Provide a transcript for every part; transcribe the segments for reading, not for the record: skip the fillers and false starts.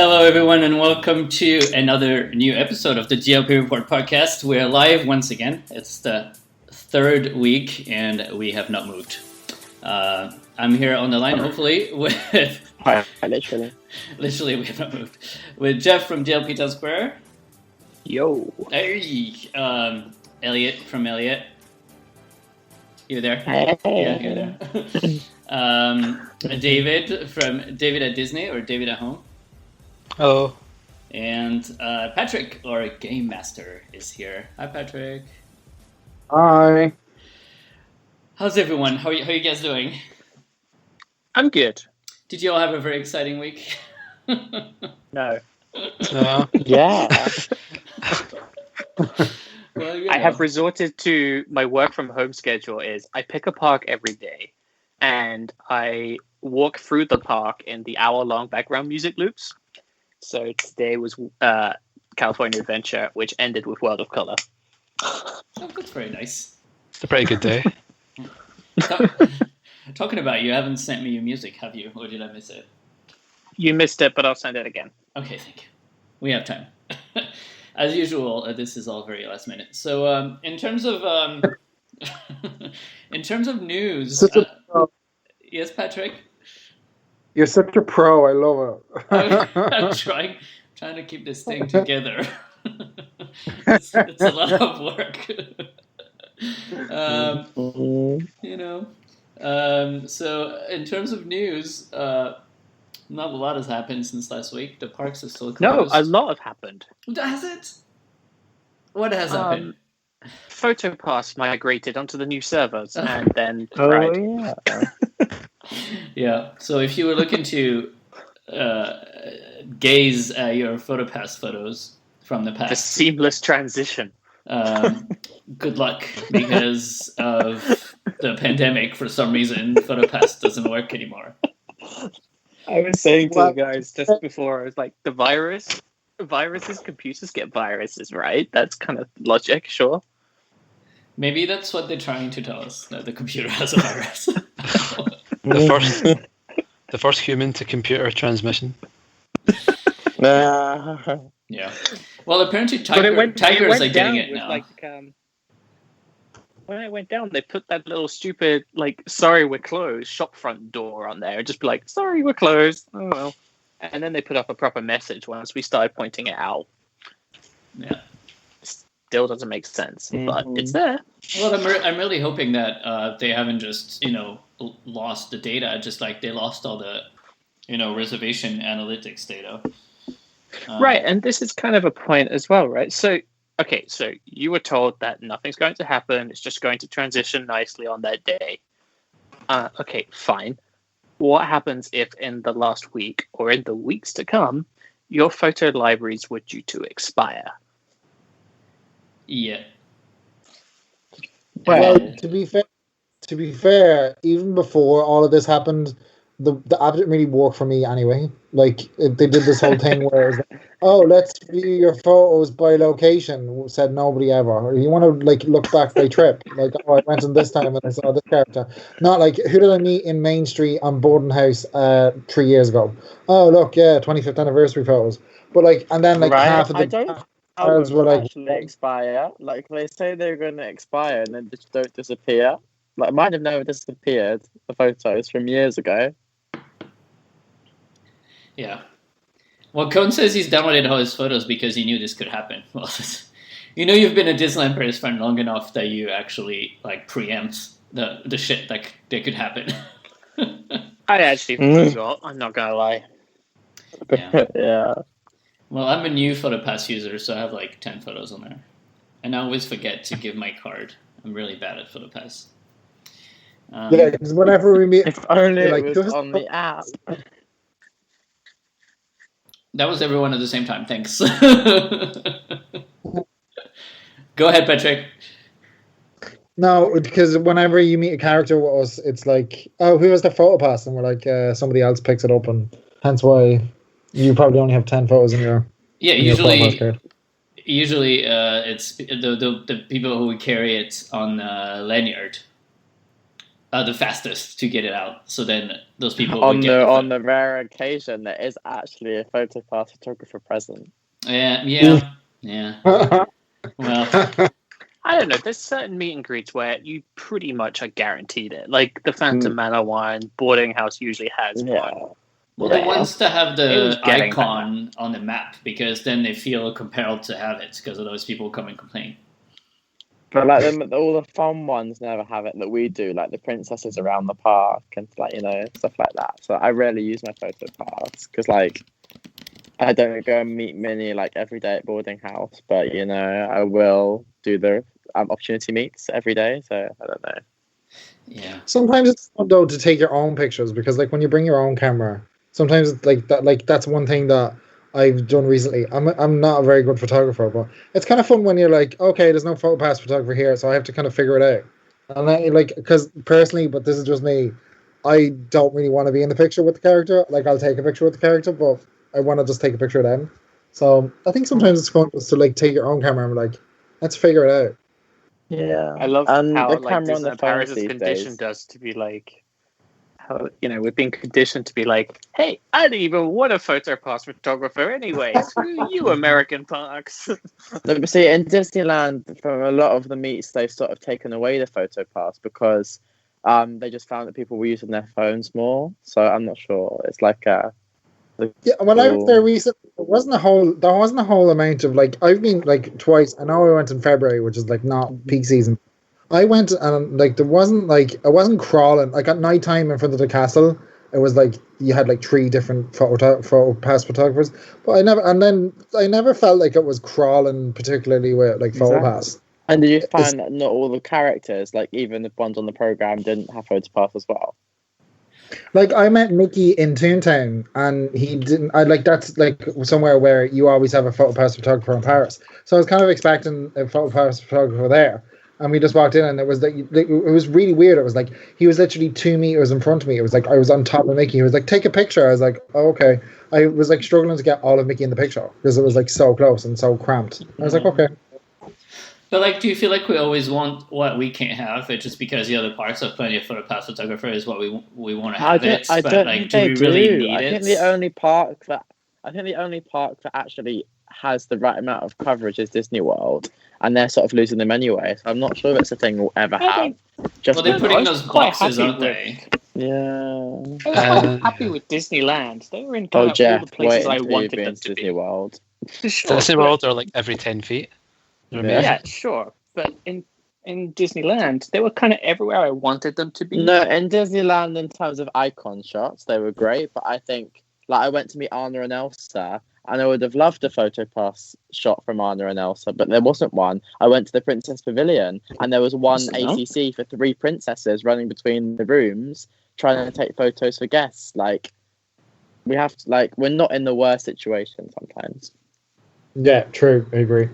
Hello, everyone, and welcome to another new episode of the DLP Report Podcast. We're live once again. It's the third week, and we have not moved. I'm here on the line, hopefully, with... Literally, we have not moved. With Jeff from DLP Town Square. Yo. Hey. Elliot from Elliot. You there? Hey. Yeah, you're there. David from David at Disney, or David at Home. Hello. And Patrick, or Game Master, is here. Hi, Patrick. Hi. How's everyone? How are you guys doing? I'm good. Did you all have a very exciting week? No. Yeah. Well, I have resorted to my work from home schedule is I pick a park every day and I walk through the park in the hour-long background music loops. So today was California Adventure, which ended with World of Color. Oh, that's very nice. It's a pretty good day. Talking about, you haven't sent me your music, have you? Or did I miss it? You missed it, but I'll send it again. Okay, thank you. We have time. As usual, this is all very last minute. So, in terms of news, yes, Patrick. You're such a pro. I love it. I'm trying to keep this thing together. It's a lot of work. So in terms of news, not a lot has happened since last week. The parks are still closed. No, a lot have happened. Has it? What has happened? PhotoPass migrated onto the new servers and then yeah. Yeah. So if you were looking to gaze at your PhotoPass photos from the past, the seamless transition. Good luck, because of the pandemic. For some reason, PhotoPass doesn't work anymore. I was saying to the guys just before, I was like, viruses, computers get viruses, right? That's kind of logic, sure. Maybe that's what they're trying to tell us, that the computer has a virus. The first human to computer transmission. Yeah. Well, apparently tigers are getting it now. When I went down, they put that little stupid, sorry, we're closed, shop front door on there. Just be like, sorry, we're closed. Oh, well. And then they put up a proper message once we started pointing it out. Yeah. Still doesn't make sense, but it's there. Well, I'm really hoping that they haven't just, lost the data, just like they lost all the, reservation analytics data. Right, and this is kind of a point as well, right? So you were told that nothing's going to happen. It's just going to transition nicely on that day. Okay, fine. What happens if in the last week or in the weeks to come, your photo libraries were due to expire? Yeah. Well, to be fair, even before all of this happened, the app didn't really work for me anyway. They did this whole thing where it's like, oh, let's view your photos by location. Said nobody ever. Or you want to look back by trip. I went on this time and I saw this character. Not who did I meet in Main Street on Borden House 3 years ago? Oh, look, yeah, 25th anniversary photos. But and then half of the cards were actually expire. They say they're going to expire and then just don't disappear. Mine have never disappeared. The photos from years ago. Yeah. Well, Cone says he's downloaded all his photos because he knew this could happen. Well, you've been a Disneyland Paris fan long enough that you actually preempt the shit that could happen. I actually forgot. I'm not gonna lie. Yeah. Yeah. Well, I'm a new PhotoPass user, so I have 10 photos on there, and I always forget to give my card. I'm really bad at PhotoPass. Yeah, because whenever we meet, if only it was on the app. That was everyone at the same time. Thanks. Go ahead, Patrick. No, because whenever you meet a character with us, it's oh, who has the photo pass? And we're somebody else picks it up, and hence why you probably only have 10 photos in your usually it's the people who would carry it on lanyard. the fastest to get it out. So then those people on would get on the rare occasion there is actually a PhotoPass photographer present. Yeah. Well, I don't know. There's certain meet and greets where you pretty much are guaranteed it. Like the Phantom Manor one, Boarding House usually has one. Well, they want to have It was the getting icon on the map because then they feel compelled to have it because otherwise people come and complain. But like all the fun ones never have it that we do, like the princesses around the park and like stuff like that. So I rarely use my PhotoPass because like I don't go and meet Minnie like every day at boarding house, but I will do the opportunity meets every day. So I don't know. Yeah. Sometimes it's fun though to take your own pictures because like when you bring your own camera, sometimes it's like that. Like that's one thing that I've done recently. I'm not a very good photographer, but it's kind of fun when you're like, okay, there's no PhotoPass photographer here, so I have to kind of figure it out. And I like because personally, but this is just me. I don't really want to be in the picture with the character. Like I'll take a picture with the character, but I want to just take a picture of them. So I think sometimes it's fun just to like take your own camera and be like, let's figure it out. Yeah, I love and how the like camera on the Disneyland Paris is phone these conditioned days. us to be like, how we're being conditioned to be like, hey, I don't even want a PhotoPass photographer anyway. Screw you, American parks. No, but see, in Disneyland, from a lot of the meets, they've sort of taken away the PhotoPass because they just found that people were using their phones more. So I'm not sure. It's like when I was there recently, there wasn't a whole amount of like I've been like twice. I know I went in February, which is like not peak season. I went and like there wasn't like I wasn't crawling like at night time in front of the castle. It was like you had like 3 different PhotoPass photographers, but I never felt like it was crawling particularly with like PhotoPass. And did you find that not all the characters, like even the ones on the program, didn't have PhotoPass as well? Like I met Mickey in Toontown, and he didn't. I like that's like somewhere where you always have a PhotoPass photographer in Paris. So I was kind of expecting a PhotoPass photographer there, and we just walked in, and it was like it was really weird. It was like he was literally 2 meters in front of me. It was like I was on top of Mickey. He was like, "Take a picture." I was like, oh, "Okay." I was like struggling to get all of Mickey in the picture because it was like so close and so cramped. I was like, "Okay." But like, do you feel like we always want what we can't have? It's just because the other parks have plenty of PhotoPass photographers, what we want to have it. I but don't like, think do they we really do. need I it? think the only park that actually has the right amount of coverage is Disney World, and they're sort of losing them anyway. So I'm not sure that's a thing we'll ever have. Well, they're putting those boxes, aren't they? Yeah. I was quite happy with Disneyland. They were in kind of all the places I wanted them to Disney be. World. Sure, Disney World are like every 10 feet. Yeah, sure. But in Disneyland, they were kind of everywhere I wanted them to be. No, in Disneyland, in terms of icon shots, they were great. But I think, like, I went to meet Anna and Elsa, and I would have loved a PhotoPass shot from Anna and Elsa, but there wasn't one. I went to the Princess Pavilion, and there was one ACC for 3 princesses running between the rooms, trying to take photos for guests. Like, we have to, like, we're not in the worst situation sometimes. Yeah, true. I agree.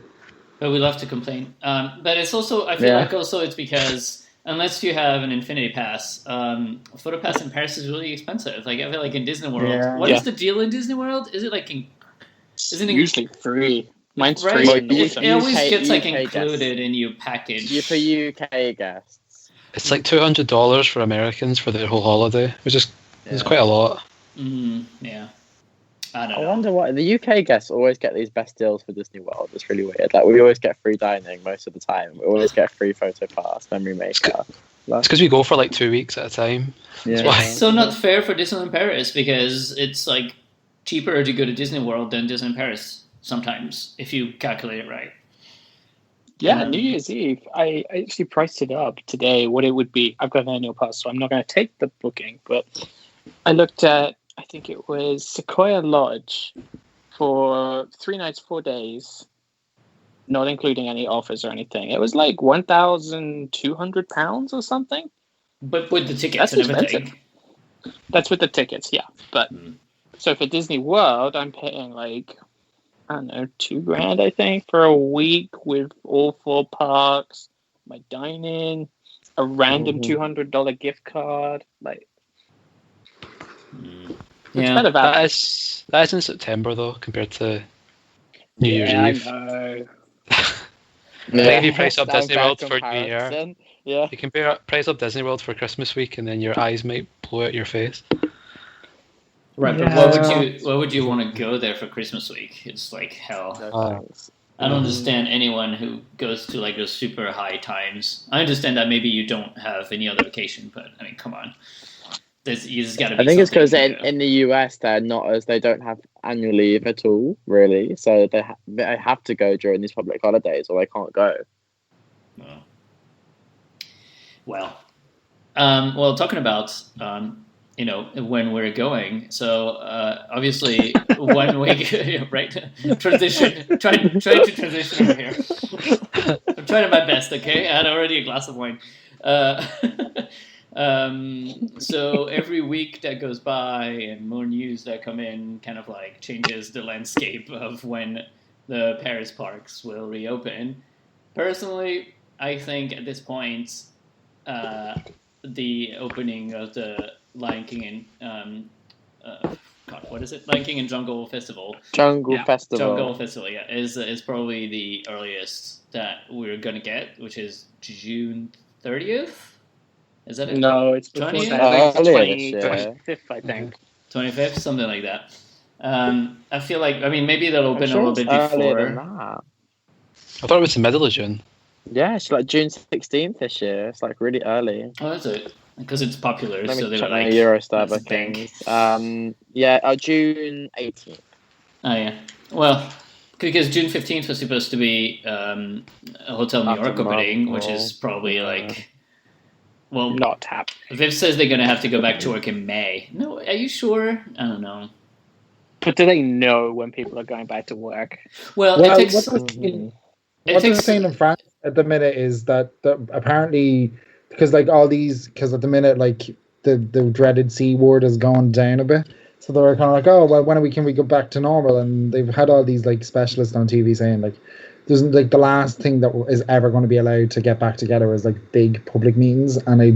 But we love to complain. But it's also, I feel like also it's because unless you have an Infinity Pass, PhotoPass in Paris is really expensive. Like I feel like in Disney World, what is the deal in Disney World? Is it like isn't it usually free? Mine's right? free. It always gets like UK included in your package. For UK guests, It's like $200 for Americans for their whole holiday, which is quite a lot. Yeah. I wonder why the UK guests always get these best deals for Disney World. It's really weird. Like we always get free dining most of the time. We always get free PhotoPass, Memory Maker. It's because we go for like 2 weeks at a time. Yeah. It's so not fair for Disneyland Paris because it's like cheaper to go to Disney World than Disneyland Paris sometimes if you calculate it right. Yeah, New Year's Eve. I actually priced it up today. What it would be. I've got an annual pass, so I'm not going to take the booking. But I looked at. I think it was Sequoia Lodge for 3 nights, 4 days, not including any offers or anything. It was like £1,200 or something. But with the tickets That's and everything. That's with the tickets, yeah. But so for Disney World, I'm paying like, I don't know, $2,000, I think, for a week with all 4 parks, my dine-in, a random $200 gift card, like. Yeah, that is in September though, compared to New Year's Eve. I know. I think if you price up Disney World for New Year, Yeah. You can price up Disney World for Christmas week, and then your eyes might blow out your face. Right, but why would you want to go there for Christmas week? It's like hell. No thanks. I don't understand anyone who goes to like those super high times. I understand that maybe you don't have any other vacation, but I mean, come on. You just gotta be. I think it's because something, in the US they don't have annual leave at all, really. So they have to go during these public holidays, or they can't go. Well, talking about when we're going. So obviously 1 week, right? Transition. Try to transition over here. I'm trying my best. Okay, I had already a glass of wine. So every week that goes by and more news that come in kind of like changes the landscape of when the Paris parks will reopen. Personally, I think at this point, the opening of the Lion King and what is it? Lion King and Jungle Festival. Jungle Festival, yeah, is probably the earliest that we're gonna get, which is June 30th. Is that it? No, it's before 20th? that. It's 25th, I think. 25th, something like that. I feel like, maybe they'll open a sure little bit earlier before. than that. I thought it was the middle of June. Yeah, it's like June 16th this year. It's like really early. Oh, is it? Because it's popular, Let so me they check were my like Eurostar let's bank. bookings. June 18th. Oh yeah. Well, because June 15th was supposed to be a Hotel New York opening, which is probably like. Well, not happening. Viv says they're going to have to go back to work in May. No, are you sure? I don't know. But do they know when people are going back to work? Well, it takes... What they're saying in France at the minute is that apparently, because like all these, because at the minute like the dreaded C word is going down a bit, so they're kind of like, oh well, when can we go back to normal? And they've had all these like specialists on TV saying like, there's like the last thing that is ever going to be allowed to get back together is like big public meetings, and I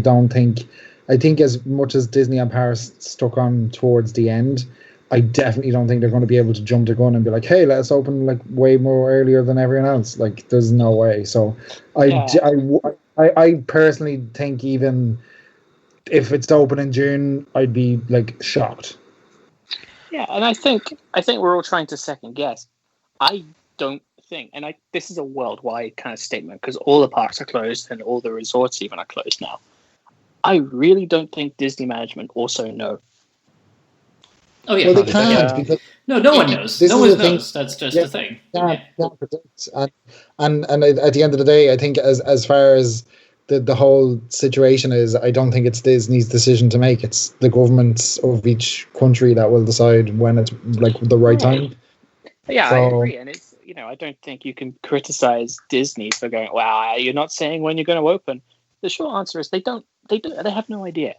think as much as Disney and Paris stuck on towards the end, I definitely don't think they're going to be able to jump the gun and be like, hey, let's open like way more earlier than everyone else. Like, there's no way. So I personally think even if it's open in June, I'd be like shocked. Yeah, and I think we're all trying to second guess. I don't think, and this is a worldwide kind of statement because all the parks are closed and all the resorts even are closed now. I really don't think Disney management also know. Oh yeah, well, they can't because no one knows. No one knows. That's just the thing. Can't predict. And at the end of the day, I think as far as the whole situation is, I don't think it's Disney's decision to make. It's the governments of each country that will decide when it's like the right time. Yeah, so, I agree, and it's I don't think you can criticize Disney for going, wow, you're not saying when you're going to open. The short answer is they have no idea.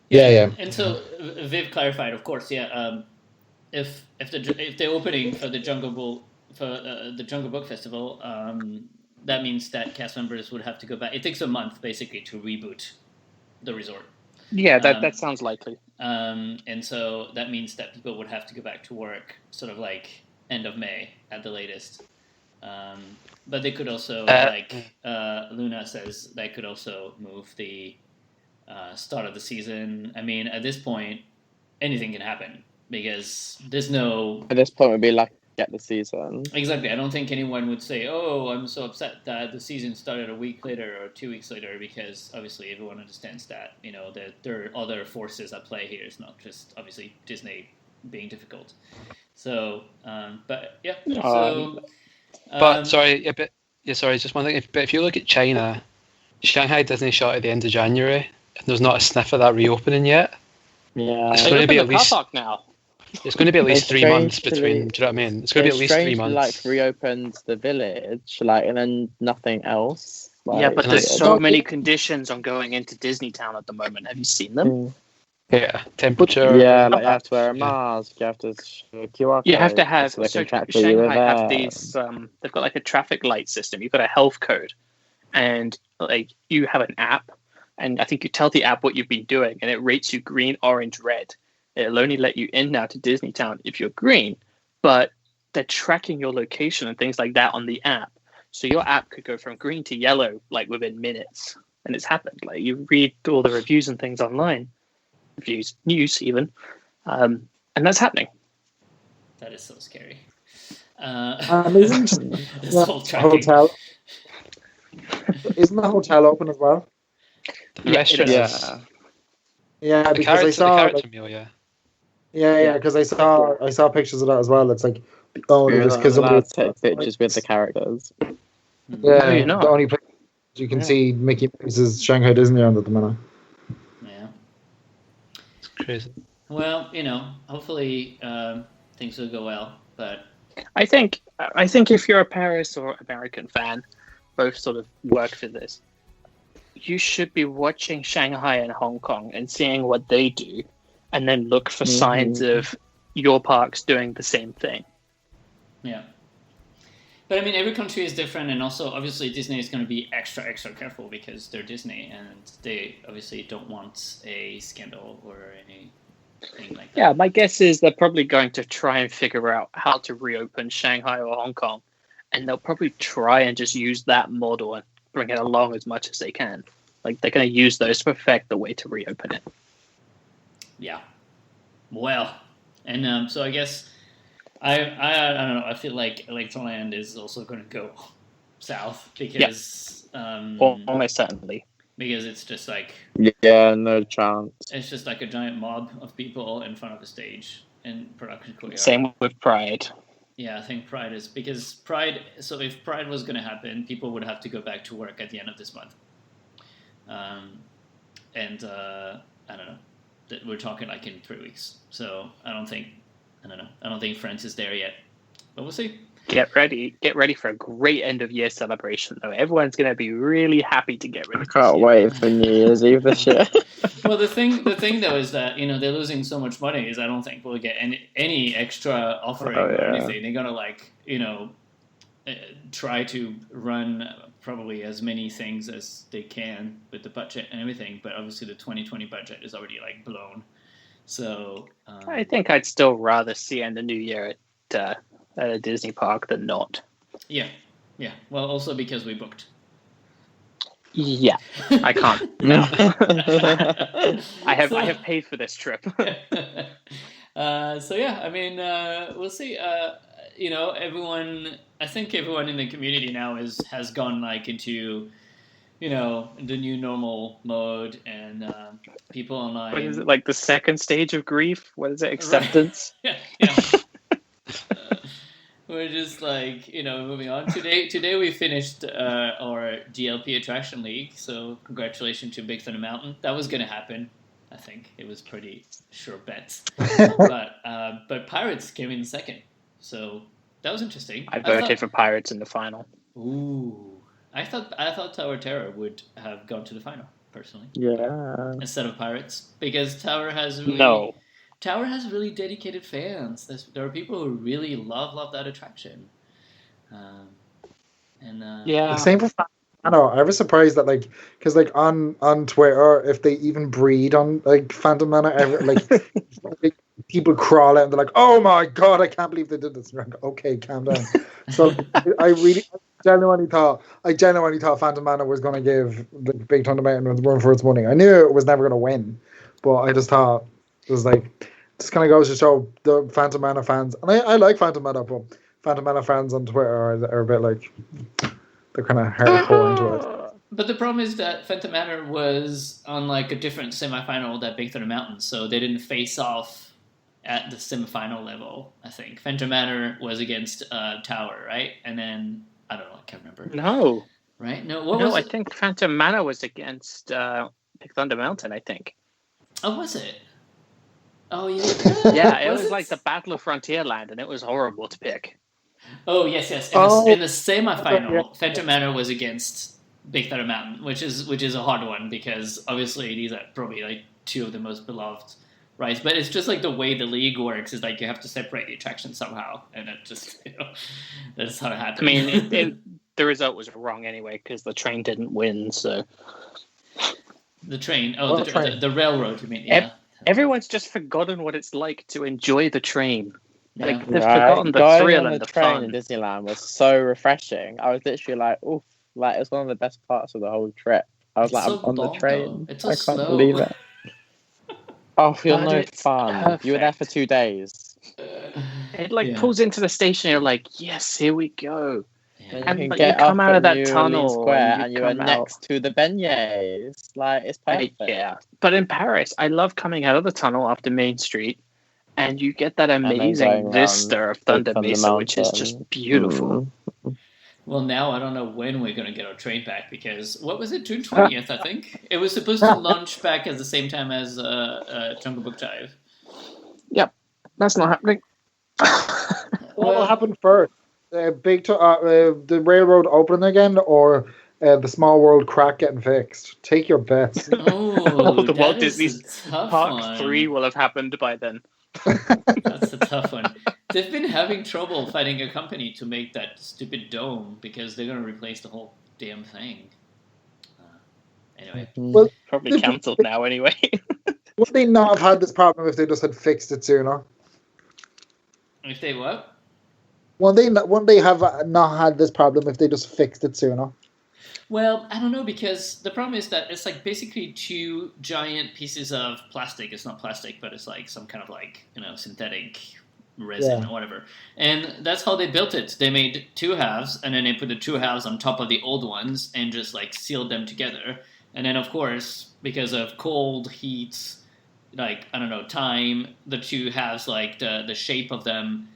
Yeah. And so Viv clarified, of course, if the opening for the Jungle Book Festival, that means that cast members would have to go back. It takes a month basically to reboot the resort. Yeah, that sounds likely. And so that means that people would have to go back to work sort of like end of May at the latest. But they could also, Luna says, they could also move the start of the season. I mean, at this point, anything can happen because there's no... At this point, we'd be lucky to get the season. Exactly. I don't think anyone would say, oh, I'm so upset that the season started a week later or 2 weeks later, because obviously everyone understands that, that there are other forces at play here. It's not just, obviously, Disney being difficult. So, but yeah. Sorry, just one thing. But if you look at China, Shanghai Disney shut at the end of January, and there's not a sniff of that reopening yet. Yeah, it's going to be at least now. It's going to be at least 3 months between. Do you know what I mean? It's going to be at least 3 months. Like reopened the village, and then nothing else. Yeah, but there's so many conditions on going into Disney Town at the moment. Have you seen them? Yeah, temperature. Yeah, you have to wear a mask. You have to QR code. You have to have. So Shanghai have these. They've got like a traffic light system. You've got a health code, and like you have an app, and I think you tell the app what you've been doing, and it rates you green, orange, red. It'll only let you in now to Disney Town if you're green, but they're tracking your location and things like that on the app. So your app could go from green to yellow like within minutes. and it's happened. Like, you read all the reviews and things online, reviews, news even, and that's happening. That is so scary. Isn't This the whole tracking. hotel? Isn't the hotel open as well? The restaurant it is. Yeah, The because I saw. character Like, meal, yeah. yeah, because I saw pictures of that as well. It's like the only because somebody take pictures with the characters. Yeah, you're not. the only place you can see Mickey Mouse is Shanghai Disneyland at the minute. Yeah. It's crazy. Well, hopefully things will go well, but I think if you're a Paris or American fan, both sort of work for this, you should be watching Shanghai and Hong Kong and seeing what they do, and then look for signs of your parks doing the same thing. yeah. But I mean, every country is different, and also obviously Disney is going to be extra careful because they're Disney, and they obviously don't want a scandal or anything like that. Yeah, my guess is they're probably going to try and figure out how to reopen Shanghai or Hong Kong, and they'll probably try and just use that model and bring it along as much as they can. Like, they're going to use those to perfect the way to reopen it. Yeah. Well, and so I guess I don't know. I feel like Electroland is also going to go south because Almost certainly. because it's just like Yeah, no chance. it's just like a giant mob of people in front of a stage in production courtyard. Same with Pride. Yeah, I think Pride is because Pride. So if Pride was going to happen, people would have to go back to work at the end of this month. And I don't know. We're talking like in 3 weeks. So I don't think France is there yet, but we'll see. Get ready for a great end of year celebration, though. Everyone's going to be really happy to get rid I of can't wait for New Year's Eve this year. Well, the thing though is that they're losing so much money. Is I don't think we'll get any extra offering or anything. They're gonna try to run probably as many things as they can with the budget and everything. But obviously, the 2020 budget is already blown. So I think I'd still rather see in the new year at a Disney park than not. Yeah. Well, also because we booked. Yeah, I can't. No. I have paid for this trip. So yeah, I mean, we'll see. Everyone. I think everyone in the community now has gone into, the new normal mode, and people online. What is it, like the second stage of grief? What is it? Acceptance. Right. Yeah. We're just moving on. Today we finished our DLP Attraction League, so congratulations to Big Thunder Mountain. That was going to happen. I think it was pretty sure bet. But Pirates came in second, so that was interesting. I voted for Pirates in the final. Ooh, I thought Tower Terror would have gone to the final personally. Yeah. Instead of Pirates, because Tower has really dedicated fans. There are people who really love that attraction. Yeah. Same for Phantom. I was surprised that because on Twitter, if they even breed on Phantom Manor, people crawl out and they're like, "Oh my god, I can't believe they did this." And you're like, okay, calm down. So I genuinely thought Phantom Manor was going to give the Big Thunder Mountain a run for its money. I knew it was never going to win, but I just thought it was this kind of goes to show the Phantom Manor fans, and I like Phantom Manor, but Phantom Manor fans on Twitter are a bit they're kind of hardcore into it. But the problem is that Phantom Manor was on a different semifinal that Big Thunder Mountain, so they didn't face off at the semifinal level. I think Phantom Manor was against Tower, right? And then I don't know, I can't remember. No, right? No, I think Phantom Manor was against Big Thunder Mountain. I think. Oh, was it? Oh yeah. Yeah, it was like the Battle of Frontierland, and it was horrible to pick. Oh yes. In the semifinal, Phantom Manor was against Big Thunder Mountain, which is a hard one because obviously these are probably two of the most beloved rides. But it's just the way the league works is you have to separate the attractions somehow, and it just that's how it happened. I mean, the result was wrong anyway because the train didn't win. So the train, the railroad, you mean? Yeah. Everyone's just forgotten what it's like to enjoy the train. Yeah. They've forgotten the thrill and the train fun. in Disneyland was so refreshing. I was literally oof, it was one of the best parts of the whole trip. I was It's like, so I'm on the long, train. though. It's so I can't slow. believe it. Oh, you're But no it's fun. You were there for perfect. 2 days. It like Yeah. pulls into the station. You're like, yes, here we go. Yeah. And And you can like, get you come up out at of that New tunnel Orleans Square and and you you are come out. next to the beignets. Like, it's perfect. Yeah, but in Paris, I love coming out of the tunnel after Main Street, and you get that then amazing going vista round of Thunder Thunder Mesa, which is Mountain. just beautiful. Well, now I don't know when we're going to get our train back because what was it, June 20th, I think? It was supposed to launch back at the same time as Jungle Book Dive. Yep, that's not happening. What will happen first? The railroad opening again, or the Small World crack getting fixed? Take your bets. Oh, The that Walt is Disney's a tough Park one. 3 will have happened by then. That's a tough one. They've been having trouble finding a company to make that stupid dome because they're going to replace the whole damn thing. Anyway. Well, Probably cancelled now anyway. would they not have had this problem if they just had fixed it sooner? If they what? Wouldn't they have not had this problem if they just fixed it sooner? Well, I don't know because the problem is that it's like basically two giant pieces of plastic. It's not plastic, but it's like some kind of like, synthetic resin or whatever. And that's how they built it. They made two halves and then they put the two halves on top of the old ones and just like sealed them together. And then of course, because of cold, heat, like, I don't know, time, the two halves, like the shape of them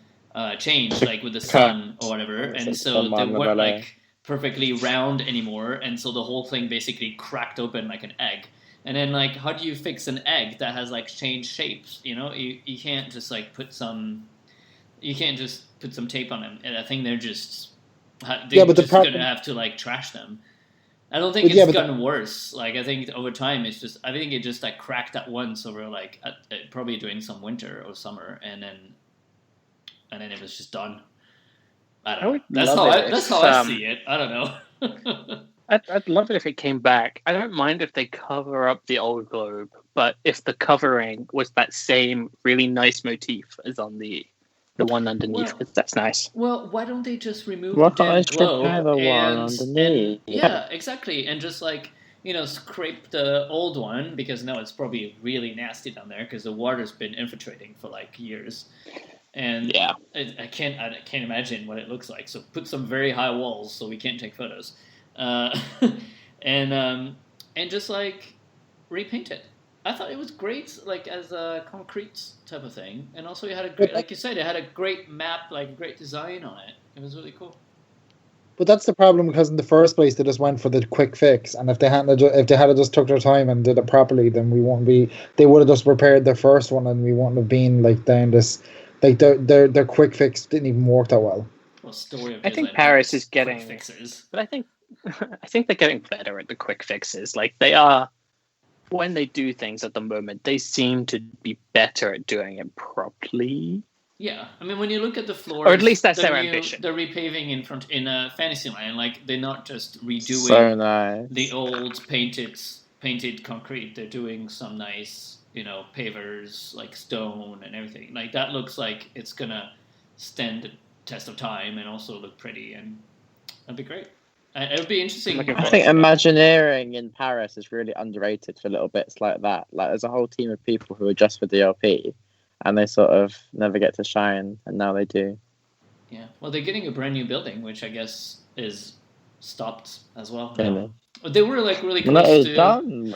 changed, like with the sun or whatever. And so they weren't like perfectly round anymore, and so the whole thing basically cracked open like an egg. And then like, how do you fix an egg that has like changed shapes? You can't just like put some tape on them. And I think they're just gonna have to like trash them. I don't think it's gotten worse. Like, I think over time I think it just like cracked at once over like probably during some winter or summer, and then it was just done. I don't know. That's how I see it. I don't know. I'd love it if it came back. I don't mind if they cover up the old globe, but if the covering was that same really nice motif as on the one underneath, that's nice. Well, why don't they just remove the damn globe underneath? Yeah, exactly, and just like scrape the old one, because now it's probably really nasty down there because the water's been infiltrating for like years. And yeah, I can't imagine what it looks like. So put some very high walls so we can't take photos, and just like repaint it. I thought it was great, like as a concrete type of thing, and also it had a great, like you said, it had a great map, like great design on it. It was really cool. But that's the problem, because in the first place they just went for the quick fix, and if they had just took their time and did it properly, then they would have just repaired their first one, and we wouldn't have been like down this. Like their quick fix didn't even work that well. I think Paris is getting fixes, but I think they're getting better at the quick fixes. Like they are, when they do things at the moment, they seem to be better at doing it properly. Yeah, I mean, when you look at the floors, or at least that's their ambition. The repaving in Fantasyland, like they're not just redoing the old painted concrete. They're doing some nice, pavers, like stone and everything. Like that looks like it's gonna stand the test of time and also look pretty, and that'd be great. It would be interesting. I think Imagineering in Paris is really underrated for little bits like that. Like there's a whole team of people who are just for DLP, and they sort of never get to shine, and now they do. Yeah, well, they're getting a brand new building, which I guess is stopped as well. Really? They were like really close it was to. done.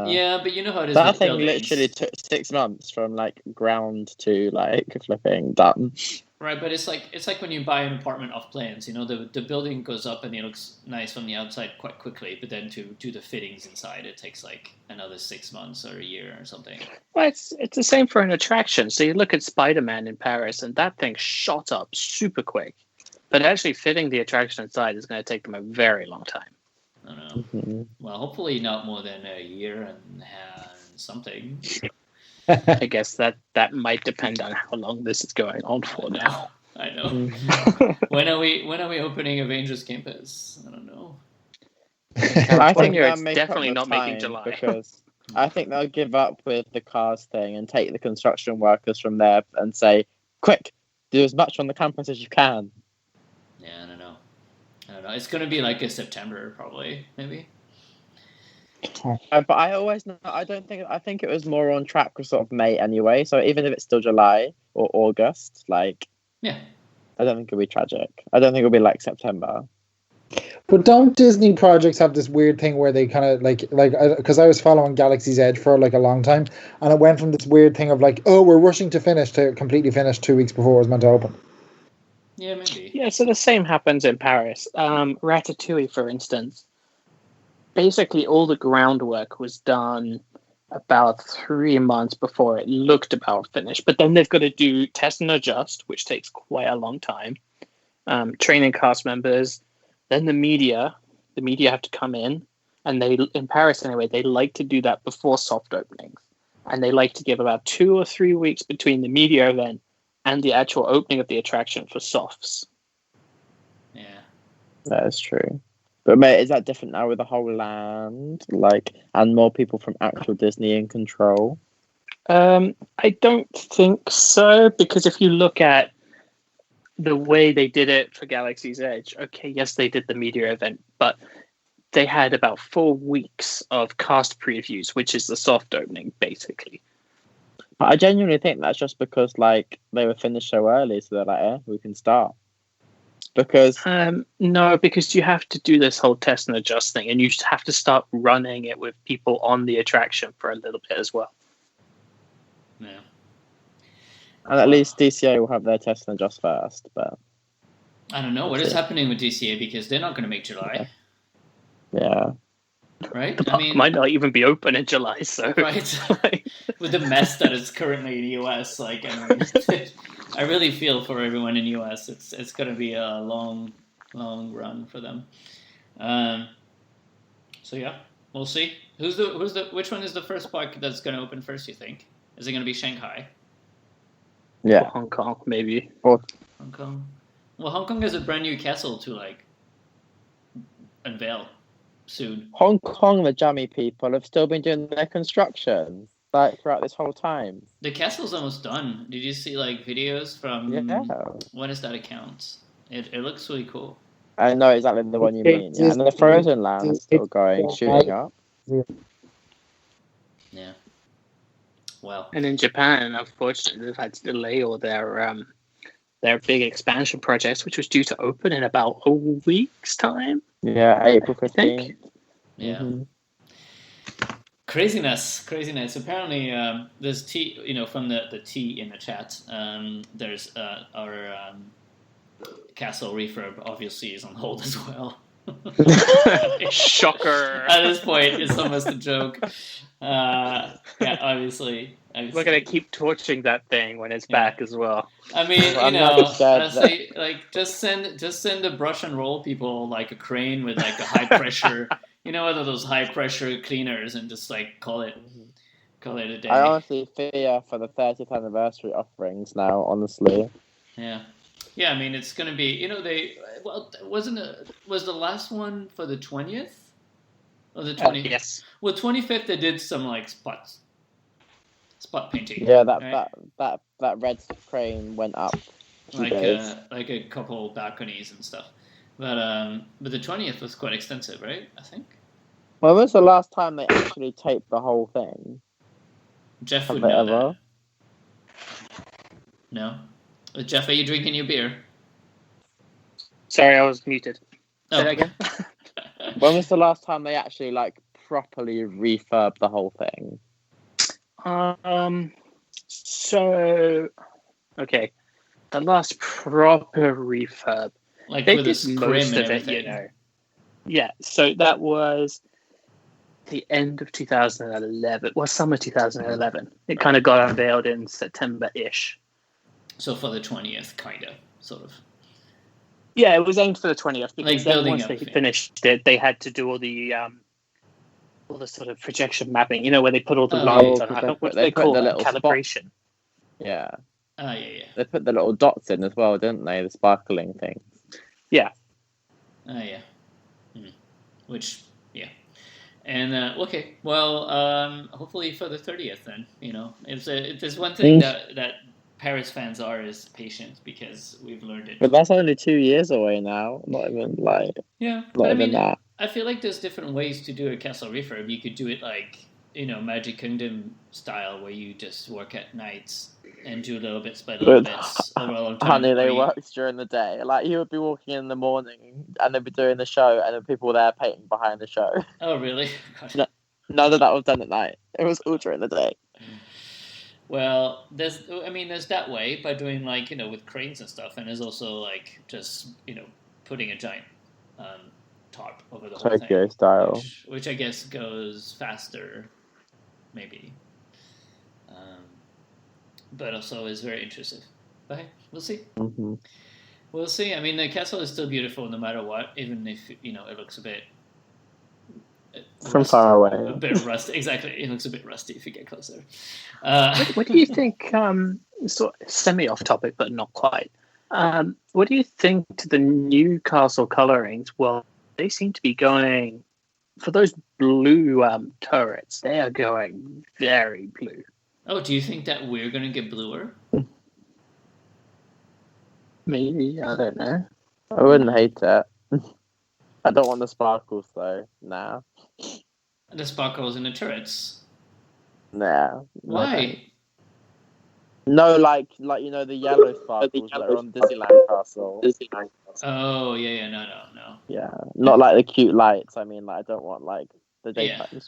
Yeah, but you know how it is. That with thing buildings. literally took 6 months from like ground to like flipping done. Right, but it's like when you buy an apartment off plans. The building goes up and it looks nice from the outside quite quickly, but then to do the fittings inside, it takes like another 6 months or a year or something. Well, it's the same for an attraction. So you look at Spider-Man in Paris, and that thing shot up super quick. But actually fitting the attraction inside is going to take them a very long time. I don't know. Mm-hmm. Well, hopefully not more than a year and something. I guess that might depend on how long this is going on for now. I know. When are we opening Avengers Campus? I don't know. I think it's definitely not making July, because I think they'll give up with the cars thing and take the construction workers from there and say, "Quick, do as much on the campus as you can." Yeah, I don't know. It's going to be like a September, probably, maybe. But I always know. I think it was more on track with sort of May anyway. So even if it's still July or August, like, Yeah. I don't think it'll be tragic. I don't think it'll be like September. But don't Disney projects have this weird thing where they kind of because I was following Galaxy's Edge for like a long time, and it went from this weird thing of like, oh, we're rushing to finish to completely finish 2 weeks before it was meant to open. Yeah, maybe. Yeah, so the same happens in Paris. Ratatouille, for instance. Basically, all the groundwork was done about 3 months before it looked about finished. But then they've got to do test and adjust, which takes quite a long time. Training cast members. Then the media have to come in. And they, in Paris anyway, they like to do that before soft openings. And they like to give about 2 or 3 weeks between the media event and the actual opening of the attraction for softs. Yeah. That is true. But mate, is that different now with the whole land, like, and more people from actual Disney in control? I don't think so, because if you look at the way they did it for Galaxy's Edge, okay, yes, they did the media event, but they had about 4 weeks of cast previews, which is the soft opening, basically. I genuinely think that's just because, like, they were finished so early, so they're like, we can start. Because no, because you have to do this whole test and adjust thing, and you have to start running it with people on the attraction for a little bit as well. Yeah. And at least DCA will have their test and adjust first, but I don't know what is happening with DCA because they're not going to make July. Yeah. Right? The park might not even be open in July, so right. With the mess that is currently in the US, like, I mean, I really feel for everyone in the US. It's going to be a long run for them. So yeah, we'll see. Which one is the first park that's going to open first? You think? Is it going to be Shanghai? Yeah, or Hong Kong maybe. Or Hong Kong. Well, Hong Kong has a brand new castle to like unveil soon. Hong Kong, the jammy people have still been doing their construction like throughout this whole time. The castle's almost done. Did you see like videos from? Yeah. What is that account? It looks really cool. I know exactly the one you mean. Yeah. And the Frozen Land is still going, shooting up. Yeah. Well. And in Japan, unfortunately, they've had to delay all their big expansion projects, which was due to open in about a week's time. Yeah, April 15th. Yeah. Mm-hmm. Craziness. Apparently, there's from the T in the chat, there's our castle refurb obviously is on hold as well. Shocker. At this point, it's almost a joke. Yeah, obviously. We're gonna keep torching that thing when it's back as well. I mean, honestly, like just send the brush and roll people like a crane with like a high pressure, one of those high pressure cleaners, and just like call it a day. I honestly fear for the 30th anniversary offerings now. Honestly. Yeah. Yeah, I mean it's gonna be. Was the last one for the 20th or the 20th? Yes. Well, 25th they did some like spot painting. Yeah, that red crane went up. Like a couple balconies and stuff, but the 20th was quite extensive, right? I think. When was the last time they actually taped the whole thing? Jeff would know that. No, Jeff, are you drinking your beer? Sorry, I was muted. Oh. Say that again. When was the last time they actually like properly refurbed the whole thing? So, okay, the last proper refurb, like they with did a most scrim of and it, everything. Yeah, so that was the end of 2011. Well, summer 2011. It kind of got unveiled in September-ish. So for the 20th, kind of, sort of. Yeah, it was aimed for the 20th because like then once they finished it, they had to do all the sort of projection mapping, where they put all the lines on. What do they call it? Calibration. Spot. Yeah. Oh, yeah. They put the little dots in as well, didn't they? The sparkling things. Yeah. Oh, yeah. Which, yeah. And, okay, well, hopefully for the 30th then, if there's one thing that Paris fans are is patient, because we've learned it. But that's only 2 years away now. Not even like... Yeah. Not even that. I feel like there's different ways to do a castle refurb. You could do it like, Magic Kingdom style, where you just work at nights and do little bits by little bits over a long time. Honey, they worked during the day. Like, you would be walking in the morning and they'd be doing the show, and then people were there painting behind the show. Oh, really? None of that was done at night. It was all during the day. Well, there's that way by doing like, with cranes and stuff, and there's also like just, putting a giant tarp over the whole Tokyo thing, style. which I guess goes faster, maybe, but also is very intrusive. But hey, we'll see. Mm-hmm. We'll see. I mean, the castle is still beautiful no matter what, even if it looks a bit from far away. A bit rusty. Exactly, it looks a bit rusty if you get closer. What do you think? Sort of semi off topic, but not quite. What do you think to the new castle colorings? Well, they seem to be going for those blue turrets. They are going very blue. Oh, do you think that we're going to get bluer? Maybe, I don't know. I wouldn't hate it. I don't want the sparkles though. Nah. The sparkles in the turrets. Nah. Why? No, like the yellow sparkles that are on Disneyland Castle. Oh yeah, no. Yeah, not like the cute lights. I mean, like I don't want like the daytime.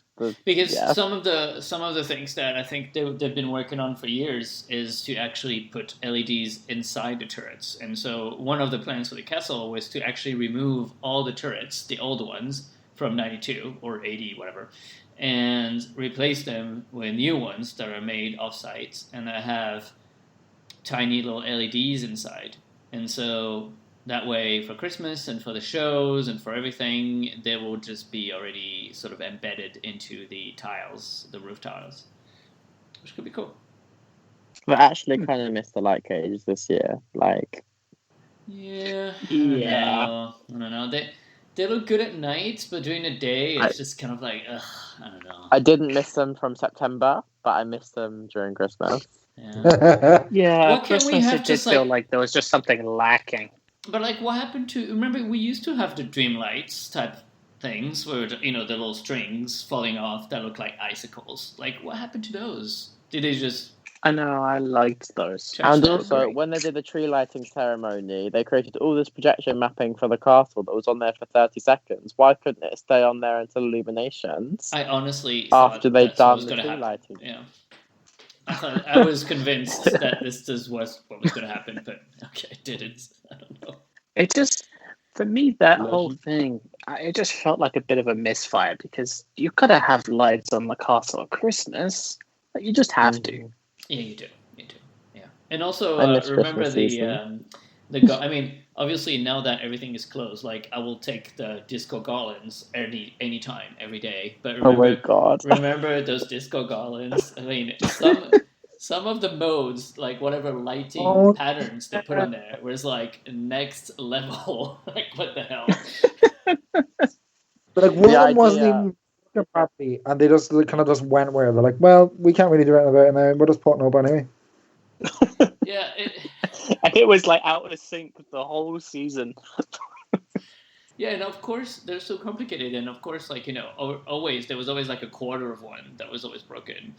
Because some of the things that I think they've been working on for years is to actually put LEDs inside the turrets, and so one of the plans for the castle was to actually remove all the turrets, the old ones from 92 or 80, whatever, and replace them with new ones that are made off-site and that have tiny little LEDs inside. And so that way for Christmas and for the shows and for everything, they will just be already sort of embedded into the tiles, the roof tiles, which could be cool. I actually kind of missed the light cage this year. Like, I don't know. They look good at night, but during the day, it's just kind of like, ugh, I don't know. I didn't miss them from September, but I missed them during Christmas. Yeah, Christmas it did feel like there was just something lacking. But like, what happened to? Remember, we used to have the dream lights type things, where the little strings falling off that look like icicles. Like, what happened to those? Did they just? I know, I liked those. And also, when they did the tree lighting ceremony, they created all this projection mapping for the castle that was on there for 30 seconds. Why couldn't it stay on there until illuminations? I honestly after they'd done the tree lighting. Yeah. I was convinced that this was what was going to happen, but okay, it didn't. I don't know. It just, for me, that whole thing, it just felt like a bit of a misfire, because you gotta have lights on the castle at Christmas. You just have to. Yeah, you do. Yeah, and also remember I mean, obviously now that everything is closed, like I will take the disco garlands any time, every day. But remember, oh my god! Remember those disco garlands? I mean, some of the modes, like whatever lighting patterns they put on there, was like next level. Like, what the hell? But like one of them wasn't even property, and they just kind of just went where they're like, well, we can't really do anything about it now. We're just putting up anyway. Yeah, and it was like out of sync the whole season. Yeah, and of course they're so complicated, and of course, like there was always like a quarter of one that was always broken,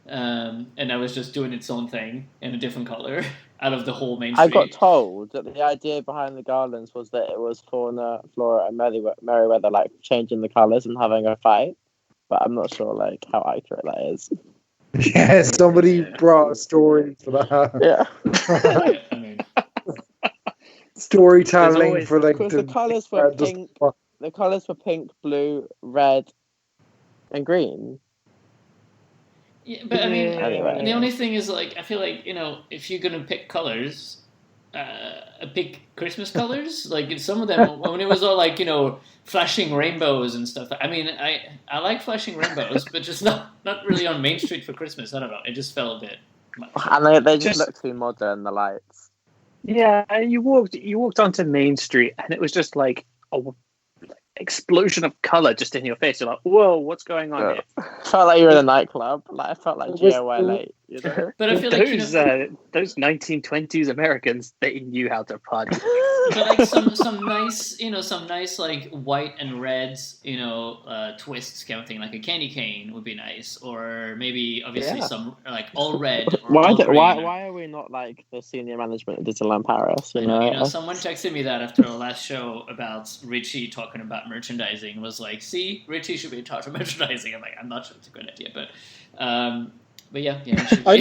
and that was just doing its own thing in a different color out of the whole main street. I got told that the idea behind the garlands was that it was Fauna, Flora, and Merryweather like changing the colours and having a fight, but I'm not sure like how accurate that is. Yeah, somebody brought a story for that. Yeah. I mean, storytelling for like the colours were pink. The colours were pink, blue, red, and green. Yeah, but I mean, Anyway. the only thing is, like, I feel like, if you're gonna pick colors, pick Christmas colors. Like, some of them, when it was all like, flashing rainbows and stuff. I mean, I like flashing rainbows, but just not really on Main Street for Christmas. I don't know. It just felt a bit much. And they just look too modern, the lights. Yeah, and you walked onto Main Street, and it was just like a explosion of color just in your face. You're like, whoa, what's going on here? Felt like you were in a nightclub. Like, I felt like GOLA, you know? But I feel like those 1920s Americans, they knew how to party. But like some nice, some nice like white and red, twists kind of thing, like a candy cane would be nice, or maybe obviously some like all red or all green. Why are we not like the senior management of Disneyland Paris? You know, someone texted me that after our last show about Richie talking about merchandising, was like, "See, Richie should be in charge of merchandising." I'm like, I'm not sure it's a good idea, but yeah, it should be.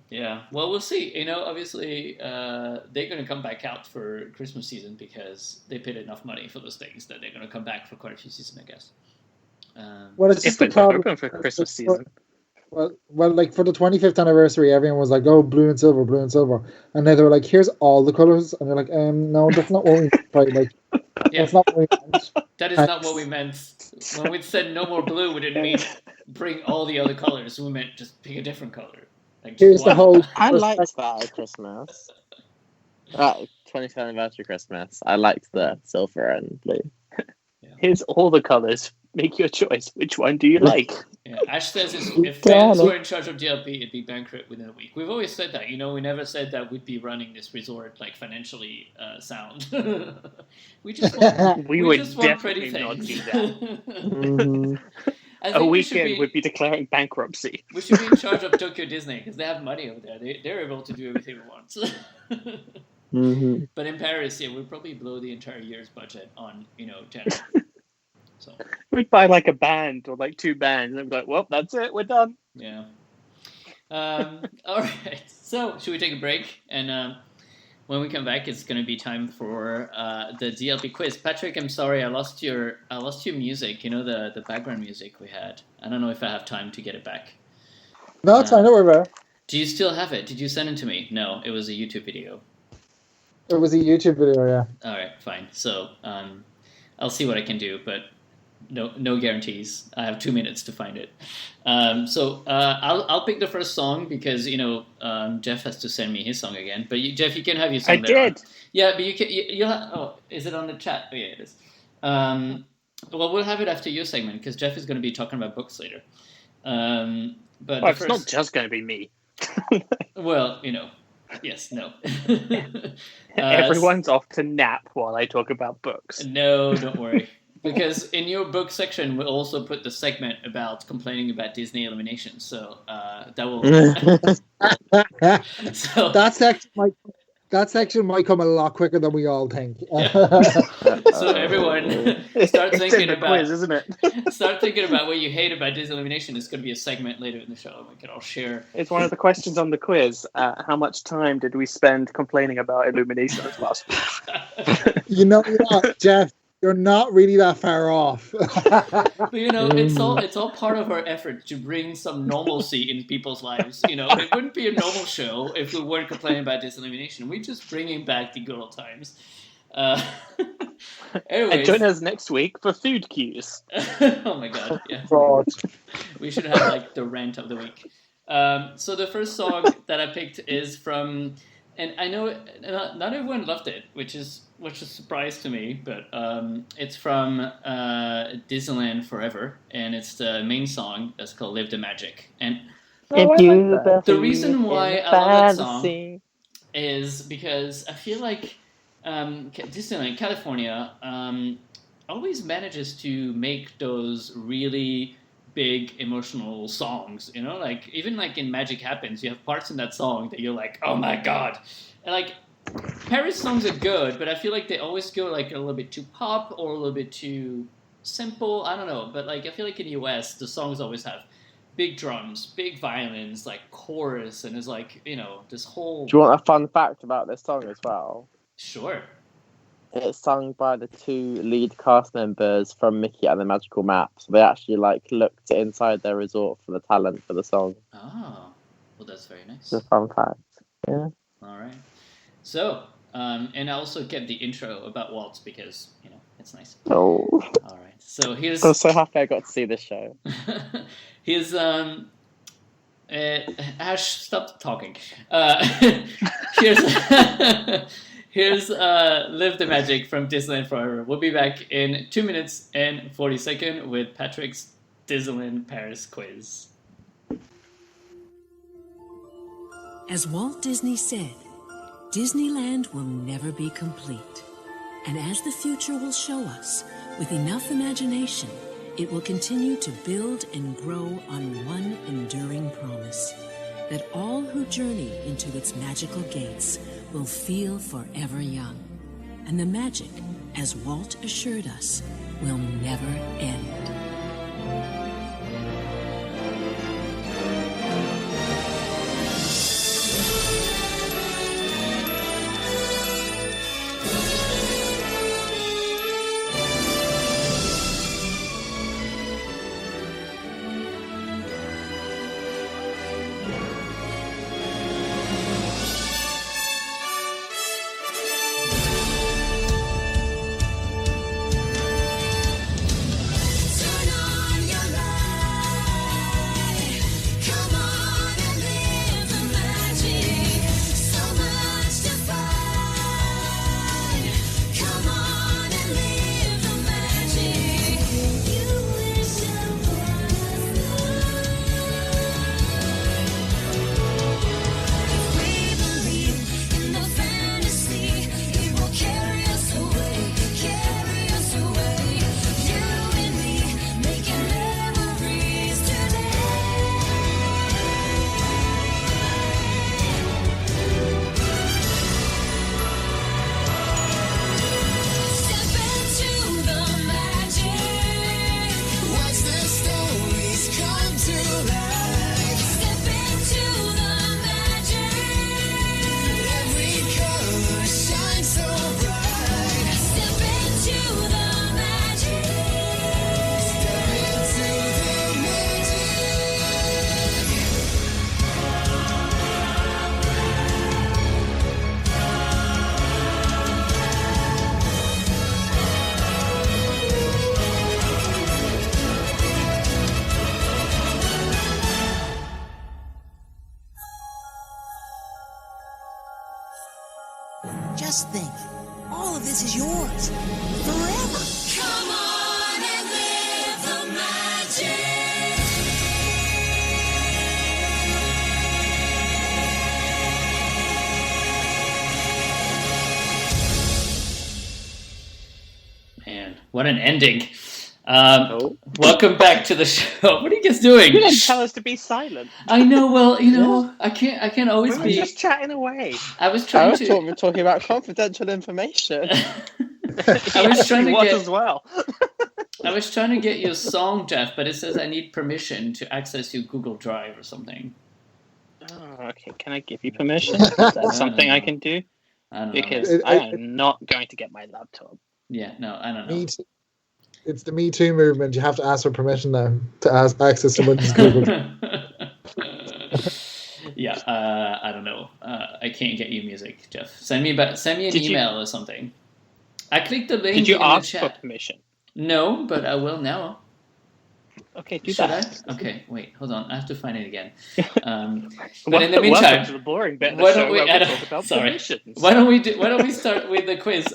Yeah, well, we'll see. Obviously, they're going to come back out for Christmas season because they paid enough money for those things that they're going to come back for quite a few seasons, I guess. Well, it's just the problem open for Christmas season. Well, like for the 25th anniversary, everyone was like, "Oh, blue and silver," and then they were like, "Here's all the colors," and they're like, "No, that's not what we meant." Like, that's not what we meant. That is not what we meant. When we said no more blue, we didn't mean bring all the other colors. We meant just pick a different color. Like, here's the whole. I liked that at Christmas. 20th anniversary Christmas. I liked the silver and blue. Yeah. Here's all the colors. Make your choice. Which one do you like? Yeah. Ash says if fans were in charge of DLP, it'd be bankrupt within a week. We've always said that. We never said that we'd be running this resort like financially sound. we just want, we would just want definitely pretty not things. do that. A weekend would be declaring bankruptcy. We should be in charge of Tokyo Disney because they have money over there. They're able to do everything we want. But in Paris, we'd probably blow the entire year's budget on January. So we'd buy like a band or like two bands and be like, well, that's it, we're done. Yeah. All right. So should we take a break? And when we come back, it's going to be time for the DLP quiz. Patrick, I'm sorry, I lost your music. The background music we had. I don't know if I have time to get it back. No, it's fine. Don't worry about it. Do you still have it? Did you send it to me? No, it was a YouTube video. It was a YouTube video, yeah. All right, fine. So I'll see what I can do, but no guarantees. I have 2 minutes to find it. So I'll pick the first song because Jeff has to send me his song again. But Jeff, you can have your song. I did. Yeah, but you can. Is it on the chat? Oh yeah, it is. Well, we'll have it after your segment because Jeff is going to be talking about books later. But it's not just going to be me. Well, yes, no. Everyone's off to nap while I talk about books. No, don't worry. Because in your book section, we'll also put the segment about complaining about Disney elimination. So that will. So that section might come a lot quicker than we all think. Yeah. So everyone, start thinking about quiz, isn't it? Start thinking about what you hate about Disney elimination. It's going to be a segment later in the show. We can all share. It's one of the questions on the quiz. How much time did we spend complaining about Illumination as last week? You know what, Jeff? You're not really that far off. But it's all part of our effort to bring some normalcy in people's lives. It wouldn't be a normal show if we weren't complaining about diselimination. We're just bringing back the good old times. Anyways. And join us next week for food cues. Oh my god, yeah. God. We should have the rant of the week. So the first song that I picked is from, and I know not everyone loved it, which is a surprise to me, but it's from Disneyland Forever, and it's the main song that's called Live the Magic. And the reason why I love that song is because I feel like Disneyland California always manages to make those really big emotional songs, like even like in Magic Happens, you have parts in that song that you're like, oh my god. And like Paris songs are good, but I feel like they always go like a little bit too pop or a little bit too simple. I don't know, but like I feel like in the US, the songs always have big drums, big violins, like chorus, and it's like this whole. Do you want a fun fact about this song as well? Sure. It's sung by the two lead cast members from Mickey and the Magical Map. So they actually looked inside their resort for the talent for the song. Oh, well, that's very nice. It's a fun fact. Yeah. All right. So, and I also kept the intro about Waltz because, it's nice. Oh. All right. So here's... I'm so happy I got to see this show. Here's, Ash, stop talking. Here's Live the Magic from Disneyland Forever. We'll be back in 2 minutes and 40 seconds with Patrick's Disneyland Paris quiz. As Walt Disney said, Disneyland will never be complete. And as the future will show us, with enough imagination, it will continue to build and grow on one enduring promise, that all who journey into its magical gates will feel forever young. And the magic, as Walt assured us, will never end. Just think, all of this is yours, forever. Come on and live the magic. Man, what an ending. Welcome back to the show. What are you guys doing? You didn't tell us to be silent. I know. Well, I can't always We were be just chatting away. I was talking about confidential information. I was trying to get as well. I was trying to get you a song, Jeff, but it says I need permission to access your Google Drive or something. Oh, okay. Can I give you permission? Is that something I can do? I don't know. Because I am not going to get my laptop. Yeah, no, I don't know. It's the Me Too movement. You have to ask for permission now to access someone's Google. Yeah, I don't know. I can't get you music, Jeff. Send me an email or something. I clicked the link. Did you in the ask chat. for permission? No, but I will now. Okay, do Should that. I? Okay, wait, hold on. I have to find it again. But Well, in the meantime, welcome to the boring bit of the show where we talk about permissions. Why don't we start with the quiz?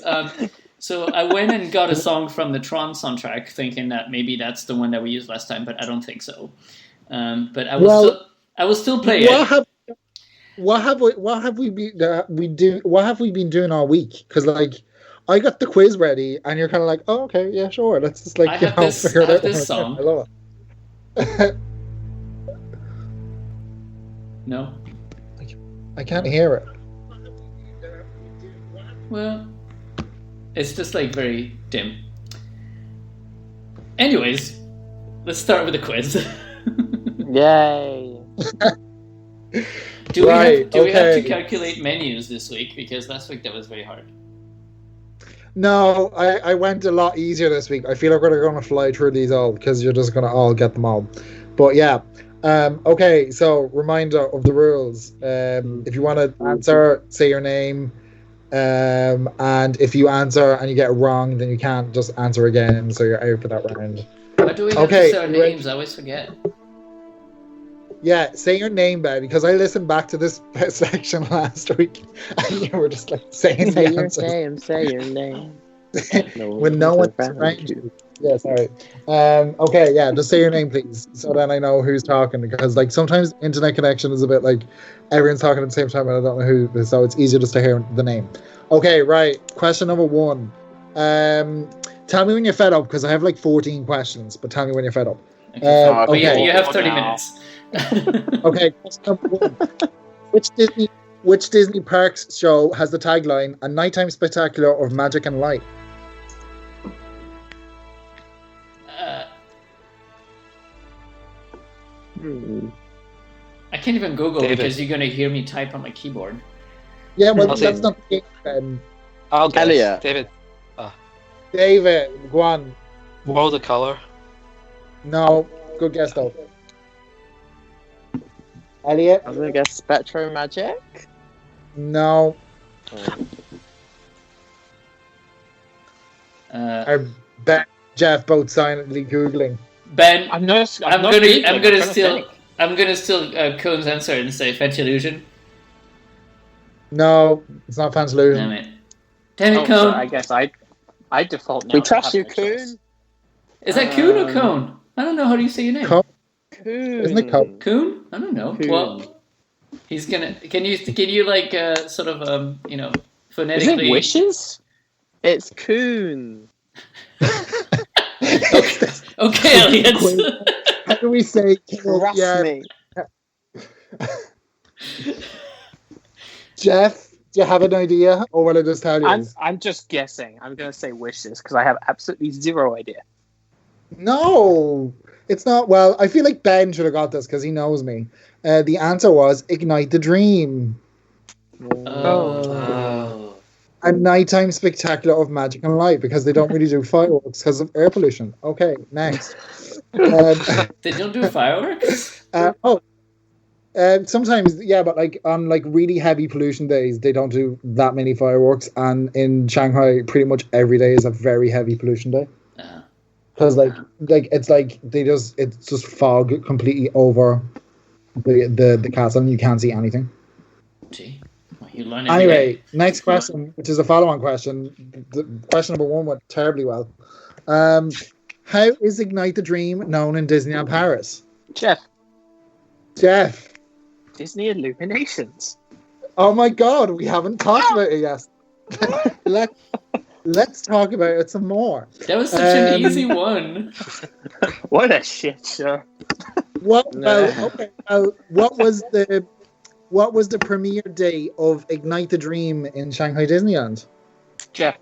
So I went and got a song from the Tron soundtrack, thinking that maybe that's the one that we used last time, but I don't think so. But I will still play it. What have we been doing all week? Because I got the quiz ready, and you're kind of like, oh, okay, yeah, sure. Let's just figure it out. I have this song. I love it. No, I can't hear it. well, it's just very dim. Anyways, let's start with the quiz. Yay! Do we have to calculate menus this week? Because last week that was very hard. No, I went a lot easier this week. I feel like we're going to fly through these all because you're just going to all get them all. But yeah. Okay, so reminder of the rules. If you want to answer, say your name. And if you answer and you get it wrong, then you can't just answer again, so you're out for that round. Why do we have to say our names? I always forget. Yeah, say your name, Ben, because I listened back to this section last week, and you were just saying Say your name. when no one's around you. Yeah, sorry. Okay, yeah, just say your name, please, so then I know who's talking. Because like sometimes internet connection is a bit like everyone's talking at the same time, and I don't know who. So it's easier just to hear the name. Okay, right. Question number 1. Tell me when you're fed up, because I have like 14 questions. But tell me when you're fed up. But you have 30 minutes. Okay. Question number 1. Which Disney Parks show has the tagline "A Nighttime Spectacular of Magic and Light"? I can't even Google because you're going to hear me type on my keyboard. Yeah, well, that's not the game. I'll guess. Elliot. David, go on. World of Color. No, good guess though. Elliot? I'm gonna guess Spectro Magic. No. I bet Jeff both silently googling. Ben, I'm gonna steal Cohn's answer and say Fantalusion. No, it's not Fantalusion. Damn it, Cohn. I guess I default now. We trust you, Cohn. Is that Cohn or Cohn? I don't know. How do you say your name? Cohn. Coon. Isn't it Cohn? Cohn? I don't know. Coon. Well, he's gonna. Can you like sort of phonetically? Is it wishes? It's Coon. Okay, Elliot. How do we say? Trust me. Jeff, do you have an idea, or will I just tell you? I'm just guessing. I'm going to say wishes because I have absolutely zero idea. No, it's not. Well, I feel like Ben should have got this because he knows me. The answer was Ignite the Dream. Oh. A nighttime spectacular of magic and light, because they don't really do fireworks because of air pollution. Okay, next. They don't do fireworks? Sometimes, yeah, but like on like really heavy pollution days, they don't do that many fireworks. And in Shanghai, pretty much every day is a very heavy pollution day. Because it's just fog completely over the castle, and you can't see anything. Gee, well, you learn anyway, next question, which is a follow-on question. The question number 1 went terribly well. How is Ignite the Dream known in Disneyland Paris? Jeff. Disney Illuminations. Oh my God, we haven't talked about it yet. Let's talk about it some more. That was such an easy one. What a shit show. What was the premiere day of Ignite the Dream in Shanghai Disneyland? Jeff.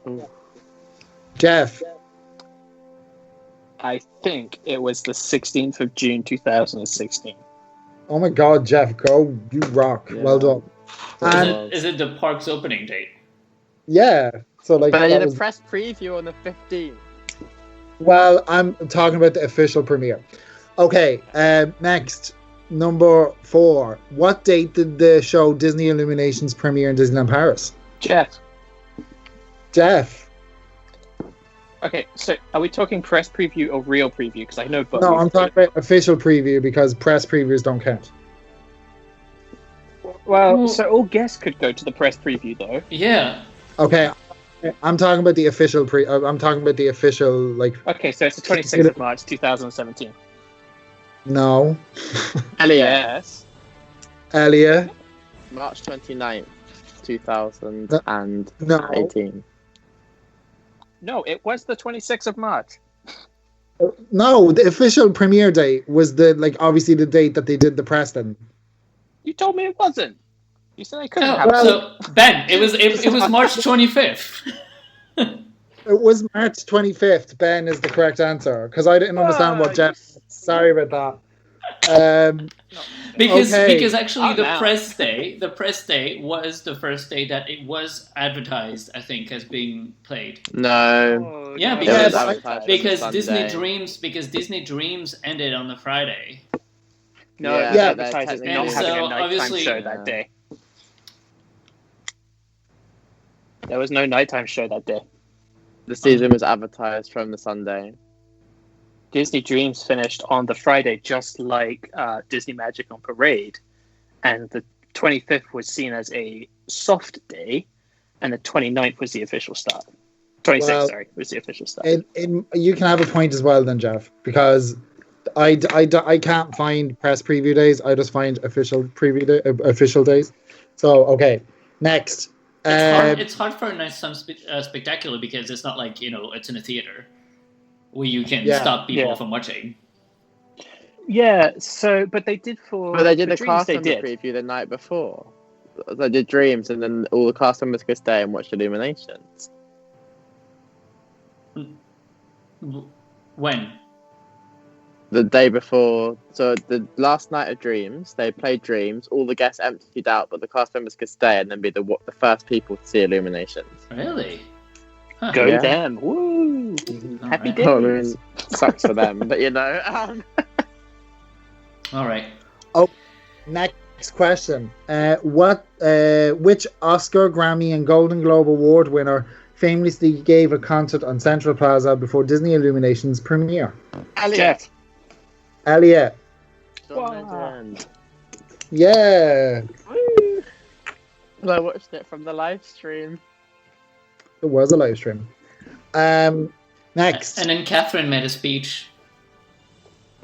I think it was the 16th of June 2016. Oh my God, Jeff, go. You rock. Yeah. Well done. Is it the park's opening date? Yeah. So like, but I did a press preview on the 15th. Well, I'm talking about the official premiere. Okay, next. Number 4. What date did the show Disney Illuminations premiere in Disneyland Paris? Jeff. Okay, so are we talking press preview or real preview? Because I know both. No, I'm talking about official preview because press previews don't count. Well, so all guests could go to the press preview, though. Yeah. Okay, I'm talking about the official I'm talking about the official, like... Okay, so it's the 26th of March, 2017. No. Yes. Elliot. March 29th, 2018. No, it was the 26th of March. No, the official premiere date was obviously the date that they did the press then. You told me it wasn't. You said I couldn't have it. So, Ben, it was March 25th. It was March 25th, Ben, is the correct answer. Because I didn't understand what Jeff... Sorry about that. Because actually the press day was the first day that it was advertised, I think, as being played. No. Yeah, because Disney Dreams ended on the Friday. No, yeah, advertised not having a nighttime show that day. There was no nighttime show that day. The season was advertised from the Sunday. Disney Dreams finished on the Friday, just like Disney Magic on Parade. And the 25th was seen as a soft day, and the 29th was the official start. 26, Well, sorry, was the official start. You can have a point as well then, Jeff, because I can't find press preview days. I just find official days. So, okay. Next. It's hard for a nice spectacular because it's not like, it's in a theater where you can stop people from watching. Yeah, so, but they did for... But they did the Dreams, cast they member did. preview the night before. They did Dreams, and then all the cast members could stay and watch Illuminations. When? The day before, so the last night of Dreams, they played Dreams, all the guests emptied out, but the cast members could stay and then be the first people to see Illuminations. Really? Huh. Go Yeah. them. Woo! Happy right. days. I mean, sucks for them, but All right. Next question. Which Oscar, Grammy, and Golden Globe Award winner famously gave a concert on Central Plaza before Disney Illuminations premiere? Jeff. Elliot. Legend. Yeah. I watched it from the live stream. It was a live stream. Next. And then Catherine made a speech.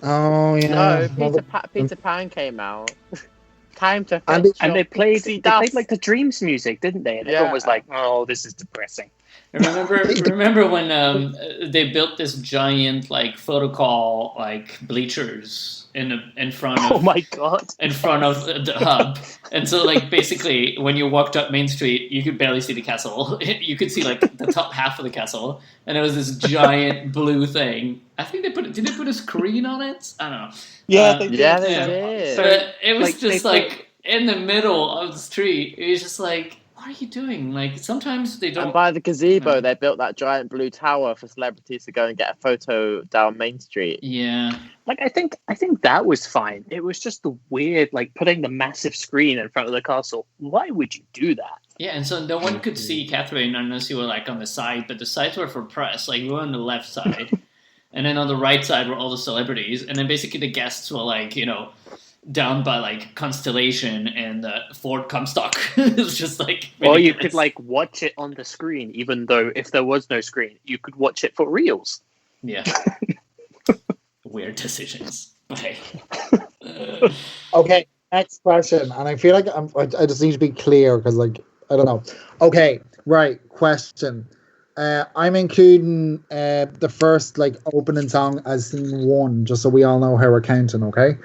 Oh, yeah. No, Peter Pan came out. Time to And fetch And your they played pixie like dust. the Dreams music, didn't they? And everyone was like, "Oh, this is depressing." Remember when they built this giant photocall bleachers in front of Oh my god! in front of the hub, and so basically when you walked up Main Street, you could barely see the castle. You could see the top half of the castle, and it was this giant blue thing. I think did they put a screen on it? I don't know. Yeah, they did. Yeah, they did. So, But it was just they in the middle of the street. It was just what are you doing? Sometimes they don't. And by the gazebo, they built that giant blue tower for celebrities to go and get a photo down Main Street. Yeah. I think that was fine. It was just the weird, putting the massive screen in front of the castle. Why would you do that? Yeah, and so no one could see Catherine unless you were on the side, but the sides were for press. We were on the left side, and then on the right side were all the celebrities, and then basically the guests were down by Constellation and Ford Comstock. It's just Or you ridiculous. could watch it on the screen, even though if there was no screen, you could watch it for reals. Yeah. Weird decisions. Okay. Okay, next question. And I feel like I just need to be clear because, I don't know. Okay, right. Question. I'm including the first, opening song as scene 1, just so we all know how we're counting, okay?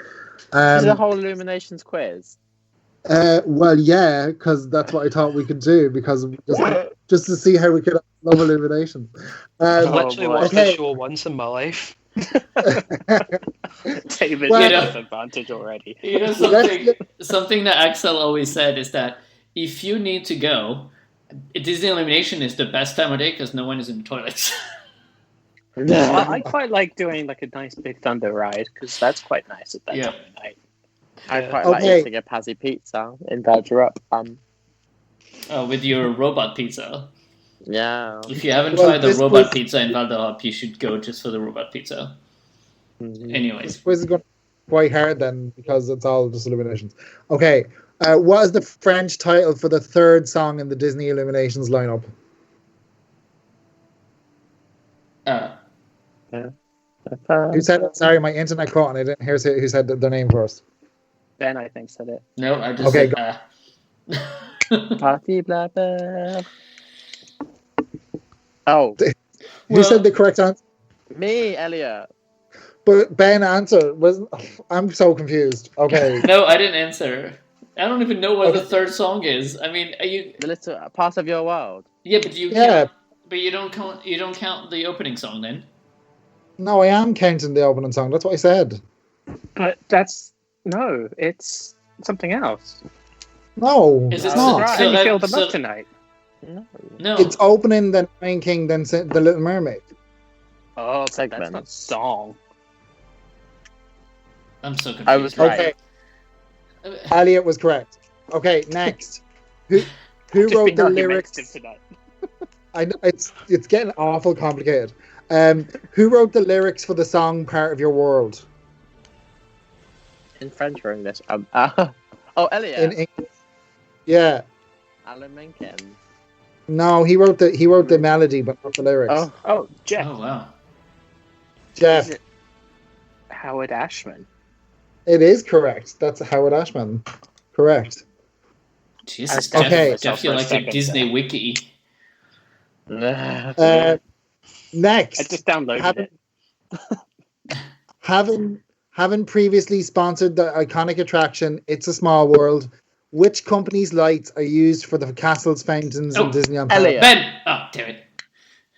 Is it a whole Illuminations quiz? Well, yeah, because that's what I thought we could do, because just to see how we could love Illuminations. I've literally watched okay. this show once in my life. David, Well- you have advantage already. Something that Axel always said is that if you need to go, Disney Illumination is the best time of day because no one is in the toilets. I quite like doing a nice Big Thunder ride because that's quite nice at that time of night. I quite like Okay. eating a Pazzy pizza in Badger-Up. With your robot pizza. Yeah. If you haven't Well, tried the this robot was- pizza in Valderhop, you should go just for the robot pizza. Anyways. This quiz is going to be quite hard then, because it's all just Illuminations. Okay, what is the French title for the third song in the Disney Illuminations lineup? Who said it? Sorry, my internet cut and I didn't hear who said their name first. Ben, I think, said it. No, I just Okay, said, Party blah blah. Oh, Who said the correct answer? me, Elliot. But Ben answered. I'm so confused. Okay. No, I didn't answer. I don't even know what the third song is. I mean, are you? The little part of your world. Yeah, but you. Yeah. Count, but you don't count. You don't count the opening song then. No, I am counting the opening song. That's what I said. But it's something else. No, Is it's it not. not? Can you feel the so- love tonight? No. It's opening, then Lion King, then The Little Mermaid. Oh, but Segment. that's not song. I'm so confused. I was right. Okay, Elliot was correct. Okay, next. Who Just wrote being the argumentative lyrics? tonight. I know, it's getting awful complicated. Who wrote the lyrics for the song "Part of Your World"? In French or English? Oh, Elliot. In English. Yeah. Alan Menken. No, he wrote the melody, but not the lyrics. Oh, Jeff. Oh wow. Jeff. Is it Howard Ashman? It is correct. That's Howard Ashman. Correct. Jesus. Okay. Jeff, you like a Disney wiki. Next. I just downloaded it. Having previously sponsored the iconic attraction It's a Small World, which company's lights are used for the castles, fountains, and Disneyland? Elliot. Ben! Oh, damn it.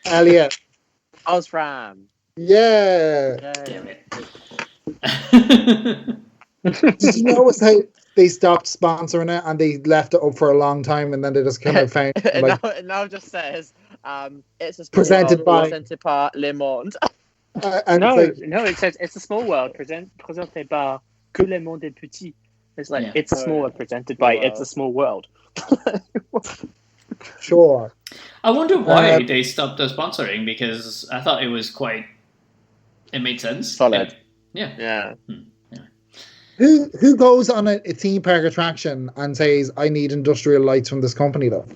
Elliot. Osram. Yeah. Damn it. Did you notice how they stopped sponsoring it and they left it up for a long time and then they just kind of found like, it now just says it's a small Presented world, by- presented par Le Monde. and No, it's like, no, it says It's a Small World, présenté par Que le monde est petit. It's like, Yeah. It's a Small World, presented by Wow. It's a Small World. sure. I wonder why they stopped the sponsoring, because I thought it was quite... It made sense. Solid. Yeah. Yeah. Who goes on a theme park attraction and says, I need industrial lights from this company, though?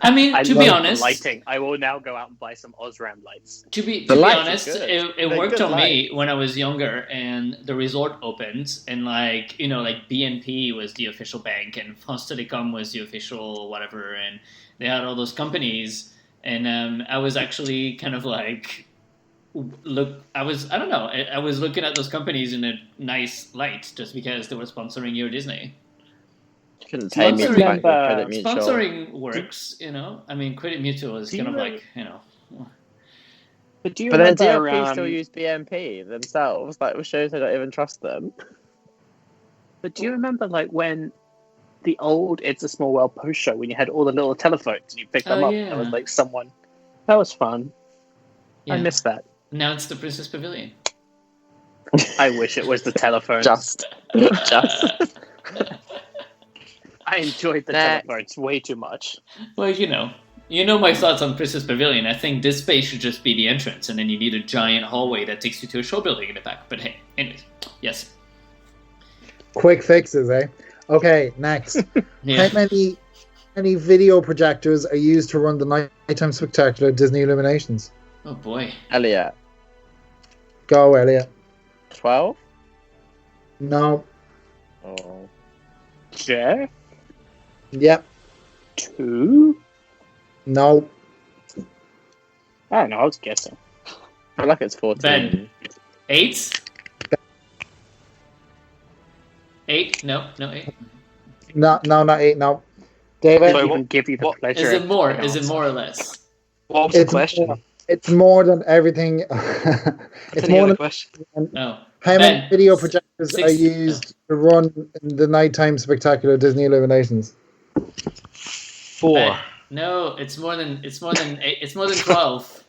I mean, I to love be the honest... lighting. I will now go out and buy some Osram lights. To be The lights are honest, good. it They're worked good on me when I was younger and the resort opened and like BNP was the official bank and France Telecom was the official whatever and they had all those companies and I was actually kind of like I was looking at those companies in a nice light just because they were sponsoring your Disney. You couldn't pay me to Sponsoring- bank with Credit Mutual. Sponsoring works, I mean Credit Mutual is Do kind of you like, But do you But then remember... DLP still use BNP themselves. Like, which shows I don't even trust them. But do you remember, like, when the old It's a Small World post show, when you had all the little telephones and you picked them Oh, up, yeah. and there was, like, someone... That was fun. yeah. I missed that. Now it's the Princess Pavilion. I wish it was the telephones. Just. I enjoyed the Next. telephones way too much. Well, you know my thoughts on Princess Pavilion. I think this space should just be the entrance, and then you need a giant hallway that takes you to a show building in the back. But hey, anyways, yes. Quick fixes, eh? Okay, next. Yeah. How many video projectors are used to run the nighttime spectacular Disney Illuminations? Oh boy. Elliot. Go, Elliot. 12? No. Oh. Jeff? Yep. 2? No. I don't know, I was guessing. I feel like it's 14. Ben. 8? 8? No, 8. No, not 8, no. David? I Sorry, even give you the what- pleasure. Is it more? of Is it announcing. more or less? What was the It's question? more. It's more than everything. I It's didn't hear more the than question. No. how many Ben, video projectors six- are used to run the nighttime spectacular Disney Illuminations? 4. Ben. No, it's more than 8. It's more than 12.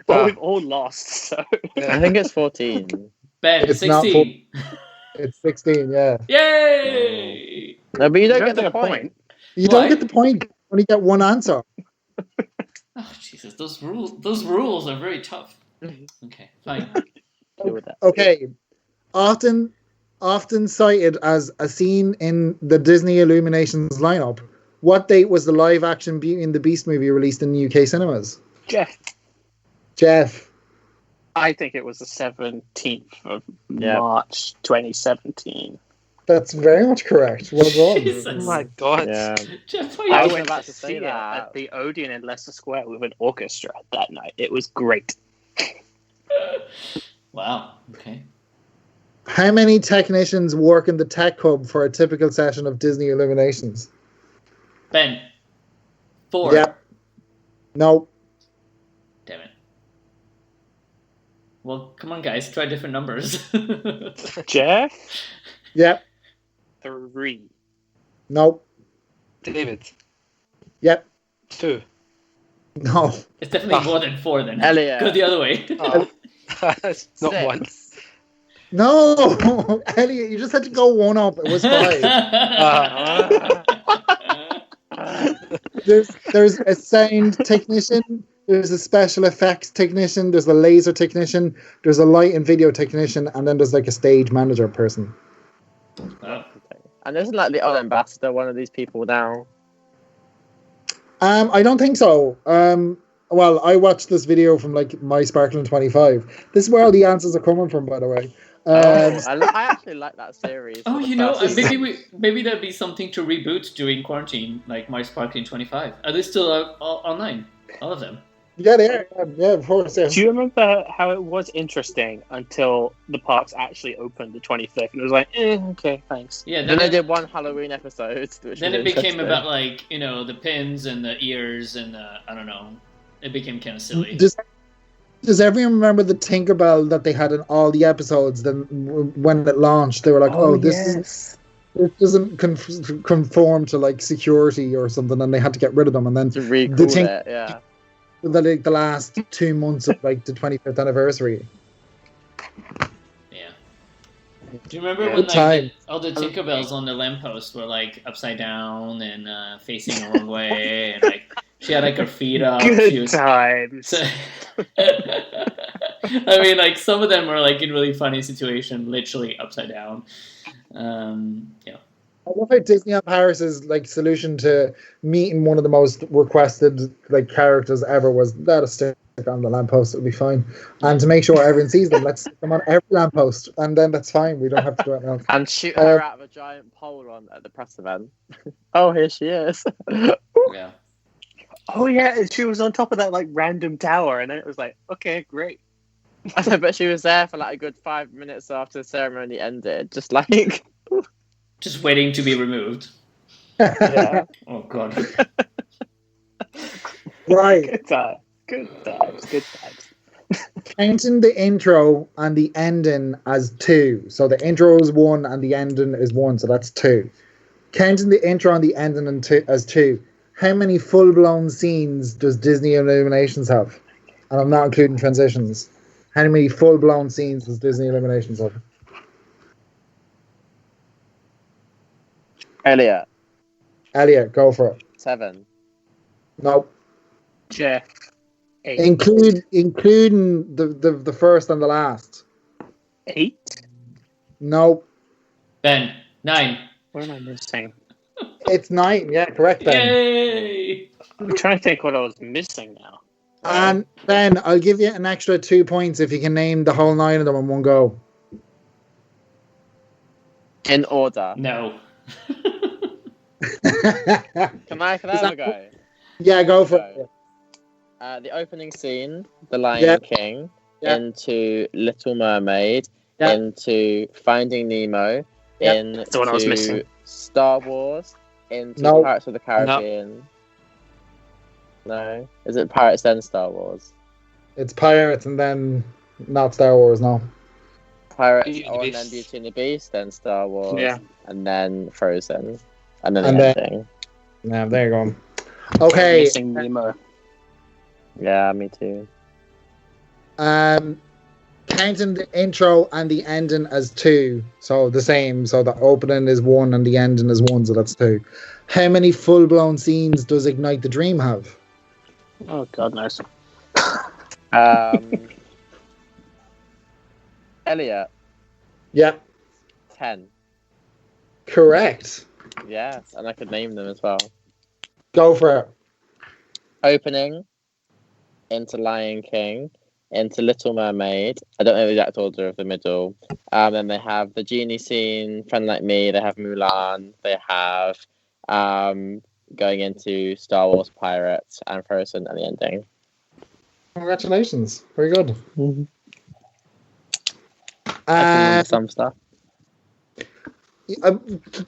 Well, we've all lost, so... I think it's 14. Ben, It's not 16. It's 16, yeah. Yay! No, but you don't You get don't the get a point. You Why? don't get the point. You only get one answer. Oh Jesus, those rules are very tough. Okay, fine. Deal with that. Okay. Often cited as a scene in the Disney Illuminations lineup, what date was the live-action Beauty and the Beast movie released in UK cinemas? Jeff, Jeff. I think it was the 17th of Yeah. March 2017. That's very much correct. Well done. Jesus. Oh my god. Yeah. Jeff, I why was went about to to say see it that. at the Odeon in Leicester Square with an orchestra that night. It was great. Wow. Okay. How many technicians work in the tech hub for a typical session of Disney Illuminations? Ben. 4. Yep. No. Damn it. Well, come on, guys. Try different numbers. Jeff? Yep. 3. No. David. Yep. 2. No. It's definitely more than 4 then. Elliot. Go the other way. Oh. That's not 6. 1. No. Elliot, you just had to go one up. It was 5. There's a sound technician, there's a special effects technician, there's a laser technician, there's a light and video technician, and then there's like a stage manager person. Oh. And isn't like the old ambassador one of these people now? I don't think so. Well, I watched this video from like My Sparkling 25. This is where all the answers are coming from, by the way. I actually like that series. Oh, for the first season. maybe that'd be something to reboot during quarantine, like My Sparkling 25. Are they still online? All of them. Yeah, they are. Yeah, of course. Yeah. Do you remember how it was interesting until the parks actually opened the 25th? And it was like, okay, thanks. Yeah. Then they did one Halloween episode. Then it became about like the pins and the ears and I don't know. It became kind of silly. Does everyone remember the Tinkerbell that they had in all the episodes? Then when it launched, they were like, this doesn't conform to like security or something, and they had to get rid of them. And then to recall it, yeah. The last 2 months of like the 25th anniversary. Yeah. Do you remember when like all the Tinkerbells on the lamppost were like upside down and facing the wrong way, and like she had like her feet up? Good times. I mean, like some of them were like in really funny situation, literally upside down. Yeah. I love how Disneyland Paris's like solution to meeting one of the most requested like characters ever was let us stick on the lamppost, it'll be fine. And to make sure everyone sees them, let's stick them on every lamppost, and then that's fine. We don't have to do anything else. And shoot her out of a giant pole at the press event. Oh, here she is. Yeah. Oh yeah, and she was on top of that like random tower, and then it was like, okay, great. I know, but she was there for like a good 5 minutes after the ceremony ended, just like. Just waiting to be removed. Yeah. Oh god. Right. Good times. Counting the intro and the ending as 2. So the intro is 1 and the ending is 1, so that's 2. Counting the intro and the ending as 2. How many full-blown scenes does Disney Illuminations have? And I'm not including transitions. How many full-blown scenes does Disney Illuminations have? Elliot, go for it. 7. Nope. Jeff. 8. Including the first and the last. 8. Nope. Ben, 9. What am I missing? It's 9. Yeah, correct, Ben. Yay! I'm trying to think what I was missing now. And Ben, I'll give you an extra 2 points if you can name the whole 9 of them in one go. In order. No. Can I have a go? Yeah, go for it. The opening scene, The Lion King, into Little Mermaid, into Finding Nemo, into That's the one I was missing. Star Wars, into Pirates of the Caribbean. No. Is it Pirates then Star Wars? It's Pirates and then not Star Wars, no. Pirates, and then Beauty and the Beast, then Star Wars, and then Frozen, and then the ending. Yeah, there you go. Okay. Missing Nemo. Yeah, me too. Counting the intro and the ending as 2, so the same. So the opening is 1 and the ending is 1, so that's 2. How many full-blown scenes does Ignite the Dream have? Oh, God knows. Elliot. Yeah. 10. Correct. Yes, and I could name them as well. Go for it. Opening, into Lion King, into Little Mermaid. I don't know the exact order of the middle. Then they have the genie scene, Friend Like Me. They have Mulan. They have going into Star Wars, Pirates, and Frozen, and the ending. Congratulations. Very good. Mm-hmm. I can remember some stuff.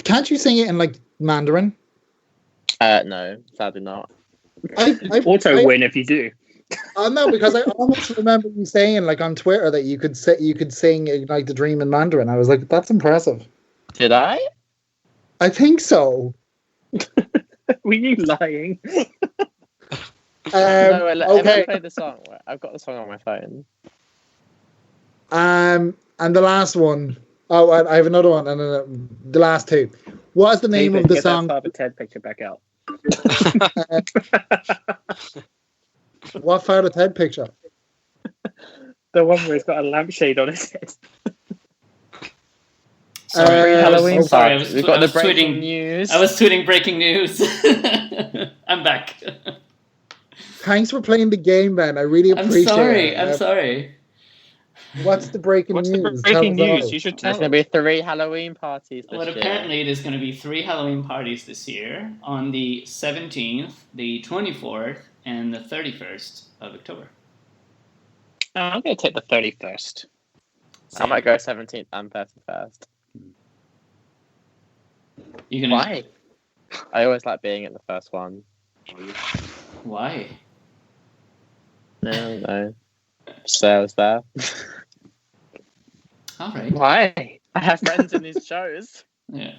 Can't you sing it in like Mandarin? No, sadly not. I win if you do. No, because I almost remember you saying like on Twitter that you could sing Ignite the Dream in Mandarin. I was like, that's impressive. Did I? I think so. Were you lying? No, okay. play the song. I've got the song on my phone. And the last one. Oh, I have another one, and the last 2. What is the name of the song? Get that Father Ted picture back out. What Father Ted picture? The one where he's got a lampshade on his head. Sorry, Halloween. Sorry, I was We've got the breaking tweeting news. I was tweeting breaking news. I'm back. Thanks for playing the game, Ben. I really appreciate it. I'm sorry. What's the breaking What's news? the breaking Tell us news? all. You should There's tell going to us. be 3 Halloween parties this Well, year. apparently there's going to be 3 Halloween parties this year on the 17th, the 24th, and the 31st of October. I'm going to take the 31st. I might go 17th and 31st. You gonna? Why? I always like being at the first one. Why? No. So I was there. All right. Why? I have friends in these shows. Yeah.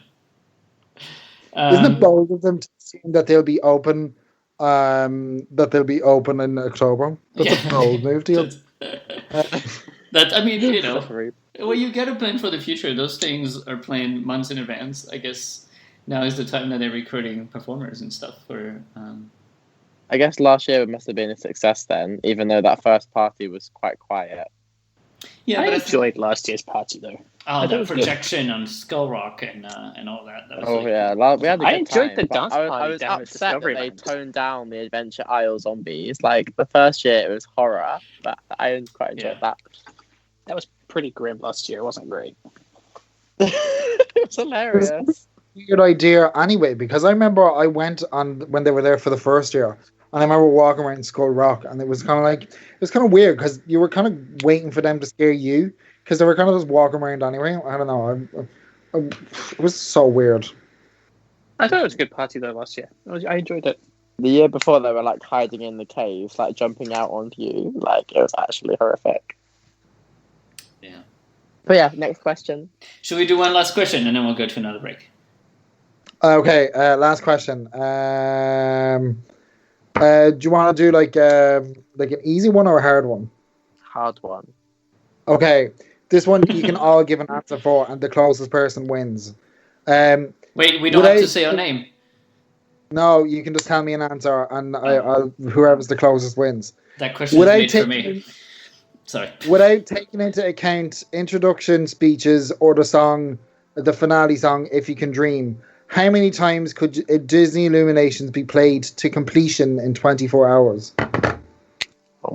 Isn't it bold of them to assume that they'll be open? That they'll be open in October. That's a bold move, deal. That I mean, you know, when you get a plan for the future, those things are planned months in advance. I guess now is the time that they're recruiting performers and stuff for. I guess last year it must have been a success then, even though that first party was quite quiet. Yeah, I but enjoyed last year's party though. Oh, thought it the was good. projection on Skull Rock and all that. That was Oh really yeah, cool. we had a good I enjoyed time, the but dance I party was down at upset that they Discoveryland. toned down the Adventure Isle zombies. Like the first year it was horror, but I quite enjoyed that. That was pretty grim last year. It wasn't great. It was hilarious. Weird idea anyway, because I remember I went on when they were there for the first year, and I remember walking around Skull Rock, and it was kind of weird because you were kind of waiting for them to scare you because they were kind of just walking around anyway. I don't know. It was so weird. I thought it was a good party though last year. I enjoyed it. The year before they were like hiding in the caves, like jumping out on view. Like it was actually horrific. Yeah. But yeah, next question. Should we do one last question and then we'll go to another break? Okay, last question. Do you want to do like an easy one or a hard one? Hard one. Okay, this one you can all give an answer for, and the closest person wins. Wait, we don't have to say our name. No, you can just tell me an answer, and I'll whoever's the closest wins. That question is made for me. Sorry. Without taking into account introduction speeches or the finale song, If You Can Dream, how many times could Disney Illuminations be played to completion in 24 hours? Oh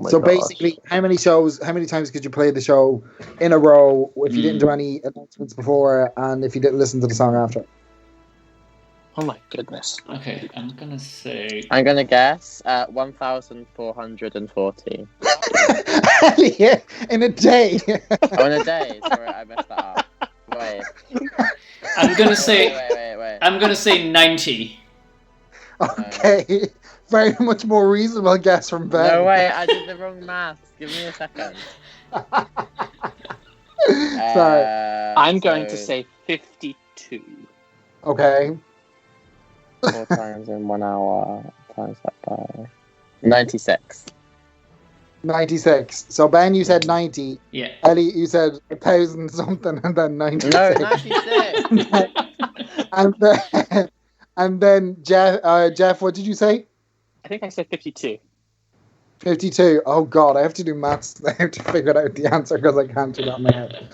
my So gosh. basically, how many times could you play the show in a row if you didn't do any announcements before and if you didn't listen to the song after? Oh my goodness. Okay, I'm gonna guess 1,440. Yeah, in a day. Oh, in a day. Sorry, I messed that up. Wait. I'm gonna say. Wait. I'm gonna say 90. Okay, very much more reasonable guess from Ben. No, wait, I did the wrong maths. Give me a second. Sorry. I'm going to say 52. Okay. 4 times in 1 hour times that by 96. 96. So Ben, you said 90. Yeah. Ellie, you said 1,000 something, and then 96. No, 96. and then Jeff, what did you say? I think I said 52. 52. Oh God, I have to do maths now to figure out the answer because I can't do that in my head.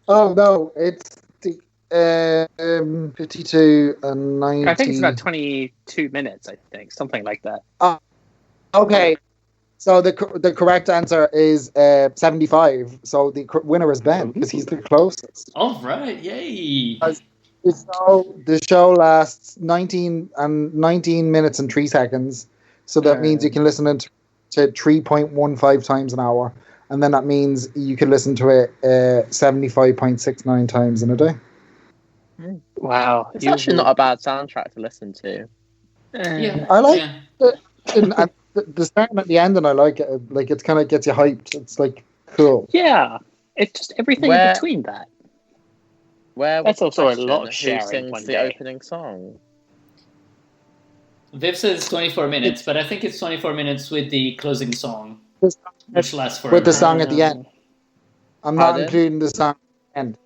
Oh no, it's the 52 and 90. I think it's about 22 minutes. I think something like that. Okay. So the correct answer is 75. So the winner is Ben because he's the closest. All right, yay! So the show lasts 19 minutes and 3 seconds. So that means you can listen to 3.15 times an hour, and then that means you can listen to it 75.69 times in a day. Wow, It's actually not a bad soundtrack to listen to. Yeah, I like yeah. the start and at the end, and I like it. Like it kind of gets you hyped. It's like cool. Yeah, it's just everything in between that. Where That's was the also a lot of question? sharing Who sings one the day. opening song? Viv says 24 minutes, but I think it's 24 minutes with the closing song, which lasts forever. With the song at the end. I'm not Pardon? including the song at the end.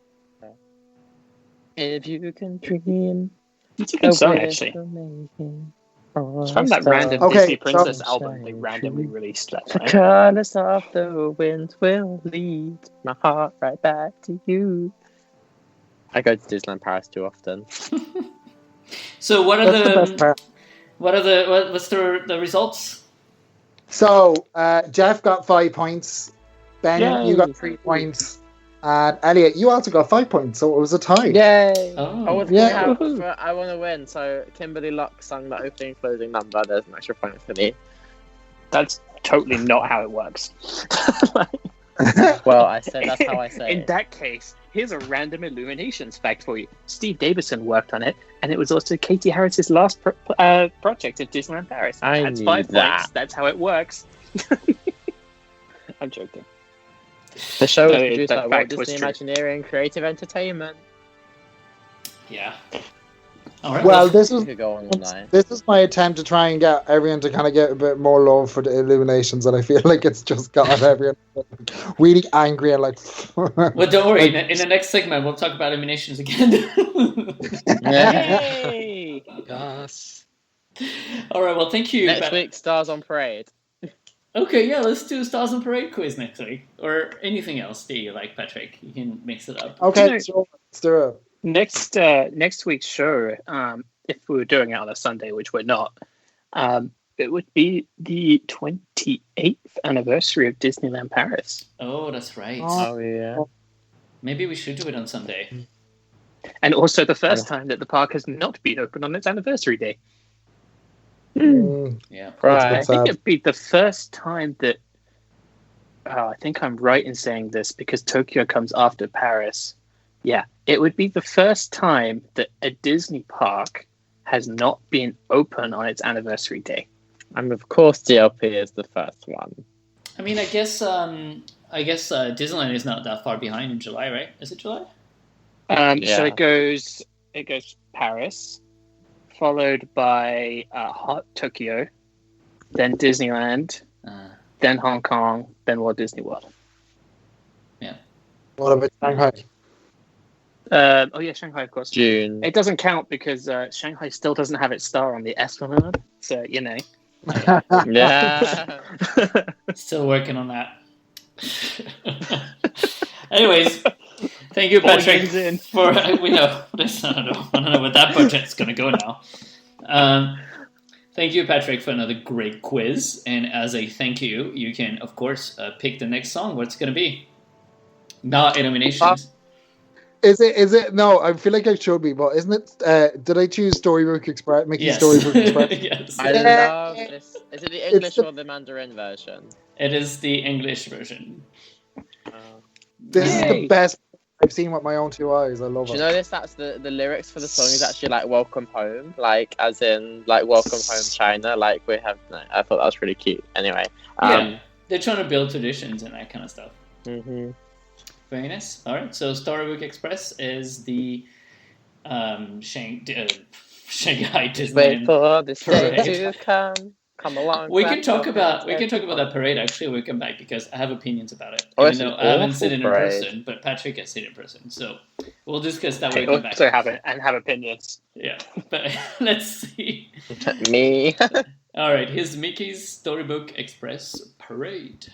If you can dream. It's a good song, actually. It's from that random Disney Princess album they randomly released last The night. colors of the wind will lead my heart right back to you. I go to Disneyland Paris too often. So what are That's the best part. What's the results? So Jeff got 5 points. Ben, Yay. you got 3 points. And Elliot, you also got 5 points, so it was a tie. Yay! Oh. I was Yeah. but I want to win. So Kimberly Locke sung the opening and closing number. There's an extra point for me. That's totally not how it works. Well, I said that's how I say In it. that case, here's a random Illuminations fact for you. Steve Davison worked on it, and it was also Katie Harris's last project at Disneyland Paris. I That's knew 5 that. points. That's how it works. I'm joking. The show was No, produced that by Walt fact was Disney true. Imagineering Creative Entertainment. Yeah. All right. Well, this You is could go on all night. this is my attempt to try and get everyone to kind of get a bit more love for the Illuminations, and I feel like it's just got everyone really angry and like. Well, don't worry. In the next segment, we'll talk about Illuminations again. Yay! Yes. All right. Well, thank you. Next week, Stars on Parade. Okay, yeah, let's do a Stars on Parade quiz next week, or anything else that you like, Patrick. You can mix it up. Okay, You know- so let's do it. Next week's show, if we were doing it on a Sunday, which we're not, it would be the 28th anniversary of Disneyland Paris. Oh, that's right. Oh yeah. Maybe we should do it on Sunday. And also the first time that the park has not been open on its anniversary day. Yeah. Right. I That's think sad. it'd be the first time that. Oh, I think I'm right in saying this because Tokyo comes after Paris. Yeah, it would be the first time that a Disney park has not been open on its anniversary day. And of course, DLP is the first one. I mean, I guess Disneyland is not that far behind in July, right? Is it July? Yeah. So it goes Paris, followed by Hot Tokyo, then Disneyland, then Hong Kong, then Walt Disney World. What about Shanghai? Oh yeah, Shanghai, of course. June. It doesn't count because Shanghai still doesn't have its star on the Esplanade. So, you know. Yeah. Still working on that. Anyways, thank you, Four Patrick. games in. For we know this. I don't know where that project's going to go now. Thank you, Patrick, for another great quiz. And as a thank you, you can, of course, pick the next song. What's going to be? Not Illuminations. Is it? No, I feel like I should be, but isn't it? Did I choose Storybook Express? Mickey's Yes. Storybook Express. Yes. I love this. Is it the English the- or the Mandarin version? It is the English version. This is Yay. the best I've seen with my own 2 eyes. I love Do it. you know this? That's the lyrics for the song is actually like "Welcome Home," like as in like "Welcome Home China." Like we have. No, I thought that was really cute. Anyway. Yeah. They're trying to build traditions and that kind of stuff. Mhm. Very nice. All right. So Storybook Express is the Shanghai Wait Disneyland. for this day Parade. to come. Come along. We clap can talk your about hands, that parade actually when we come back because I have opinions about it. Oh, Even it's an though I haven't awful seen it in parade. person, but Patrick has seen it in person. So we'll discuss that when I we come back. also have opinions. Yeah. But let's see. Me. All right, here's Mickey's Storybook Express Parade.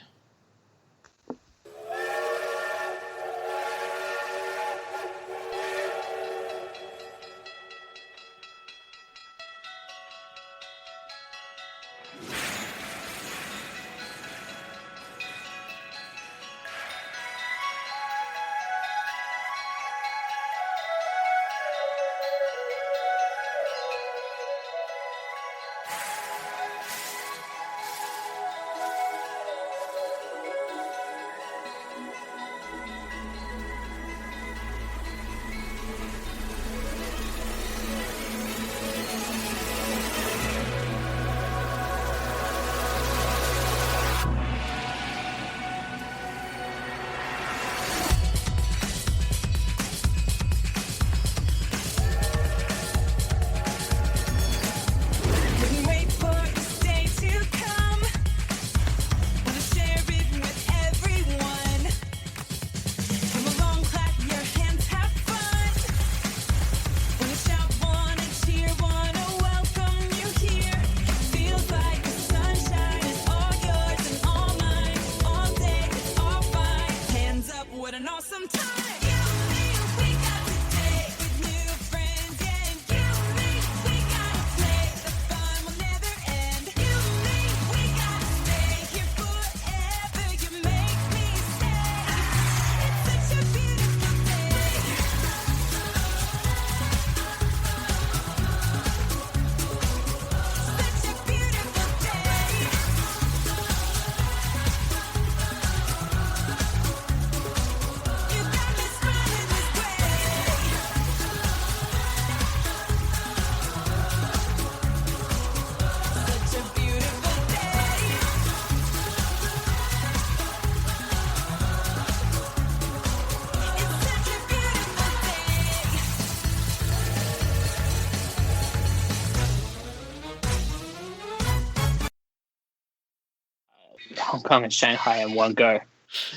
Hong Kong and Shanghai in one go.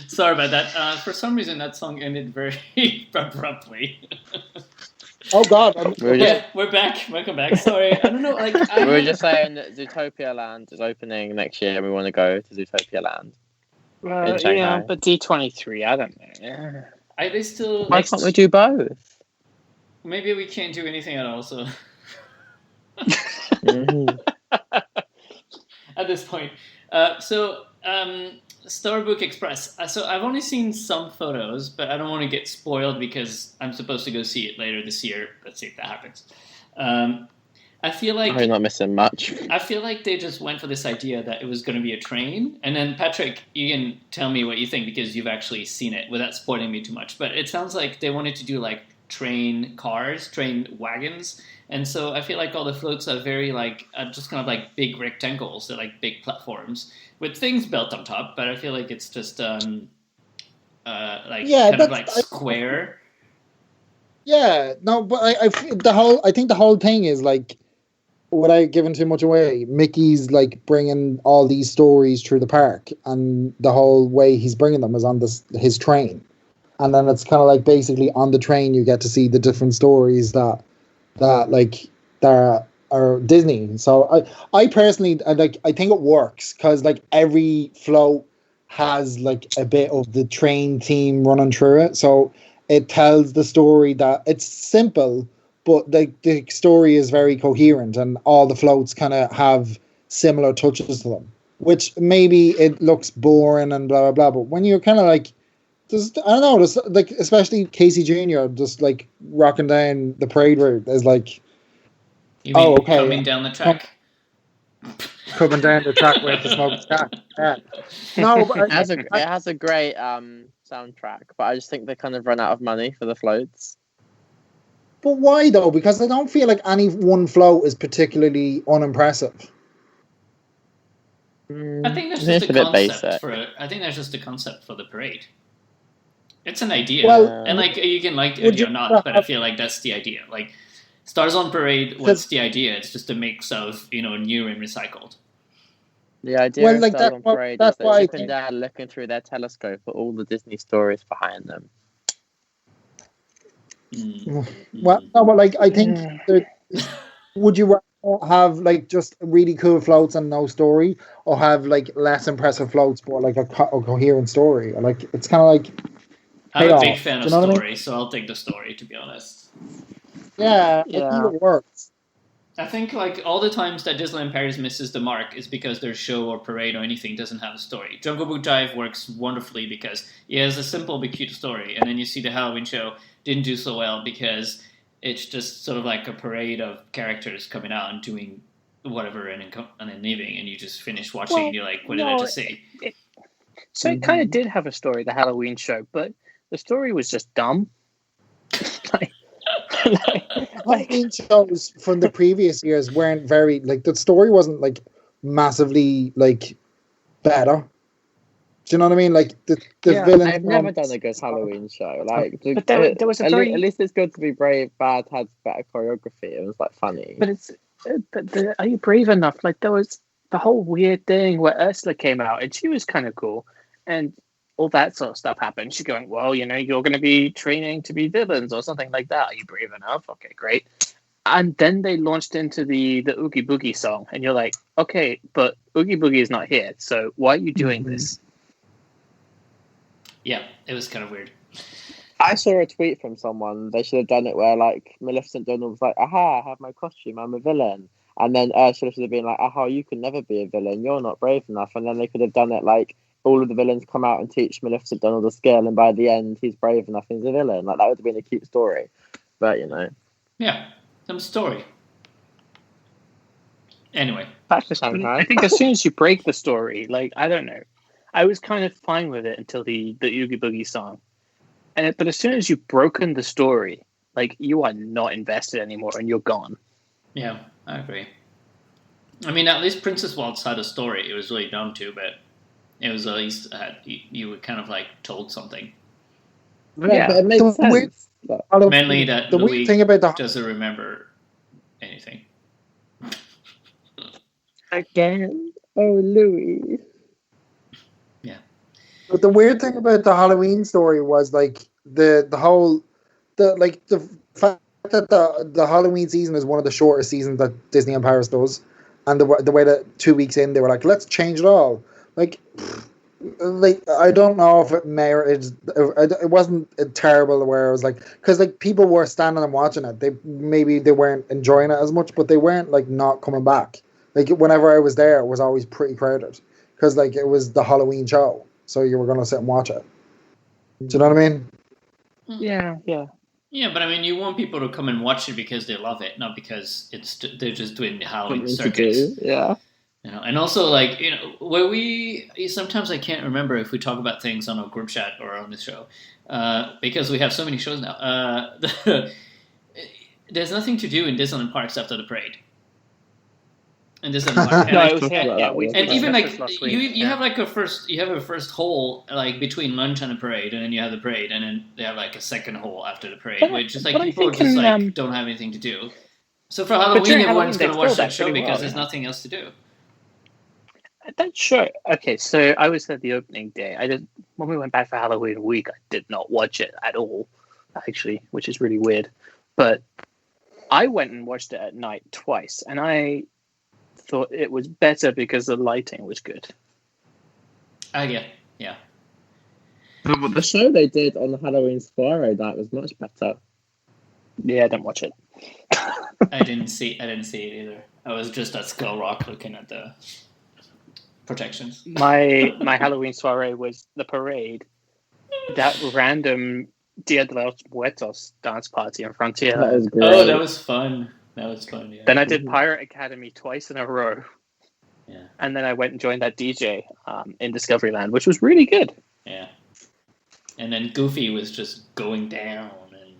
Sorry about that. For some reason, that song ended very abruptly. Oh God! We're back. Welcome back. Sorry, I don't know. We were just saying that Zootopia Land is opening next year, and we want to go to Zootopia Land. In Shanghai. Yeah, but D23, I don't know. Yeah. Are they still? Why can't we do both? Maybe we can't do anything at all. So at this point, Storybook Express. So I've only seen some photos, but I don't want to get spoiled because I'm supposed to go see it later this year. Let's see if that happens. I feel like you're not missing much. I feel like they just went for this idea that it was going to be a train, and then Patrick, you can tell me what you think because you've actually seen it without spoiling me too much. But it sounds like they wanted to do like train cars, train wagons, and so I feel like all the floats are very like just kind of like big rectangles. They're like big platforms with things built on top. But I feel like it's just kind of like square. Yeah, no, but I think the whole thing is like, without giving too much away, Mickey's like bringing all these stories through the park, and the whole way he's bringing them is on his train, and then it's kind of like basically on the train you get to see the different stories that are Disney. So I personally I think it works because like every float has like a bit of the train theme running through it, so it tells the story that it's simple, but the story is very coherent, and all the floats kind of have similar touches to them. Which maybe it looks boring and blah blah blah, but when you're kind of like, just I don't know, just like especially Casey Jr. just like rocking down the parade route is like, you mean coming down the track. Coming down the track with the smoke stack. Yeah. No, but it has a great soundtrack, but I just think they kind of run out of money for the floats. But why though? Because I don't feel like any one float is particularly unimpressive. I think that's just a concept for it. I think that's just a concept for the parade. It's an idea, and like you can like it or not, but I feel like that's the idea. Like Stars on Parade, what's the idea? It's just a mix of new and recycled. The idea of Stars on Parade is that Chip and Dad looking through their telescope at all the Disney stories behind them. Well, no, but like I think would you have like just really cool floats and no story, or have like less impressive floats but like a coherent story? Like it's kind of like I'm a big fan of story, so I'll take the story, to be honest. Yeah, I think it works. I think like all the times that Disneyland Paris misses the mark is because their show or parade or anything doesn't have a story. Jungle Book Dive works wonderfully because it has a simple but cute story, and then you see the Halloween show didn't do so well because it's just sort of like a parade of characters coming out and doing whatever and then leaving, and you just finish watching and you're like, what did I just see? So it kind of did have a story, the Halloween show, but the story was just dumb. Halloween shows from the previous years weren't very like the story wasn't like massively like better. Do you know what I mean? Like the villain. I've never done a good Halloween show. Like, but there was a at least it's good to be brave. Bad had better choreography. It was like funny. But are you brave enough? Like there was the whole weird thing where Ursula came out and she was kind of cool, and all that sort of stuff happened. She's going, well, you're going to be training to be villains or something like that. Are you brave enough? Okay, great. And then they launched into the Oogie Boogie song, and you're like, okay, but Oogie Boogie is not here, so why are you doing this? Yeah, it was kind of weird. I saw a tweet from someone. They should have done it where like Maleficent Donald was like, aha, I have my costume, I'm a villain. And then Ursula should have been like, aha, you can never be a villain, you're not brave enough. And then they could have done it like all of the villains come out and teach Maleficent Donald a skill, and by the end he's brave enough and he's a villain. Like that would have been a cute story. But yeah, some story. Anyway, back to Shanghai. I think as soon as you break the story, like I don't know, I was kind of fine with it until the Oogie Boogie song, but as soon as you've broken the story, like you are not invested anymore and you're gone. Yeah, I agree. I mean, at least Princess Waltz had a story. It was really dumb too, but it was at least you were kind of like told something. Yeah, but it makes sense. Mainly that the Louis weird thing about doesn't remember anything. Again? Oh, Louis. But the weird thing about the Halloween story was like the fact that the Halloween season is one of the shortest seasons that Disney and Paris does, and the way that 2 weeks in they were like, let's change it all. Like I don't know if it merited. It wasn't terrible where it was like, because like people were standing and watching it. They weren't enjoying it as much, but they weren't like not coming back. Like whenever I was there, it was always pretty crowded because like it was the Halloween show, so you were gonna sit and watch it. Do you know what I mean? Yeah. Yeah, but I mean, you want people to come and watch it because they love it, not because they're just doing the Halloween circus. Yeah. You know, and also like, you know, where sometimes I can't remember if we talk about things on a group chat or on the show, because we have so many shows now. There's nothing to do in Disneyland parks after the parade. In Disneyland park, and even like you have like a first hole like between lunch and the parade, and then you have the parade, and then they have like a second hole after the parade, which is like people just like don't have anything to do. So for Halloween, everyone's going to watch that show because there's nothing else to do. That show. Okay, so I was at the opening day. When we went back for Halloween week, I did not watch it at all, actually, which is really weird. But I went and watched it at night twice, and I thought it was better because the lighting was good. Yeah. But the show they did on the Halloween soiree night was much better. Yeah, I didn't watch it. I didn't see it either. I was just at Skull Rock looking at the protections. My Halloween soiree was the parade, that random Dia de los Muertos dance party in Frontier. That was great. Oh, that was fun. Yeah. Then I did Pirate Academy twice in a row. Yeah. And then I went and joined that DJ in Discoveryland, which was really good. Yeah. And then Goofy was just going down, and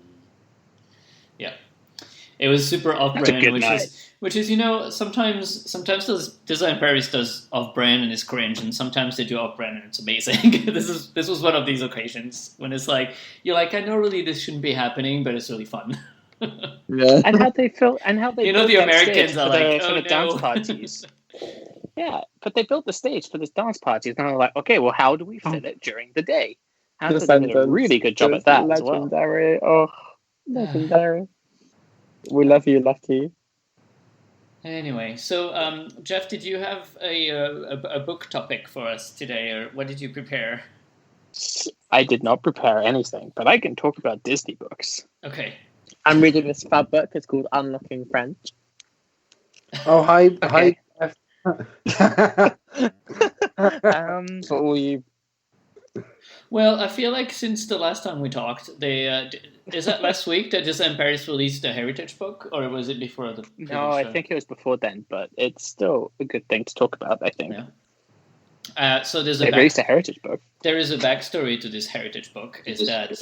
yeah, it was super off-brand, which is, you know, sometimes Disneyland Paris does off-brand and it's cringe, and sometimes they do off-brand and it's amazing. This was one of these occasions when it's like, you're like, I know really this shouldn't be happening, but it's really fun. Yeah. And how they you know, the Americans are like, for the dance parties. Yeah, but they built the stage for this dance parties, and I'm like, okay, well, how do we fit it during the day? How did they do a really good job at that legendary. as well? Oh, legendary. We love you, Lucky. Anyway, so Jeff, did you have a book topic for us today, or what did you prepare? I did not prepare anything, but I can talk about Disney books. Okay. I'm reading this fab book. It's called Unlocking French. Oh, hi. Okay. Hi. For all you. Well, I feel like since the last time we talked, they is that last week that Disneyland Paris released a heritage book, or was it before the? No, I think it was before then, but it's still a good thing to talk about, I think. Yeah. So there's they released a heritage book. There is a backstory to this heritage book. Is that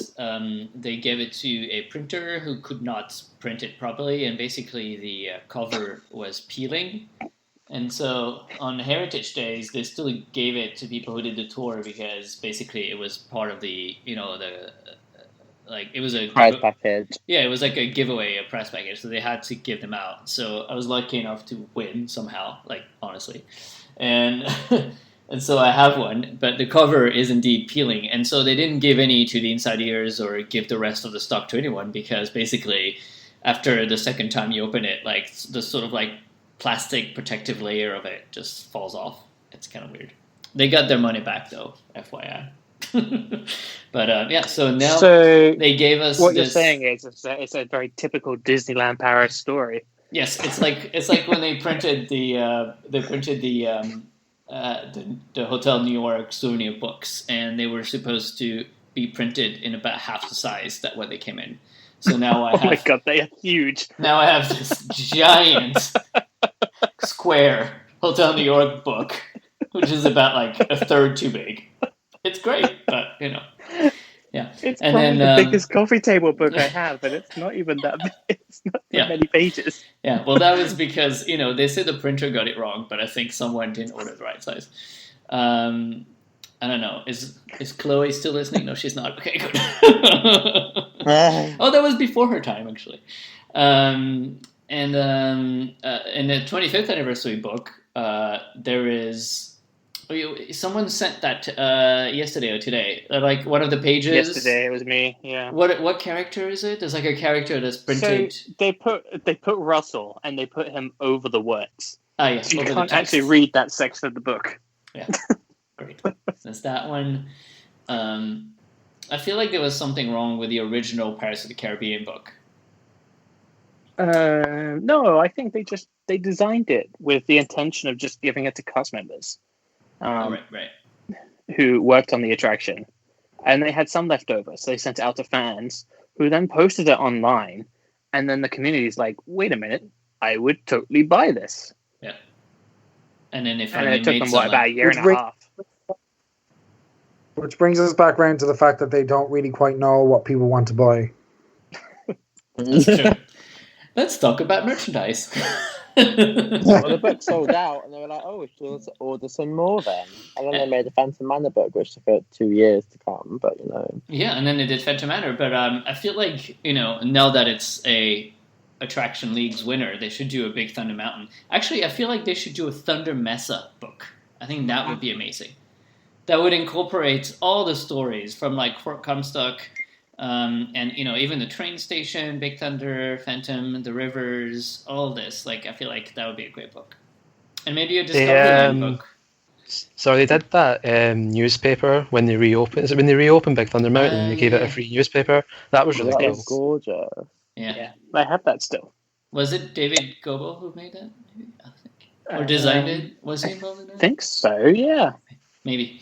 they gave it to a printer who could not print it properly, and basically the cover was peeling. And so on Heritage Days, they still gave it to people who did the tour because basically it was part of the, you know, it was a prize package. Yeah, it was like a giveaway, a prize package. So they had to give them out. So I was lucky enough to win somehow, like honestly, and and so I have one. But the cover is indeed peeling, and so they didn't give any to the inside ears or give the rest of the stock to anyone because basically after the second time you open it, like the sort of like plastic protective layer of it just falls off. It's kind of weird. They got their money back though, FYI. But yeah, so now they gave us. What you're saying is it's a very typical Disneyland Paris story. Yes, it's like when they printed the Hotel New York souvenir books, and they were supposed to be printed in about half the size that when they came in. So now I have. Oh my god, they are huge. Now I have this giant square Hotel New York book, which is about like a third too big. It's great, but you know, yeah. It's probably the biggest coffee table book I have, but it's not even that big. It's not that many pages. Yeah, well, that was because, you know, they said the printer got it wrong, but I think someone didn't order the right size. I don't know. Is Chloe still listening? No, she's not. Okay, good. Oh, that was before her time, actually. And in the 25th anniversary book, there is Someone sent that yesterday or today. Like one of the pages. Yesterday, it was me. Yeah. What character is it? There's like a character that's printed. So they put Russell and they put him over the words. Ah, yeah. So you over the can't text. actually read that section of the book. Yeah. Great. There's that one. I feel like there was something wrong with the original Pirates of the Caribbean book. No, I think they designed it with the intention of just giving it to cast members. Right. Who worked on the attraction, and they had some left over, so they sent it out to fans who then posted it online, and then the community's like, wait a minute, I would totally buy this. Yeah. And then they And finally it took made them some, about a year and a half. Which brings us back around to the fact that they don't really quite know what people want to buy. That's true. Let's talk about merchandise. Well, the book sold out, and they were like, "Oh, we should order some more then." And then they made the Phantom Manor book, which took 2 years to come. But Yeah, and then they did Phantom Manor. But I feel like now that it's a Attraction League's winner, they should do a big Thunder Mountain. Actually, I feel like they should do a Thunder Mesa book. I think that would be amazing. That would incorporate all the stories from like Fort Comstock. And even the train station, Big Thunder, Phantom, the rivers, all this. Like, I feel like that would be a great book, and maybe a Discoveryland book. So they did that newspaper when they reopened. Is it when they reopened Big Thunder Mountain? They gave it a free newspaper. That was really that cool. was gorgeous. Yeah. I have that still. Was it David Goeff who made that? I think, or designed it? Was he involved in that? I think so. Yeah. Maybe.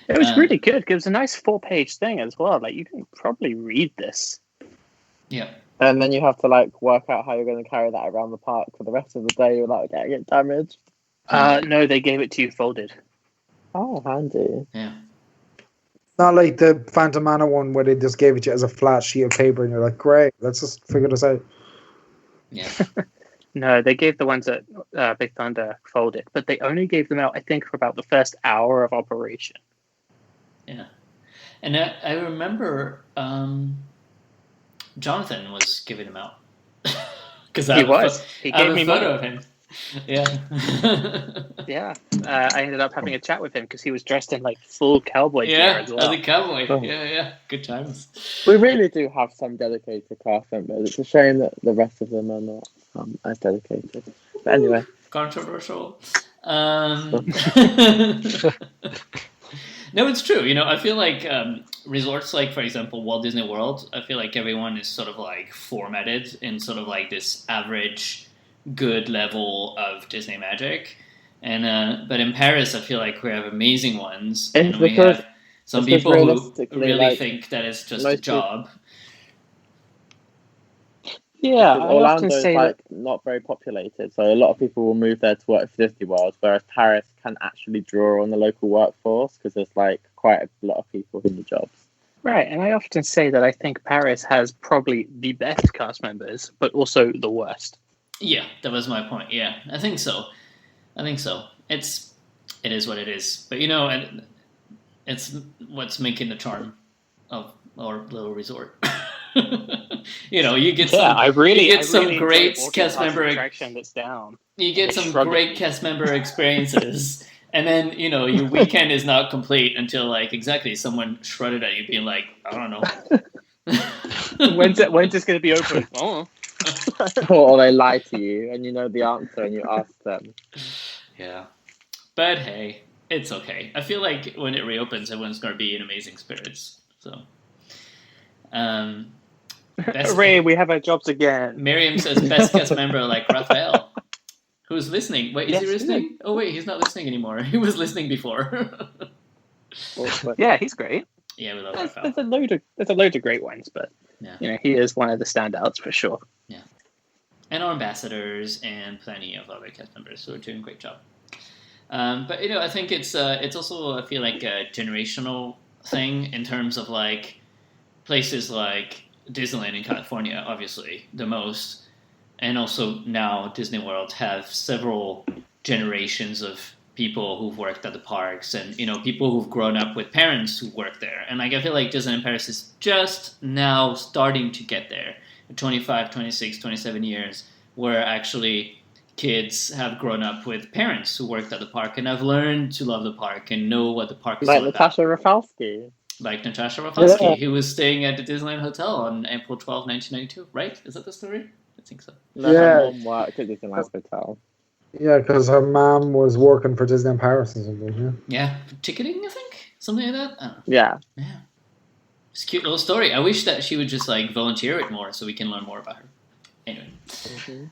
It was really good. It was a nice 4-page thing as well. Like, you can probably read this. Yeah. And then you have to like work out how you're going to carry that around the park for the rest of the day without getting it damaged. No, they gave it to you folded. Oh, handy. Yeah. Not like the Phantom Manor one where they just gave it to you as a flat sheet of paper and you're like, great, let's just figure this out. Yeah. No, they gave the ones at Big Thunder folded, but they only gave them out, I think, for about the first hour of operation. Yeah. And I remember Jonathan was giving them out. Because He was. He gave me a photo money. of him. Yeah. Yeah. I ended up having a chat with him because he was dressed in like full cowboy gear as well. as a cowboy. Oh. Yeah. Good times. We really do have some dedicated cast members. It's a shame that the rest of them are not as dedicated. But anyway. Controversial. No, it's true. I feel like resorts like, for example, Walt Disney World, I feel like everyone is sort of like formatted in sort of like this average good level of Disney magic. And but in Paris, I feel like we have amazing ones. And we have some people who realistically, really think that it's just a job. Yeah, I often Orlando is say like not very populated, so a lot of people will move there to work for Disney World, whereas Paris can actually draw on the local workforce because there's like quite a lot of people in the jobs. right, and I often say that I think Paris has probably the best cast members, but also the worst. Yeah, that was my point. Yeah, I think so. It is what it is. But it's what's making the charm of our little resort. You get some great cast member attraction that's down. You get some great cast member experiences, and then your weekend is not complete until like exactly someone shredded at you, being like, I don't know. When's this going to be open? Oh. Or they lie to you and you know the answer and you ask them. Yeah, but hey, it's okay. I feel like when it reopens, everyone's going to be in amazing spirits. So, Hooray, we have our jobs again. Miriam says best cast member like Raphael. Who's listening? Wait, is he listening? Oh wait, he's not listening anymore. He was listening before. Yeah, he's great. Yeah, we love Raphael. There's a load of great ones, but he is one of the standouts for sure. Yeah, and our ambassadors and plenty of other cast members who are doing a great job. But I think it's also, I feel like, a generational thing in terms of like places like Disneyland in California, obviously the most, and also now Disney World have several generations of people who've worked at the parks, and people who've grown up with parents who work there. And like I feel like Disneyland Paris is just now starting to get there. 25, 26, 27 years, where actually kids have grown up with parents who worked at the park and have learned to love the park and know what the park is Like all Natasha Rafalski. Like Natasha Rafalski, Yeah. who was staying at the Disneyland Hotel on April 12, 1992, right? Is that the story? I think so. No, Yeah. her mom worked at Disneyland Hotel. Yeah, because her mom was working for Disneyland Paris or something. Yeah, ticketing, I think? Something like that? I don't know. Yeah. Yeah. It's a cute little story. I wish that she would just like volunteer it more so we can learn more about her. Anyway. Mm-hmm.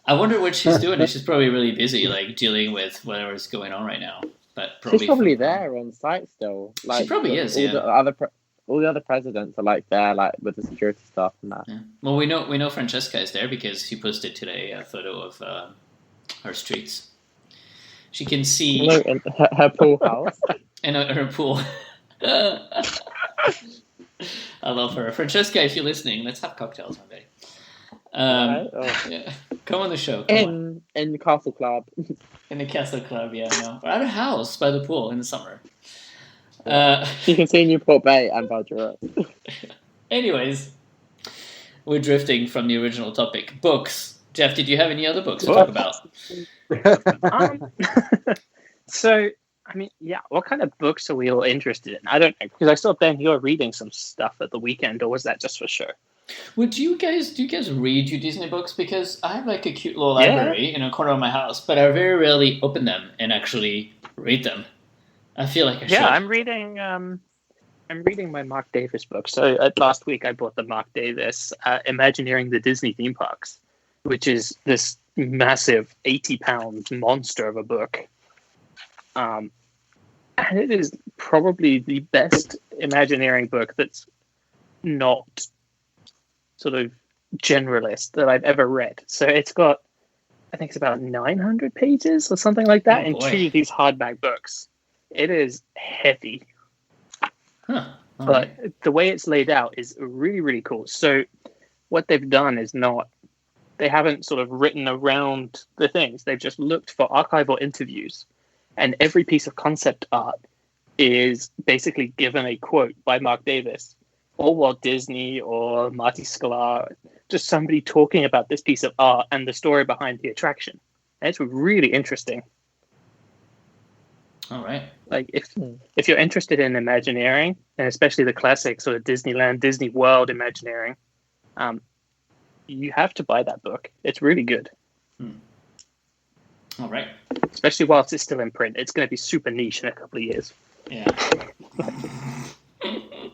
I wonder what she's doing. She's probably really busy, like dealing with whatever's going on right now. But She's probably there on site still. Like, She probably is, all yeah. all the other presidents are like there, like with the security staff and that. Yeah. Well, we know Francesca is there because she posted today a photo of her streets. She can see No, in her pool house. in her pool. I love her. Francesca, if you're listening, let's have cocktails one day. Right? Oh. Yeah. Come on the show. Come on. In the Castle Club. In the Castle Club, yeah, no. Or at a house by the pool in the summer. You can see Newport Bay and Bargeron. Anyways, we're drifting from the original topic. Books. Jeff, did you have any other books to talk about? So, I mean, yeah, what kind of books are we all interested in? I don't know, because I saw Ben, you're reading some stuff at the weekend, or was that just for show? Would you guys read your Disney books? Because I have like a cute little Yeah. library in a corner of my house, but I very rarely open them and actually read them. I feel like I should. Yeah, I'm reading my Mark Davis book. So last week I bought the Mark Davis Imagineering the Disney Theme Parks, which is this massive 80-pound monster of a book. And it is probably the best Imagineering book that's not sort of generalist that I've ever read. So it's got, I think it's about 900 pages or something like that, Oh, in boy. two of these hardback books. It is heavy, Huh. All but right. the way it's laid out is really, really cool. So what they've done is they haven't sort of written around the things. They've just looked for archival interviews, and every piece of concept art is basically given a quote by Mark Davis or Walt Disney or Marty Sklar, just somebody talking about this piece of art and the story behind the attraction. And it's really interesting. All right. Like if you're interested in Imagineering, and especially the classic sort of Disneyland, Disney World Imagineering, you have to buy that book. It's really good, All right. especially whilst it's still in print. It's going to be super niche in a couple of years. Yeah.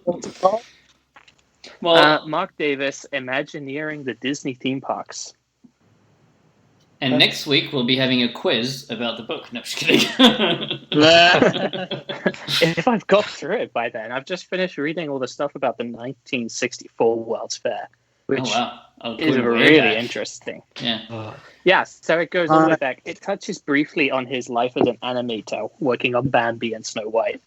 What's it called? Well, Mark Davis, Imagineering the Disney Theme Parks. and next week we'll be having a quiz about the book. No, I'm just kidding. If I've got through it by then, I've just finished reading all the stuff about the 1964 World's Fair, which Oh wow. Oh, is going way really back. interesting. Yeah. Yeah, so it goes all the way back. It touches briefly on his life as an animator, working on Bambi and Snow White,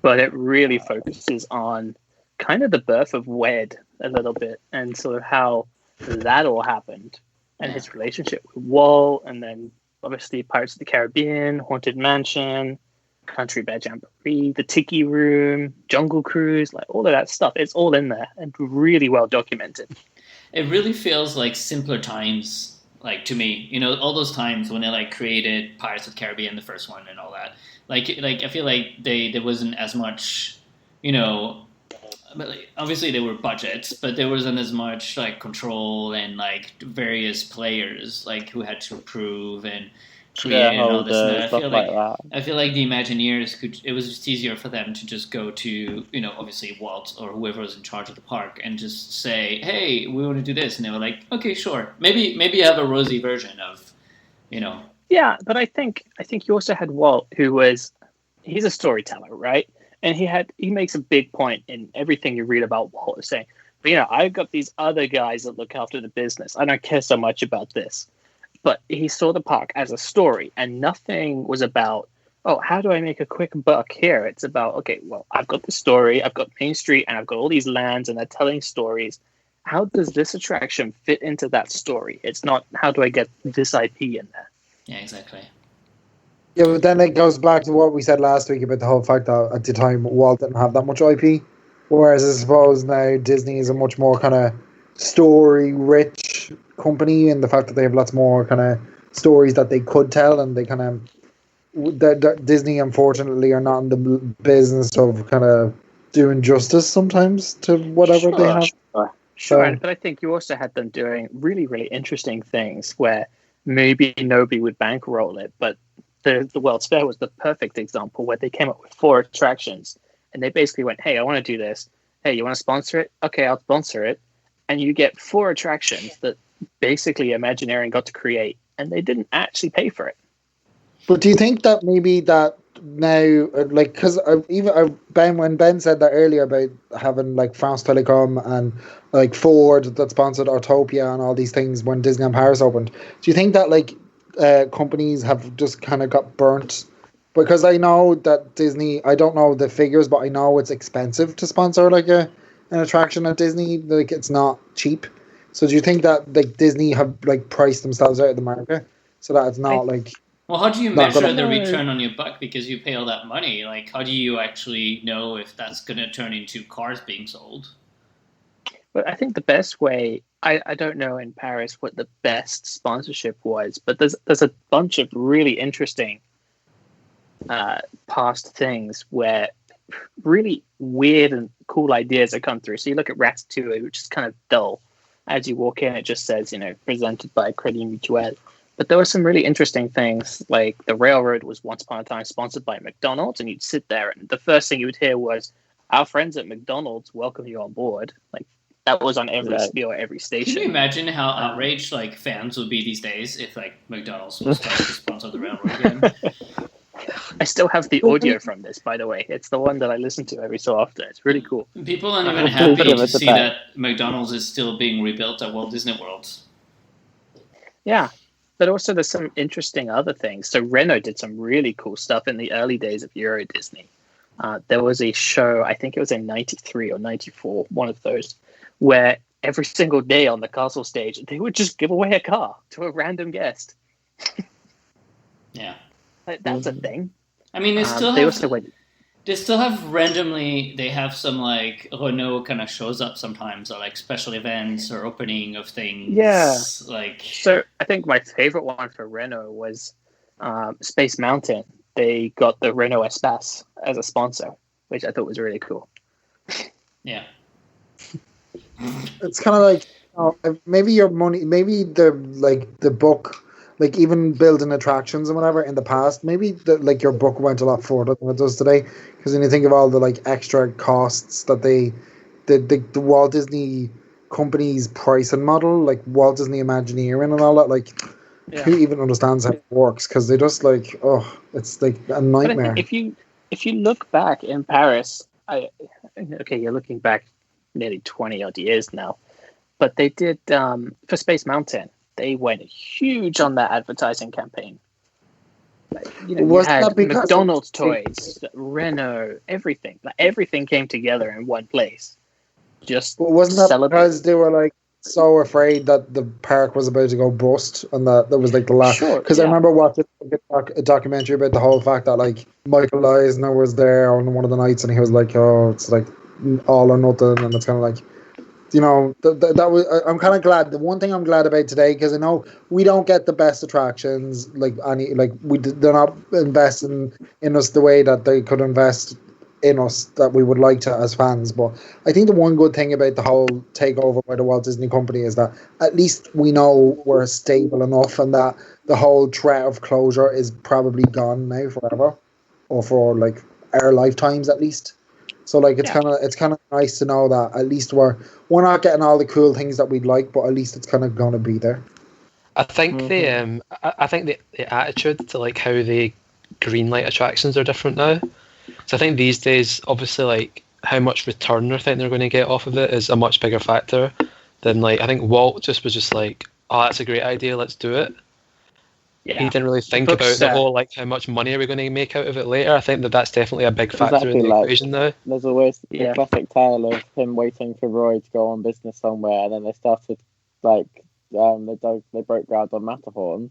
but it really focuses on kind of the birth of WED a little bit, and sort of how that all happened, and his relationship with Walt, and then obviously Pirates of the Caribbean, Haunted Mansion, Country Bear Jamboree, The Tiki Room, Jungle Cruise, like all of that stuff. It's all in there and really well documented. It really feels like simpler times, like to me. You know, all those times when they like created Pirates of the Caribbean, the first one, and all that. Like I feel like there wasn't as much, you know. But like, obviously there were budgets, but there wasn't as much like control and like various players like who had to approve and create and all this. And stuff like that. I feel like the Imagineers could. It was just easier for them to just go to, you know, obviously Walt or whoever was in charge of the park and just say, "Hey, we want to do this," and they were like, "Okay, sure. Maybe you have a rosy version of, you know." Yeah, but I think you also had Walt, he's a storyteller, right? And he makes a big point in everything you read about Walt, saying, but, you know, I've got these other guys that look after the business. I don't care so much about this. But he saw the park as a story, and nothing was about, oh, how do I make a quick buck here? It's about, okay, well, I've got the story, I've got Main Street, and I've got all these lands, and they're telling stories. How does this attraction fit into that story? It's not, how do I get this IP in there? Yeah, exactly. Yeah, but then it goes back to what we said last week about the whole fact that at the time Walt didn't have that much IP, whereas I suppose now Disney is a much more kind of story-rich company, and the fact that they have lots more kind of stories that they could tell, and they kind of Disney unfortunately are not in the business of kind of doing justice sometimes to whatever they have. Sure, but I think you also had them doing really, really interesting things where maybe nobody would bankroll it, but the World's Fair was the perfect example where they came up with 4 attractions, and they basically went, hey, I want to do this. Hey, you want to sponsor it? Okay, I'll sponsor it. And you get 4 attractions that basically Imagineering got to create, and they didn't actually pay for it. But do you think that maybe that now, like, because when Ben said that earlier about having like France Telecom and like Ford that sponsored Autopia and all these things when Disneyland Paris opened, do you think that like companies have just kind of got burnt? Because I know that Disney, I don't know the figures, but I know it's expensive to sponsor like an attraction at Disney. Like, it's not cheap. So do you think that like Disney have like priced themselves out of the market so that it's not like? Well, how do you measure the return on your buck? Because you pay all that money. Like, how do you actually know if that's going to turn into cars being sold? But I think the best way, I don't know in Paris what the best sponsorship was, but there's a bunch of really interesting past things where really weird and cool ideas have come through. So you look at Ratatouille, which is kind of dull. As you walk in, it just says, presented by Crédit Mutuel. But there were some really interesting things, like the railroad was once upon a time sponsored by McDonald's, and you'd sit there, and the first thing you would hear was, our friends at McDonald's welcome you on board. Like, that was on every spiel at every station. Can you imagine how outraged like fans would be these days if like McDonald's was starting to sponsor the railroad again? I still have the audio from this, by the way. It's the one that I listen to every so often. It's really cool. People aren't even happy to see that McDonald's is still being rebuilt at Walt Disney World. Yeah, but also there's some interesting other things. So Renault did some really cool stuff in the early days of Euro Disney. There was a show, I think it was in 93 or 94, one of those, where every single day on the castle stage, they would just give away a car to a random guest. Yeah. That's a thing. I mean, they still have randomly, they have some like Renault kind of shows up sometimes, or like special events or opening of things. Yeah. Like, so I think my favorite one for Renault was Space Mountain. They got the Renault Espace as a sponsor, which I thought was really cool. Yeah. It's kind of like maybe your money, maybe the book, like even building attractions and whatever in the past, maybe like your book went a lot further than it does today. Because when you think of all the like extra costs that the Walt Disney Company's pricing model, like Walt Disney Imagineering and all that, like who even understands how it works? Because they just like, it's like a nightmare. If you look back in Paris, you're looking back nearly 20 odd years now, but they did for Space Mountain, they went huge on that advertising campaign. Like, you had McDonald's toys, Renault, everything. Like, everything came together in one place. Wasn't that because they were like so afraid that the park was about to go bust, and that was like the last? Because I remember watching a documentary about the whole fact that like Michael Eisner was there on one of the nights, and he was like, "Oh, it's like all or nothing," and it's kind of like, that was. I'm kind of glad. The one thing I'm glad about today, because I know we don't get the best attractions, they're not investing in us the way that they could invest in us that we would like to as fans. But I think the one good thing about the whole takeover by the Walt Disney Company is that at least we know we're stable enough, and that the whole threat of closure is probably gone now forever, or for like our lifetimes at least. So like it's kind of nice to know that at least we're not getting all the cool things that we'd like, but at least it's kind of gonna be there. I think the attitude to like how they greenlight attractions are different now. So I think these days, obviously, like how much return I think they're going to get off of it is a much bigger factor than like I think Walt was just like, oh, that's a great idea, let's do it. Yeah. He didn't really think about the whole like how much money are we going to make out of it later. I think that's definitely a big factor in the equation now. There's always the classic tale of him waiting for Roy to go on business somewhere, and then they started like they broke ground on Matterhorn.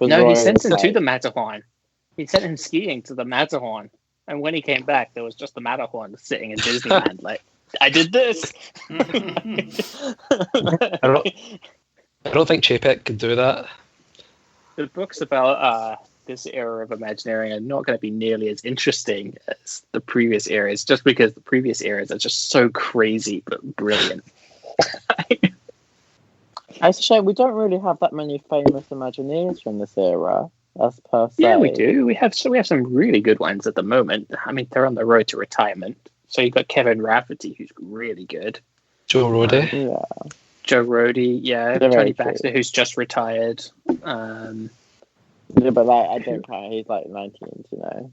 No, he sent him to the Matterhorn. He sent him skiing to the Matterhorn, and when he came back, there was just the Matterhorn sitting in Disneyland. Like, I did this. I don't think Chapek could do that. the books about this era of Imagineering are not going to be nearly as interesting as the previous eras, just because the previous eras are just so crazy but brilliant. It's a shame we don't really have that many famous Imagineers from this era, as per se. Yeah, we do. We have some really good ones at the moment. I mean, they're on the road to retirement. So you've got Kevin Rafferty, who's really good. Joe Roddy. Yeah. Joe Roddy, yeah. They're Tony very true. Baxter, who's just retired. Yeah, but like I don't count. He's like 19, you know.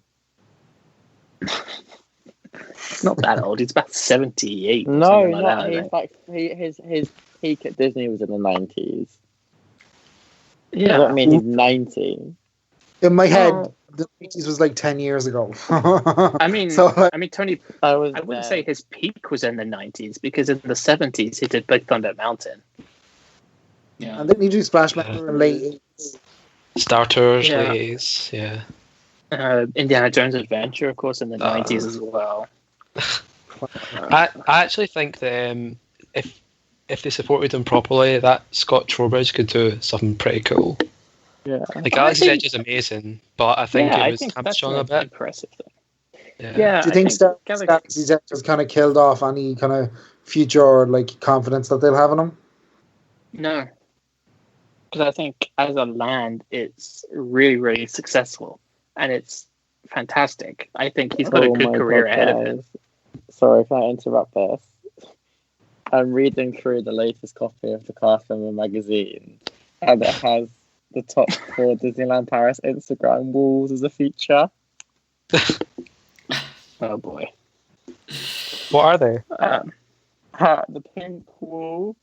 He's not that old. He's about 78. No, something not. that, I He's think. like his peak at Disney was in the 90s. I Yeah. don't mean he's 90. In my head, No. the 80s was like 10 years ago. I mean, So, Tony. I I wouldn't say his peak was in the 90s because in the 70s he did Big Thunder Mountain. Yeah. and then you do Splash Mountain in late 80s. Starters, Yeah. ladies, yeah. Indiana Jones Adventure, of course, in the 90s as well. I actually think that if they supported him properly, that Scott Trowbridge could do something pretty cool. Yeah. The Galaxy's Edge is amazing, but I think I it was think that's hamstrung an a bit. impressive thing. Yeah. Yeah, Do you think Galaxy- Galaxy's Edge has kind of killed off any kind of future like confidence that they'll have in him? No. Because I think as a land, it's really, really successful. And it's fantastic. I think he's got a good my career God, ahead of him. guys. Sorry if I interrupt this. I'm reading through the latest copy of the Cast Member magazine, and it has the top 4 Disneyland Paris Instagram walls as a feature. Oh, boy. What are they? The pink wall,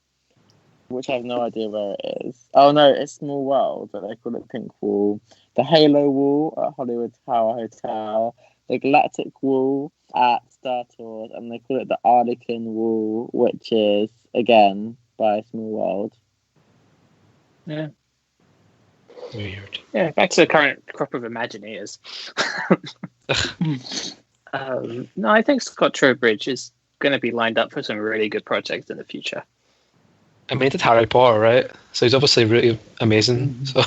which I have no idea where it is. Oh no, it's Small World, but they call it Pink Wall. The Halo Wall at Hollywood Tower Hotel. The Galactic Wall at Star Tours, and they call it the Arlequin Wall, which is again by Small World. Yeah. Weird. Yeah, back to the current crop of Imagineers. No, I think Scott Trowbridge is going to be lined up for some really good projects in the future. I mean, he did Harry Potter, right? So he's obviously really amazing. So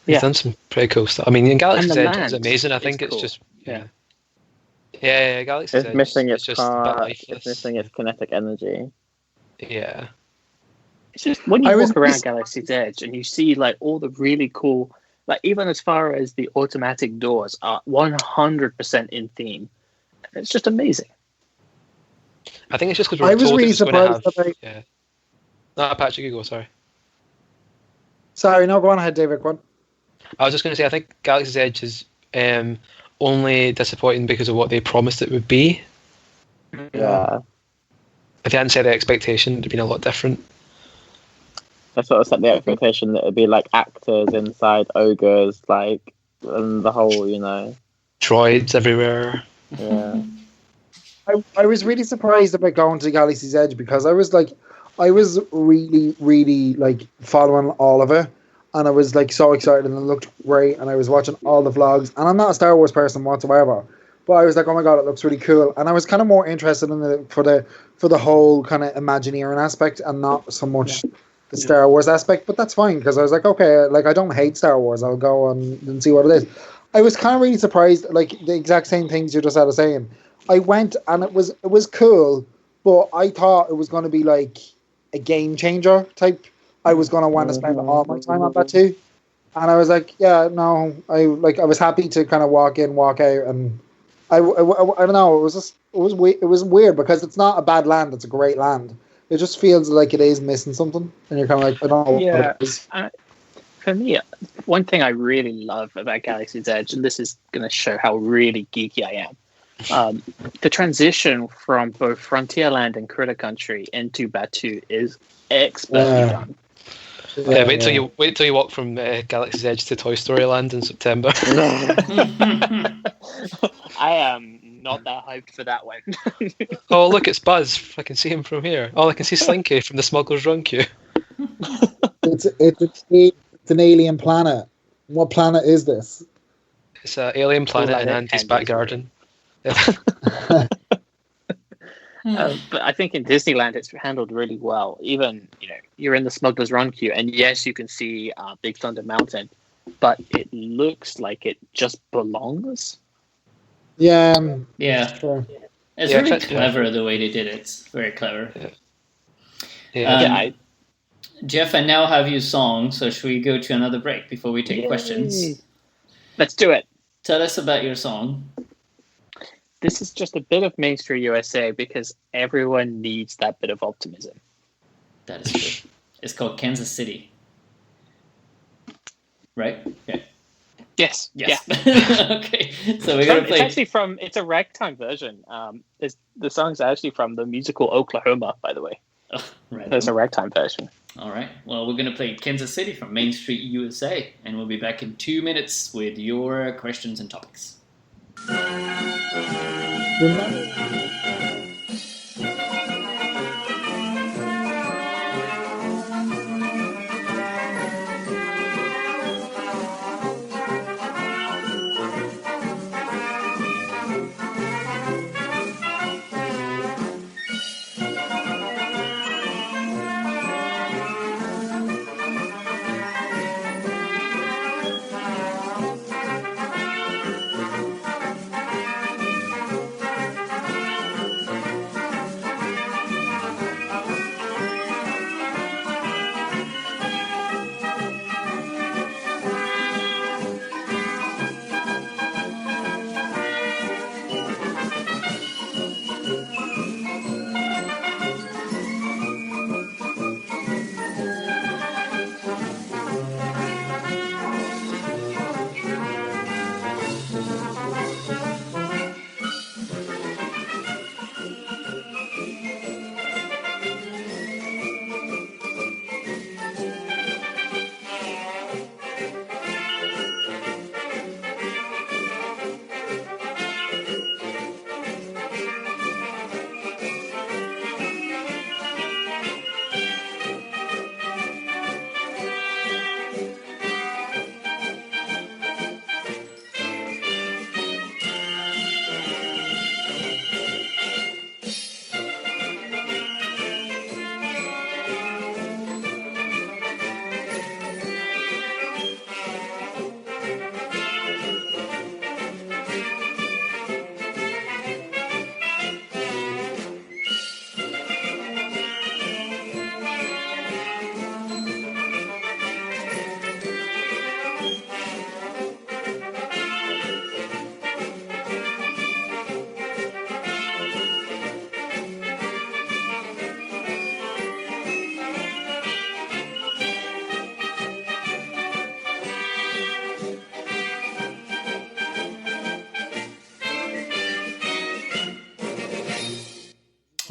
he's done some pretty cool stuff. I mean, in Galaxy's And the Edge is land amazing. I is think it's cool. just Yeah. yeah. Galaxy's It's Edge. missing it's its just a bit part. lifeless. It's missing its kinetic energy. Yeah. It's just when you I was walk around mis- Galaxy's Edge and you see like all the really cool, like even as far as the automatic doors are 100% in theme. It's just amazing. I think it's just because I we're was told really it's going to have. surprised that Yeah. No, Patrick, you go. Sorry. Sorry, no, go on ahead, David. Go on. I was just going to say, I think Galaxy's Edge is only disappointing because of what they promised it would be. Yeah. If they hadn't set the expectation, it'd have been a lot different. They sort of set the expectation that it'd be like actors inside ogres, like, and the whole, you know. Droids everywhere. Yeah. I was really surprised about going to Galaxy's Edge because I was really, really like following all of it, and I was like so excited and it looked great, and I was watching all the vlogs, and I'm not a Star Wars person whatsoever, but I was like, oh my god, it looks really cool, and I was kind of more interested in it for the whole kind of Imagineering aspect and not so much the Star Wars aspect, but that's fine because I was like, okay, like I don't hate Star Wars, I'll go and see what it is. I was kind of really surprised, like the exact same things you just had to saying. I went and it was cool, but I thought it was going to be like a game changer type. I was going to want to spend all my time on that too, and I was like, yeah, no, I was happy to kind of walk in, walk out, and I don't know, it was weird because it's not a bad land, it's a great land. It just feels like it is missing something, and you're kind of like, I don't know what it is. For me, one thing I really love about Galaxy's Edge, and this is going to show how really geeky I am, the transition from both Frontierland and Critter Country into Batuu is expertly done. Yeah, wait till you walk from Galaxy's Edge to Toy Story Land in September. I am not that hyped for that one. Oh, look, it's Buzz. I can see him from here. Oh, I can see Slinky from the Smuggler's Run queue. It's an alien planet. What planet is this? It's an alien planet in Planet Andy's Andy's back garden. But I think in Disneyland it's handled really well. Even, you're in the Smuggler's Run queue, and yes, you can see Big Thunder Mountain, but it looks like it just belongs. Yeah. Sure. It's Yeah, really clever the way they did it. It's very clever. Yeah. Jeff, I now have you song, so should we go to another break before we take questions? Let's do it. Tell us about your song. This is just a bit of Main Street USA because everyone needs that bit of optimism. That is true. It's called Kansas City. Right? Okay. Yes. Yes. Yeah. Okay. So we're gonna play. It's actually it's a ragtime version. The song's actually from the musical Oklahoma, by the way. Oh, right. There's a ragtime version. All right. Well, we're gonna play Kansas City from Main Street USA, and we'll be back in 2 minutes with your questions and topics.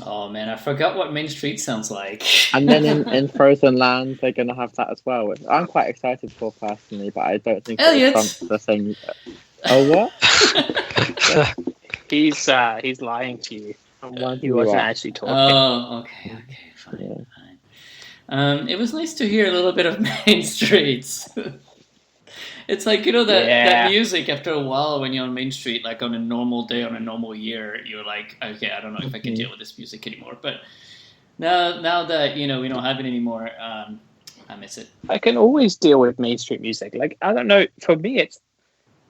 Oh man, I forgot what Main Street sounds like. And then in Frozen Land, they're going to have that as well, which I'm quite excited for personally, but I don't think it's from the same. Oh, what? He's lying to you. He wasn't actually talking. Oh, okay, fine. It was nice to hear a little bit of Main Streets. It's like, that music after a while when you're on Main Street, like on a normal day, on a normal year, you're like, okay, I don't know if I can deal with this music anymore. But now that, we don't have it anymore, I miss it. I can always deal with Main Street music. Like, I don't know, for me,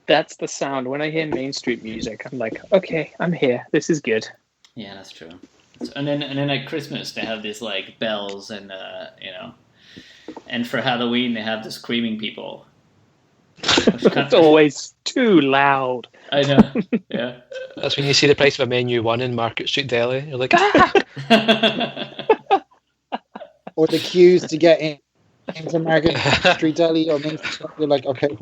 that's the sound. When I hear Main Street music, I'm like, okay, I'm here. This is good. Yeah, that's true. And then at Christmas, they have these like bells and, and for Halloween, they have the screaming people. It's always too loud. I know. Yeah. That's when you see the price of a menu one in Market Street Deli. You're like, ah! Or the queues to get into Market Street Deli or Main Street. You're like, okay.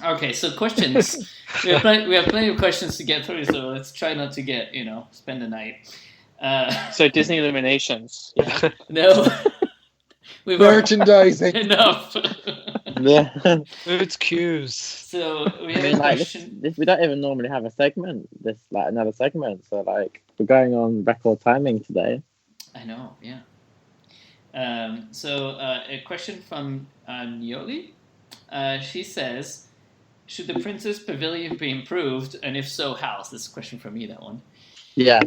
Okay, so questions. we have plenty of questions to get through, so let's try not to get spend the night. So Disney Illuminations. Yeah. No. We've merchandising enough. Yeah. Food queues. So we have a question. We don't even normally have a segment. This another segment. So we're going on record timing today. I know. Yeah. So a question from Nioli. She says, "Should the Princess Pavilion be improved, and if so, how?" So this is a question from me. That one. Yeah.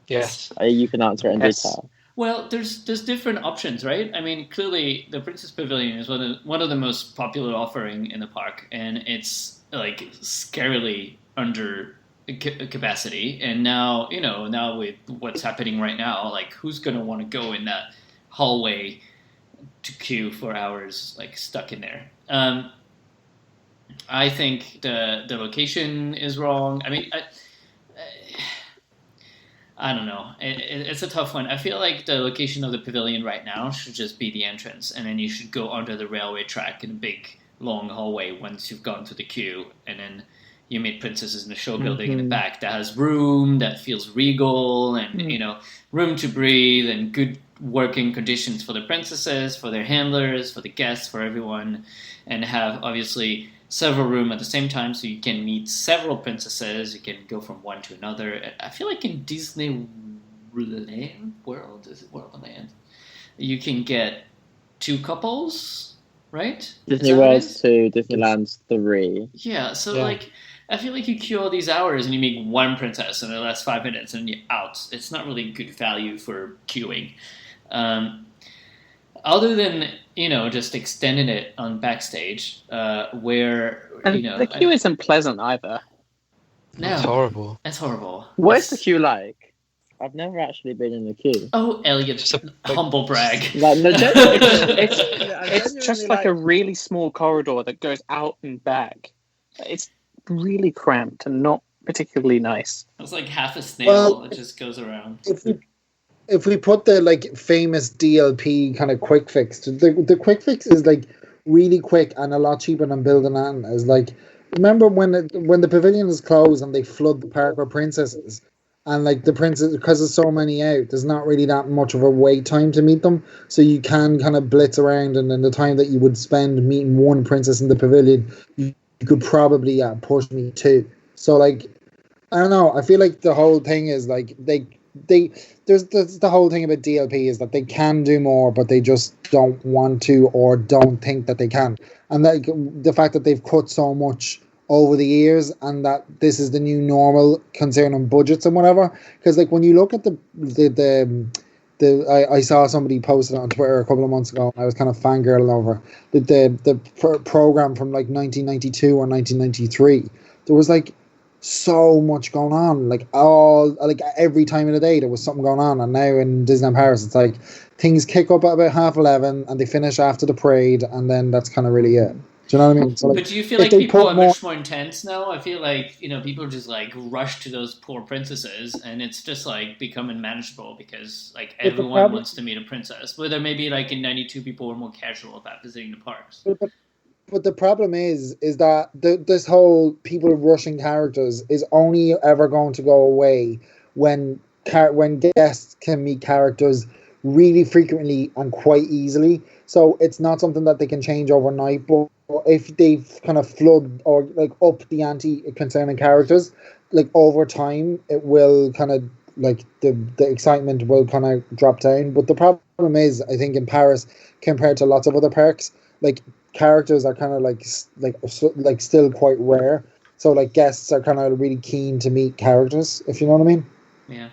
Yes. You can answer it in Yes. detail. Well, there's different options, right? I mean, clearly the Princess Pavilion is one of the most popular offering in the park, and it's like scarily under capacity. And now, now with what's happening right now, like who's gonna want to go in that hallway to queue for hours, like stuck in there? I think the location is wrong. I mean, I don't know. It's a tough one. I feel like the location of the pavilion right now should just be the entrance, and then you should go onto the railway track in a big, long hallway once you've gone through the queue, and then you meet princesses in the show building in the back that has room, that feels regal, and room to breathe, and good working conditions for the princesses, for their handlers, for the guests, for everyone, and have obviously several room at the same time, so you can meet several princesses. You can go from one to another. I feel like in Disney World, is it Worldland? You can get 2 couples, right? Disney World's 2, Disneyland's 3. Yeah, so like I feel like you queue all these hours and you meet one princess in the last 5 minutes and you're out. It's not really good value for queuing. Other than just extending it on backstage, where the queue isn't pleasant either. No, It's horrible. It's horrible. What's the queue like? I've never actually been in the queue. Oh, Elliot, humble brag. Like, no, It's just like a really small corridor that goes out and back. It's really cramped and not particularly nice. It's like half a snail that just goes around. If we put the like famous DLP kind of quick fix, the quick fix is like really quick and a lot cheaper than building an. Is like, remember when the pavilion is closed and they flood the park with princesses, and like the princess, because there's so many out, there's not really that much of a wait time to meet them, so you can kind of blitz around, and in the time that you would spend meeting one princess in the pavilion, you could probably push me 2. So like, I don't know. I feel like the whole thing is like there's the whole thing about DLP is that they can do more, but they just don't want to or don't think that they can. And like the fact that they've cut so much over the years, and that this is the new normal concerning budgets and whatever. Because like when you look at I saw somebody posted on Twitter a couple of months ago, and I was kind of fangirling over the program from like 1992 or 1993. There was like so much going on, like every time of the day there was something going on. And now in Disneyland Paris, it's like things kick up at about 11:30 and they finish after the parade, and then that's kind of really it. Do you know what I mean? So, like, but do you feel like people are much more intense now? I feel like people just like rush to those poor princesses, and it's just like becoming manageable because like everyone wants to meet a princess. Whether maybe like in '92 people were more casual about visiting the parks. But the problem is that this whole people rushing characters is only ever going to go away when guests can meet characters really frequently and quite easily. So it's not something that they can change overnight. But if they kind of flood or like up the ante concerning characters, like over time, it will kind of like the excitement will kind of drop down. But the problem is, I think in Paris, compared to lots of other parks, like characters are kind of like still quite rare. So like guests are kind of really keen to meet characters, if you know what I mean. Yeah,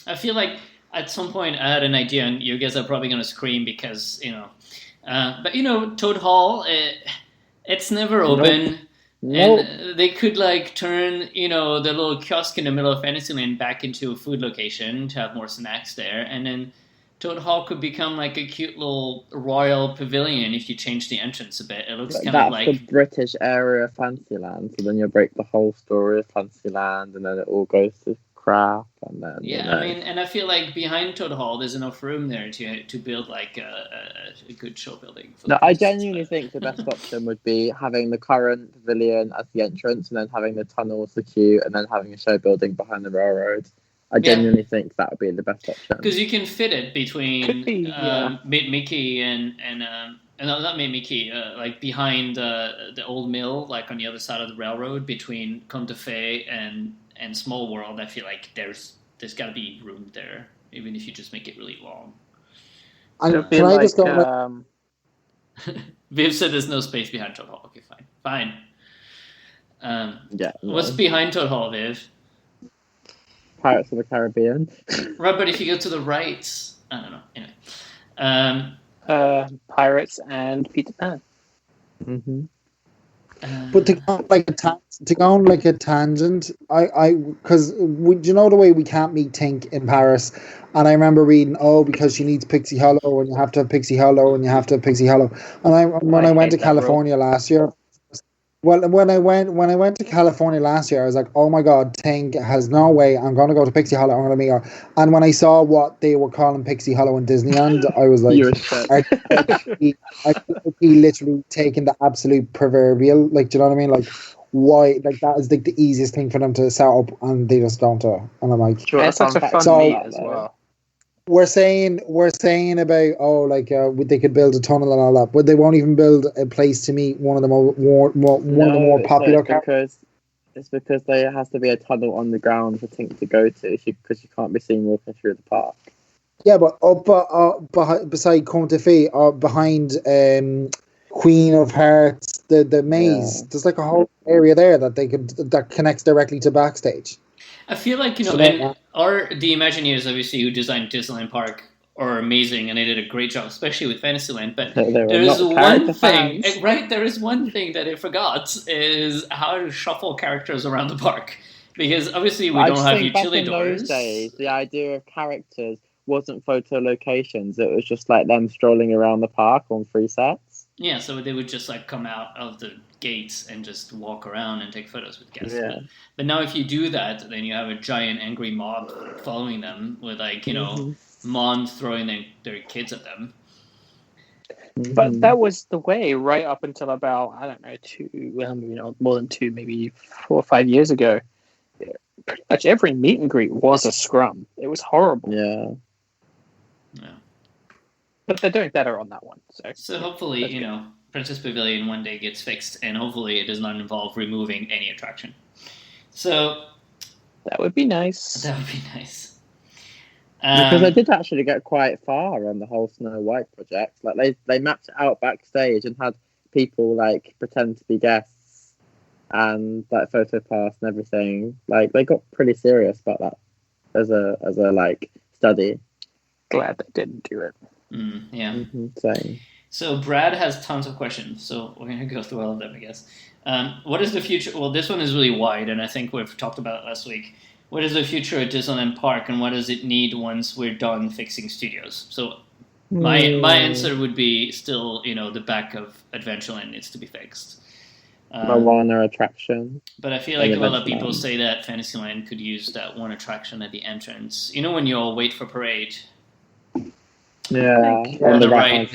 I feel like at some point I had an idea, and you guys are probably gonna scream because but Toad Hall, it's never open. Nope. And they could like turn, the little kiosk in the middle of Fantasyland back into a food location to have more snacks there, and then Toad Hall could become like a cute little royal pavilion if you change the entrance a bit. It looks kind of like the British area of Fantasyland. So then you break the whole story of Fantasyland, and then it all goes to crap. And then I mean, and I feel like behind Toad Hall, there's enough room there to build like a good show building. No, I genuinely think the best option would be having the current pavilion as the entrance, and then having the tunnel as the queue, and then having a show building behind the railroad. I genuinely think that would be the best option. Because you can fit it between Mickey and not Mickey, like behind the old mill, like on the other side of the railroad, between Conte de Fées and Small World. I feel like there's got to be room there, even if you just make it really long. Can I just go? Viv said there's no space behind Toad Hall. Okay, fine. Yeah. What's behind Toad Hall, Viv? Pirates of the Caribbean. Right, but if you go to the right, I don't know. Anyway, Pirates and Peter Pan. Mm-hmm. But to go on like a tangent, because do you know the way we can't meet Tink in Paris? And I remember reading, because she needs Pixie Hollow, and you have to have Pixie Hollow, and you have to have Pixie Hollow. And when I went to California last year, when I went to California last year, I was like, oh my god, Tink has no way. I'm going to go to Pixie Hollow. I'm going to meet her. And when I saw what they were calling Pixie Hollow in Disneyland, I was like, he literally taking the absolute proverbial. Like, do you know what I mean? Like, why? Like, that is like the easiest thing for them to set up, and they just don't do it. And I'm like, It's such a fun meet as well. We're saying about they could build a tunnel and all that, but they won't even build a place to meet one of the more popular characters. It's because there has to be a tunnel on the ground for Tink to go to, because you can't be seen walking through the park. Yeah, but beside Conte Fee, or behind Queen of Hearts, the maze, there's like a whole area there that connects directly to backstage. I feel like, the Imagineers, obviously, who designed Disneyland Park are amazing, and they did a great job, especially with Fantasyland. But there is one thing, right? There is one thing that they forgot, is how to shuffle characters around the park. Because obviously we don't have utility doors. In those days, the idea of characters wasn't photo locations. It was just like them strolling around the park on free sets. Yeah, so they would just like come out of the gates and just walk around and take photos with guests. Yeah. But now if you do that, then you have a giant angry mob following them with moms throwing their kids at them. But that was the way right up until about, more than 2, maybe 4 or 5 years ago. Pretty much every meet and greet was a scrum. It was horrible. Yeah. But they're doing better on that one. So hopefully, Princess Pavilion one day gets fixed, and hopefully it does not involve removing any attraction. So that would be nice. Because they did actually get quite far on the whole Snow White project. Like they mapped it out backstage and had people like pretend to be guests and like photo pass and everything. Like they got pretty serious about that as a like study. Glad they didn't do it. Yeah. Same. So Brad has tons of questions, so we're going to go through all of them, I guess. What is the future? Well, this one is really wide, and I think we've talked about it last week. What is the future at Disneyland Park, and what does it need once we're done fixing studios? So my answer would be still, the back of Adventureland needs to be fixed. One attraction. But I feel like a lot of people say that Fantasyland could use that one attraction at the entrance. When you all wait for parade. Yeah, on the right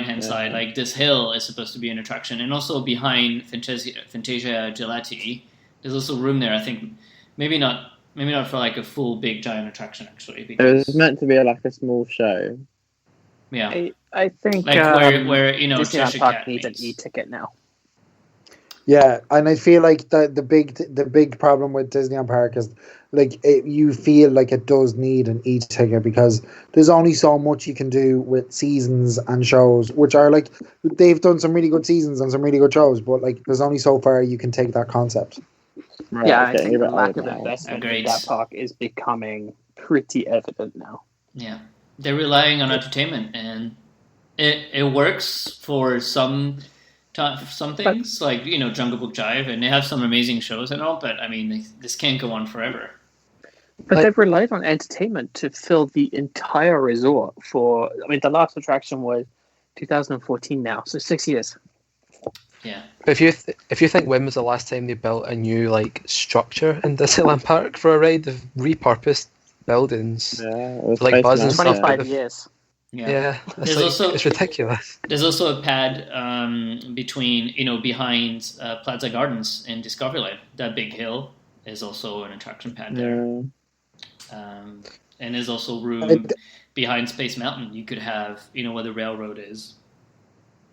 hand side, like this hill is supposed to be an attraction, and also behind Fantasia Gelati, there's also room there. I think maybe not for like a full big giant attraction actually. Because it was meant to be like a small show. Yeah, I think like where Disneyland Park needs an e-ticket now. Yeah, and I feel like the big problem with Disneyland Park is you feel like it does need an e-ticket because there's only so much you can do with seasons and shows, which are like they've done some really good seasons and some really good shows, but like there's only so far you can take that concept. Right, yeah, I think the lack of investment in that park is becoming pretty evident now. Yeah, they're relying on entertainment, and it works for some things, like Jungle Book Jive, and they have some amazing shows and all, but I mean this can't go on forever. But they've relied on entertainment to fill the entire resort the last attraction was 2014 now, so 6 years. Yeah. But if you think when was the last time they built a new structure in Disneyland Park for a ride? They've repurposed buildings, like Buzz and stuff. 25 years. Yeah, it's ridiculous. There's also a pad between behind Plaza Gardens in Discoveryland. That big hill is also an attraction pad there. And there's also room behind Space Mountain. You could have where the railroad is.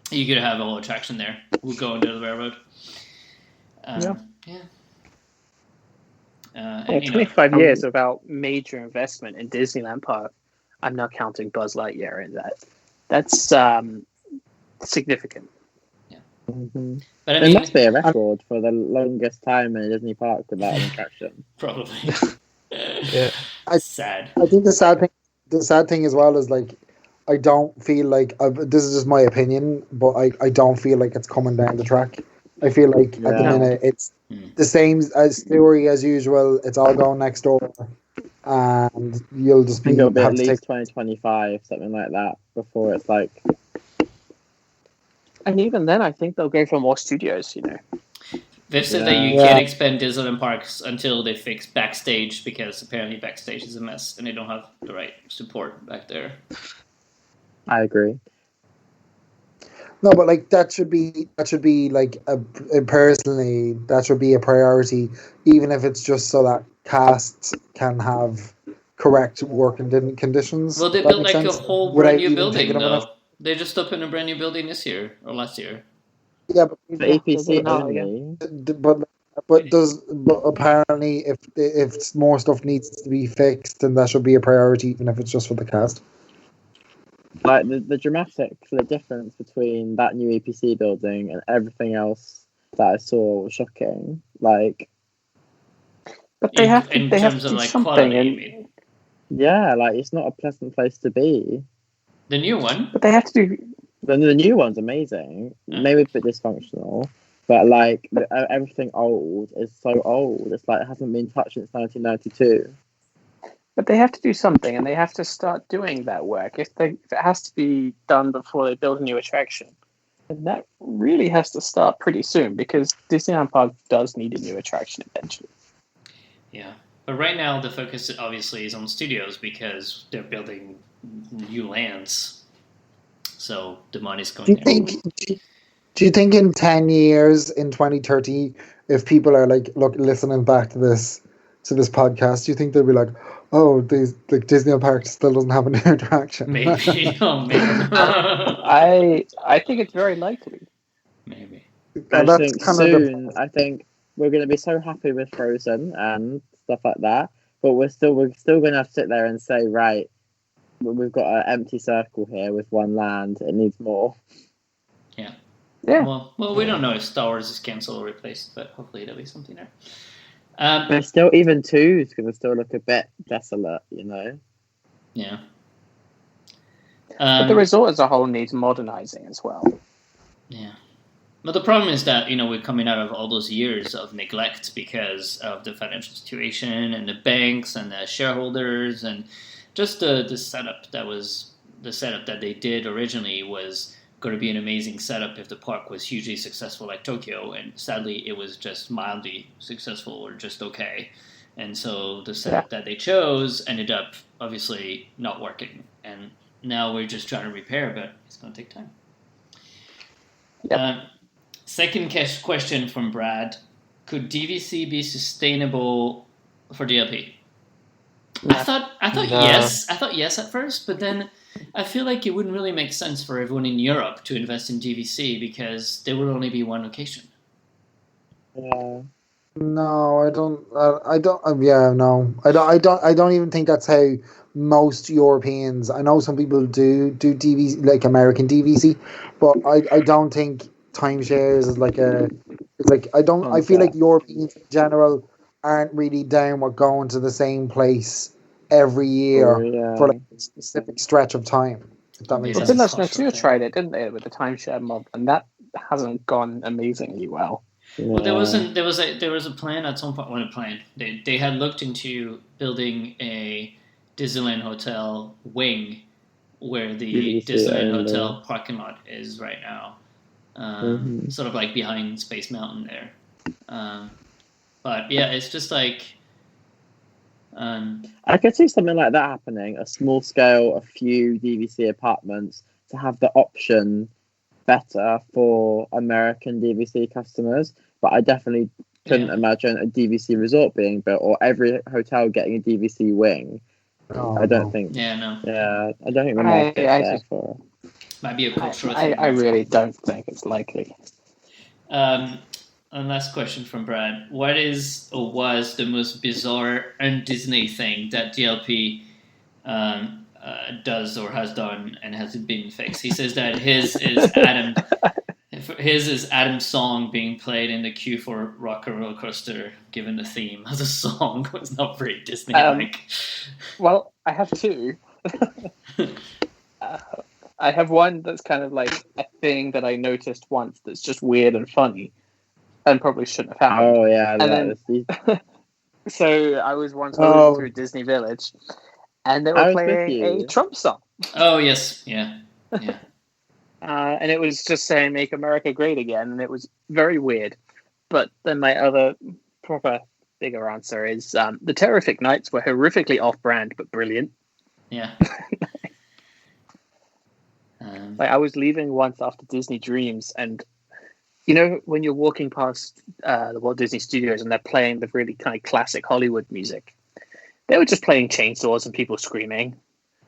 You could have a whole attraction there. We'll go into the railroad. Yeah. 25 years without major investment in Disneyland Park. I'm not counting Buzz Lightyear in that. That's significant. Yeah. Mm-hmm. But it must be a record for the longest time in a Disney park without an attraction. Probably. Yeah. Sad. I think the sad thing as well is like, I don't feel like this is just my opinion, but I don't feel like it's coming down the track. I feel like at the Yeah. minute it's the same as story as usual. It's all going next door, and you'll just I think it'll be have at to least take. 2025, something like that, before it's like. And even then, I think they'll go for more studios, you know. They've said that you Yeah. can't expand Disneyland parks until they fix backstage, because apparently backstage is a mess and they don't have the right support back there. I agree. No, but like that should be like personally that should be a priority, even if it's just so that casts can have correct working conditions. Well, they That built makes like a sense? whole Without brand new even building, thinking of though. enough- They just opened a brand new building this year or last year. Yeah, but For APC no, only. but apparently if more stuff needs to be fixed, then that should be a priority, even if it's just for the cast. Like the dramatic difference between that new APC building and everything else that I saw was shocking. Like, But they have to. in They have terms to of do like something. quality, you And, mean? yeah, like it's not a pleasant place to be. The new one? but they have to do. The new one's amazing, Yeah. maybe a bit dysfunctional, but like everything old is so old. It's like it hasn't been touched since 1992. But they have to do something, and they have to start doing that work. If it has to be done before they build a new attraction, then that really has to start pretty soon, because Disneyland Park does need a new attraction eventually. Yeah. But right now, the focus obviously is on studios because they're building new lands. So the money's going Do you there. think? Do you think in 10 years, in 2030, if people are like listening back to this podcast, do you think they'll be like, oh, like Disney Park still doesn't have a new attraction? Maybe. Oh, maybe. I think it's very likely. Maybe. I That's think kind of soon, I think we're going to be so happy with Frozen and stuff like that, but we're still going to have to sit there and say, right, we've got an empty circle here with one land. It needs more. Yeah. Yeah. Well, we don't know if Star Wars is cancelled or replaced, but hopefully there'll be something there. But still, even 2 is going to still look a bit desolate, you know? Yeah. But the resort as a whole needs modernizing as well. Yeah. But the problem is that, we're coming out of all those years of neglect because of the financial situation and the banks and the shareholders, and just the setup that they did originally was going to be an amazing setup if the park was hugely successful like Tokyo, and sadly it was just mildly successful or just okay. And so the setup that they chose ended up obviously not working, and now we're just trying to repair, but it's going to take time. Yep. Second question from Brad: could DVC be sustainable for DLP? No. I thought No. yes. I thought yes at first, but then I feel like it wouldn't really make sense for everyone in Europe to invest in DVC because there would only be one location. Yeah. No, I don't. No, I don't even think that's how most Europeans. I know some people do DVC, like American DVC, but I don't think timeshares is like a. It's like I don't. I feel like Europeans in general aren't really down with going to the same place every year for like a specific stretch of time. If that makes Yeah. sense. Village Nature tried it, didn't they, with the timeshare model, and that hasn't gone amazingly well. Well, there was a plan at some point. Well, a plan. They had looked into building a Disneyland hotel wing where the Disneyland hotel parking lot is right now, sort of like behind Space Mountain there. But yeah, it's just like. I could see something like that happening, a small scale, a few DVC apartments to have the option better for American DVC customers, but I definitely couldn't imagine a DVC resort being built or every hotel getting a DVC wing. I don't think. Yeah, no. Yeah, I don't think the market's there for it. Might be a cultural thing. I really don't think it's likely. And last question from Brad. What is or was the most bizarre un-Disney thing that DLP does or has done and hasn't been fixed? He says that his is Adam. his is Adam's song being played in the queue for Rock and Roller Coaster, given the theme of the song was not very Disney-like. Well, I have two. I have one that's kind of like a thing that I noticed once that's just weird and funny and probably shouldn't have happened. Oh, yeah. So I was once going through Disney Village and they were playing a Trump song. Oh, yes. Yeah. And it was just saying "Make America Great Again," and it was very weird. But then my other proper bigger answer is the Terrific Nights were horrifically off-brand but brilliant. Yeah. Like I was leaving once after Disney Dreams, and you know when you're walking past the Walt Disney Studios and they're playing the really kind of classic Hollywood music, they were just playing chainsaws and people screaming,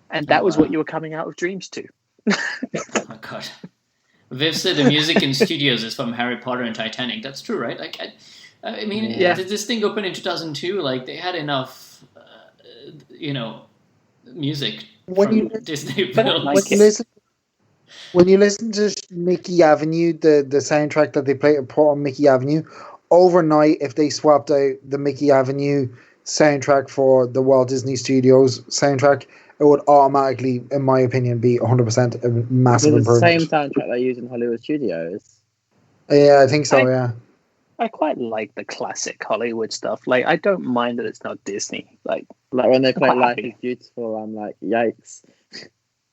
and that was what you were coming out of Dreams to. Oh God. Viv said the music in studios is from Harry Potter and Titanic. That's true, right? Like, I mean, did this thing open in 2002? Like, they had enough, music from Disney films. When you listen to Mickey Avenue, the soundtrack that they put on Mickey Avenue, overnight, if they swapped out the Mickey Avenue soundtrack for the Walt Disney Studios soundtrack, it would automatically, in my opinion, be 100% a massive improvement. The same soundtrack they use in Hollywood studios. Yeah, I think so, yeah. I quite like the classic Hollywood stuff. Like, I don't mind that it's not Disney. Like when they play Life is Beautiful, I'm like, yikes.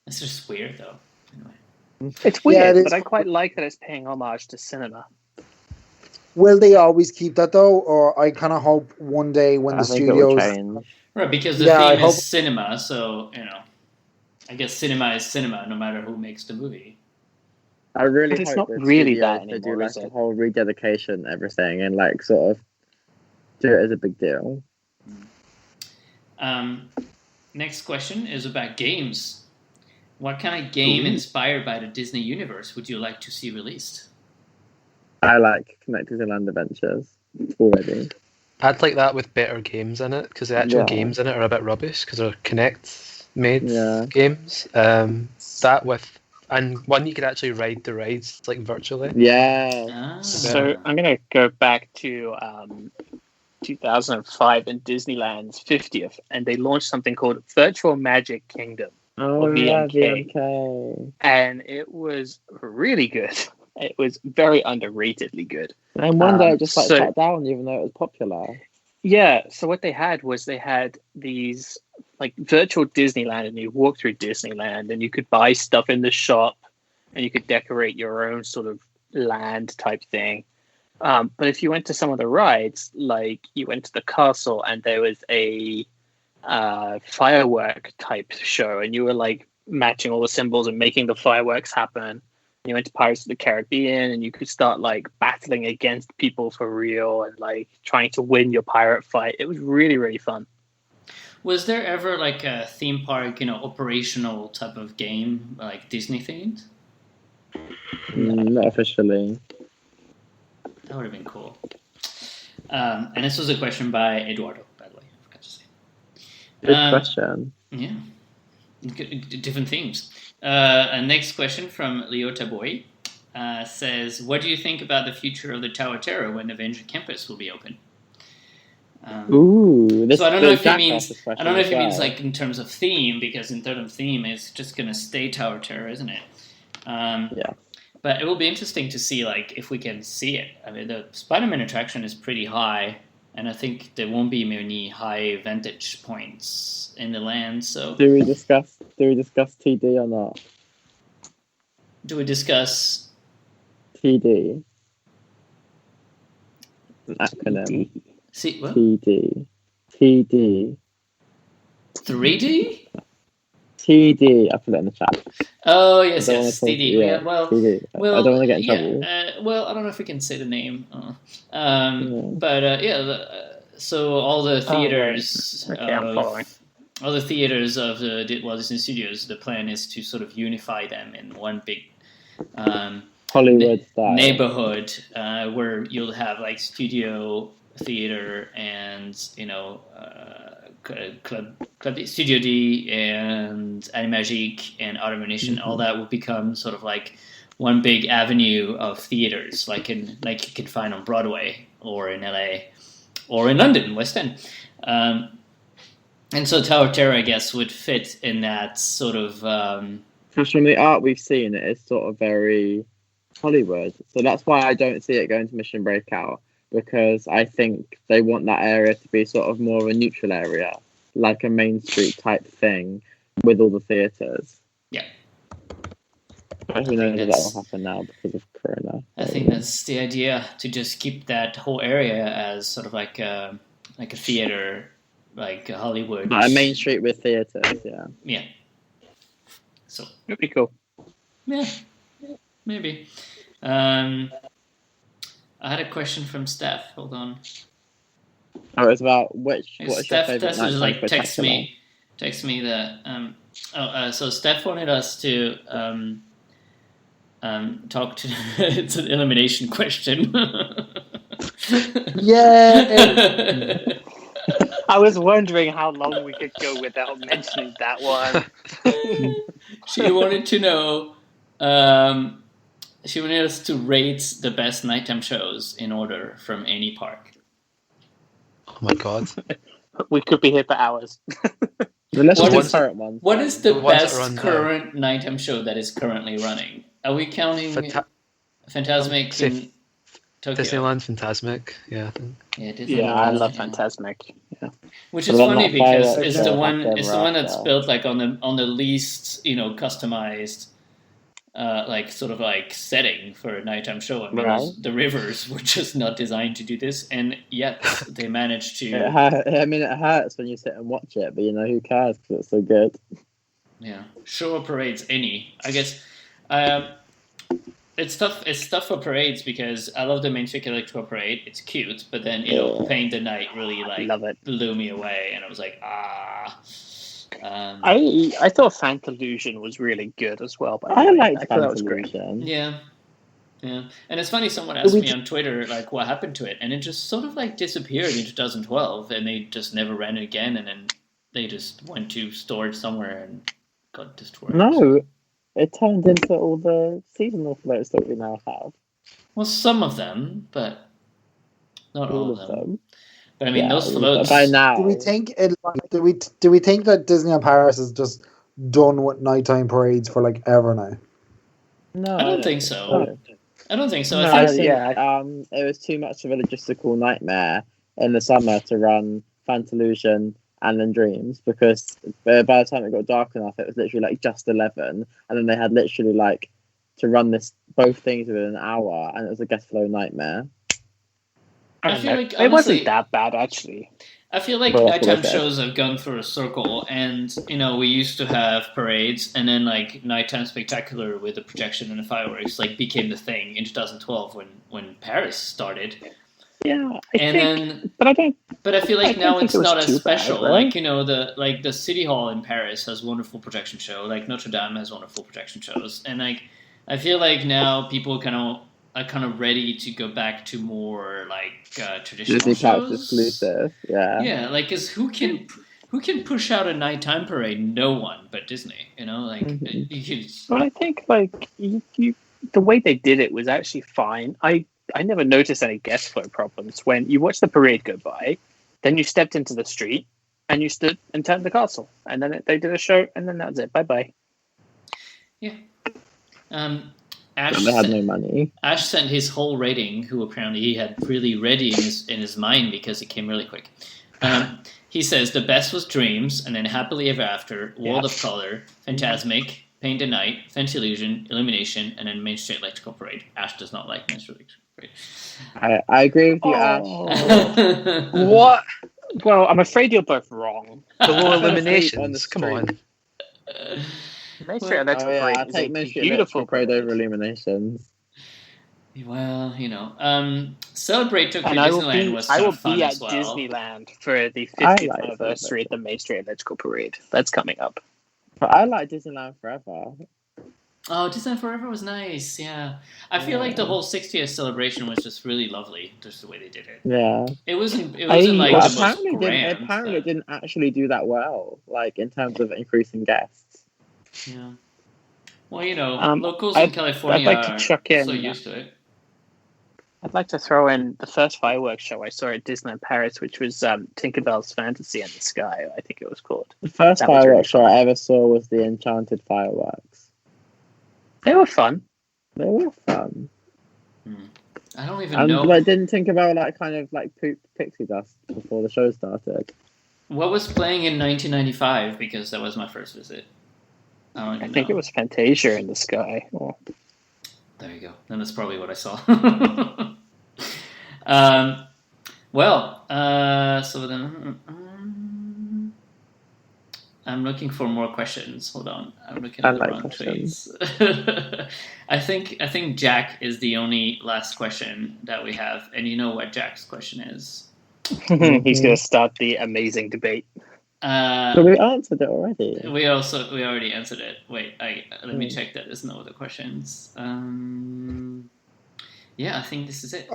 It's just weird, though. Anyway. It's weird, but I quite like that it's paying homage to cinema. Will they always keep that, though? Or I kind of hope one day when the studios... Right, because the theme is cinema, so, I guess cinema is cinema, no matter who makes the movie. I really it's hope not really that they anymore, do like a whole rededication, everything, and like sort of do it as a big deal. Next question is about games. What kind of game inspired by the Disney universe would you like to see released? I like Connected to Land Adventures already. I'd like that with better games in it, because the actual games in it are a bit rubbish, because they're Kinect-made games. That with... And one you could actually ride the rides, like, virtually. Yeah. So I'm going to go back to 2005 in Disneyland's 50th, and they launched something called Virtual Magic Kingdom. Oh, yeah, VMK. And it was really good. It was very underratedly good. And one day it just shut down, even though it was popular. Yeah, so what they had these like virtual Disneyland, and you walk through Disneyland and you could buy stuff in the shop and you could decorate your own sort of land type thing. But if you went to some of the rides, like you went to the castle and there was a firework type show, and you were like matching all the symbols and making the fireworks happen. You went to Pirates of the Caribbean and you could start like battling against people for real and like trying to win your pirate fight. It was really, really fun. Was there ever like a theme park, operational type of game, like Disney themed? Not officially. That would have been cool. And this was a question by Eduardo, by the way. I forgot to say. Good question. Yeah. Different themes. Next question from Leo Taboy says, what do you think about the future of the Tower Terror when Avenger Campus will be open? So I don't know if he means like in terms of theme, because in terms of theme it's just going to stay Tower Terror, isn't it? Yeah. But it will be interesting to see like if we can see it. I mean, the Spider-Man attraction is pretty high, and I think there won't be many high vantage points in the land. So do we discuss TD or not? Do we discuss TD? An acronym. See what? TD. 3D? TD. I put it in the chat. Oh yes, TD. TD. Well, I don't want to get in trouble. Well, I don't know if we can say the name. So all the theaters, all the theaters of the Walt Disney Studios, the plan is to sort of unify them in one big Hollywood style neighborhood, where you'll have like studio theater and Club Studio D and Animagique and Art Ammunition. All that will become sort of like one big avenue of theaters, like you could find on Broadway or in LA or in London, West End. And so Tower of Terror, I guess, would fit in that sort of. Because from the art we've seen, it is sort of very Hollywood. So that's why I don't see it going to Mission Breakout, because I think they want that area to be sort of more of a neutral area, like a Main Street type thing with all the theatres. Yeah. But who knows if that will happen now because of Corona. I think that's the idea, to just keep that whole area as sort of like a theater, like a Hollywood. Like a Main Street with theatres, yeah. Yeah. So It'd be cool. yeah, maybe. I had a question from Steph. Hold on. Oh, it's about what's your Steph favourite just nighttime text spectacular? me that. So Steph wanted us to talk to. It's an elimination question. Yeah. I was wondering how long we could go without mentioning that one. She wanted to know. She wanted us to rate the best nighttime shows in order from any park. Oh my god. We could be here for hours. Let's What do is- current ones. What is the The ones that best run now. current nighttime show that is currently running? Are we counting Phantasmic Say in Tokyo? Disneyland Phantasmic, yeah. I think. Yeah, Disneyland, Yeah, I love yeah. Phantasmic. Yeah. Which I is love funny that because fireworks it's show the one after it's the one that's Russia. built like on the least customized like sort of like setting for a nighttime show. I mean, Right. the rivers were just not designed to do this, and yet they managed to. It hurts when you sit and watch it, but who cares because it's so good. Yeah, show or parades, any. I guess it's tough. It's tough for parades because I love the Main Street Electrical Parade. It's cute, but then Yeah. Paint the Night really like Love it. blew me away, and I was like, I thought Fantalusion was really good as well. By the I way. liked thought that was great. Fantalusion. Yeah. And it's funny, someone asked me on Twitter, like, what happened to it? And it just sort of, like, disappeared in 2012, and they just never ran it again, and then they just went to storage somewhere and got destroyed. No, it turned into all the seasonal floats that we now have. Well, some of them, but not all of them. But, I mean, Yeah, those but floats... by now, Do we think that Disneyland Paris is just done with nighttime parades for like ever now? no, I don't think so. so. I don't think so. No, I I think... think it was too much of a logistical nightmare in the summer to run Fantalusion and then Dreams, because by the time it got dark enough, it was literally like just 11, and then they had literally like to run both things within an hour, and it was a guest flow nightmare. I feel like, it honestly, wasn't that bad actually. I feel like Well, that's what I nighttime said. shows have gone through a circle, and we used to have parades, and then like nighttime spectacular with the projection and the fireworks like became the thing in 2012 when Paris started. Yeah, But I feel like I now don't it's think it was not as too bad, special. right? Like the City Hall in Paris has wonderful projection show. Like Notre Dame has wonderful projection shows, and like I feel like now people are kind of ready to go back to more like traditional Disney Parks shows. exclusive, yeah. Yeah, like, cause who can push out a nighttime parade? No one but Disney. Like you could. Well, I think like you the way they did it was actually fine. I never noticed any guest flow problems when you watched the parade go by, then you stepped into the street and you stood and turned the castle, and then they did a show, and then that was it. Bye bye. Yeah. Ash And they had sent, no money. Ash sent his whole rating, who apparently he had really ready in his mind because it came really quick. He says the best was Dreams, and then Happily Ever After, World of Color, Phantasmic, Paint the Night, Fantalusion, Illumination, and then Main Street Electrical Parade. Ash does not like Main Street Electrical Parade. I agree with you, Ash. What? Well, I'm afraid you're both wrong. The low On the eliminations? Come on. Main Street Electrical Oh, yeah, Parade I is take a Main Street beautiful Electrical Parade over Illuminations. Well, Celebrate Tokyo And I Disneyland was will fun be at as well. Disneyland for the I 50th like anniversary of the Main Street Electrical Parade. That's coming up. But I like Disneyland Forever. Oh, Disneyland Forever was nice. Yeah, I feel like the whole 60th celebration was just really lovely, just the way they did it. Yeah. It wasn't like Well, the most grand. apparently it but- didn't actually do that well, like in terms of increasing guests. Yeah. Well, locals in California I'd like to chuck in, are so used to it. I'd like to throw in the first fireworks show I saw at Disneyland Paris, which was Tinkerbell's Fantasy in the Sky, I think it was called. The first That was really fireworks show fun. I ever saw was the Enchanted Fireworks. They were fun. They were fun. I don't even And know. didn't Tinkerbell kind of poop pixie dust before the show started? What was playing in 1995? Because that was my first visit. I don't even I think know. it was Fantasia in the Sky. Or... There you go. Then that's probably what I saw. So then I'm looking for more questions. Hold on, I'm looking at the wrong tweets. I think Jack is the only last question that we have, and you know what Jack's question is. He's going to start the amazing debate. So we answered it already. We already answered it. Wait, let me check that there's no other questions. Yeah, I think this is it.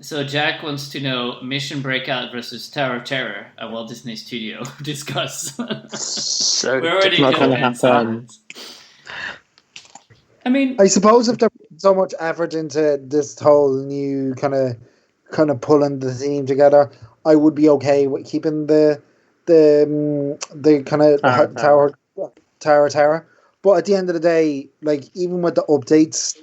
So Jack wants to know Mission Breakout versus Tower of Terror at Walt Disney Studio. Discuss. So We're already not gonna happen. I mean, I suppose if they're putting so much effort into this whole new kind of pulling the team together, I would be okay with keeping the kind of tower. But at the end of the day, even with the updates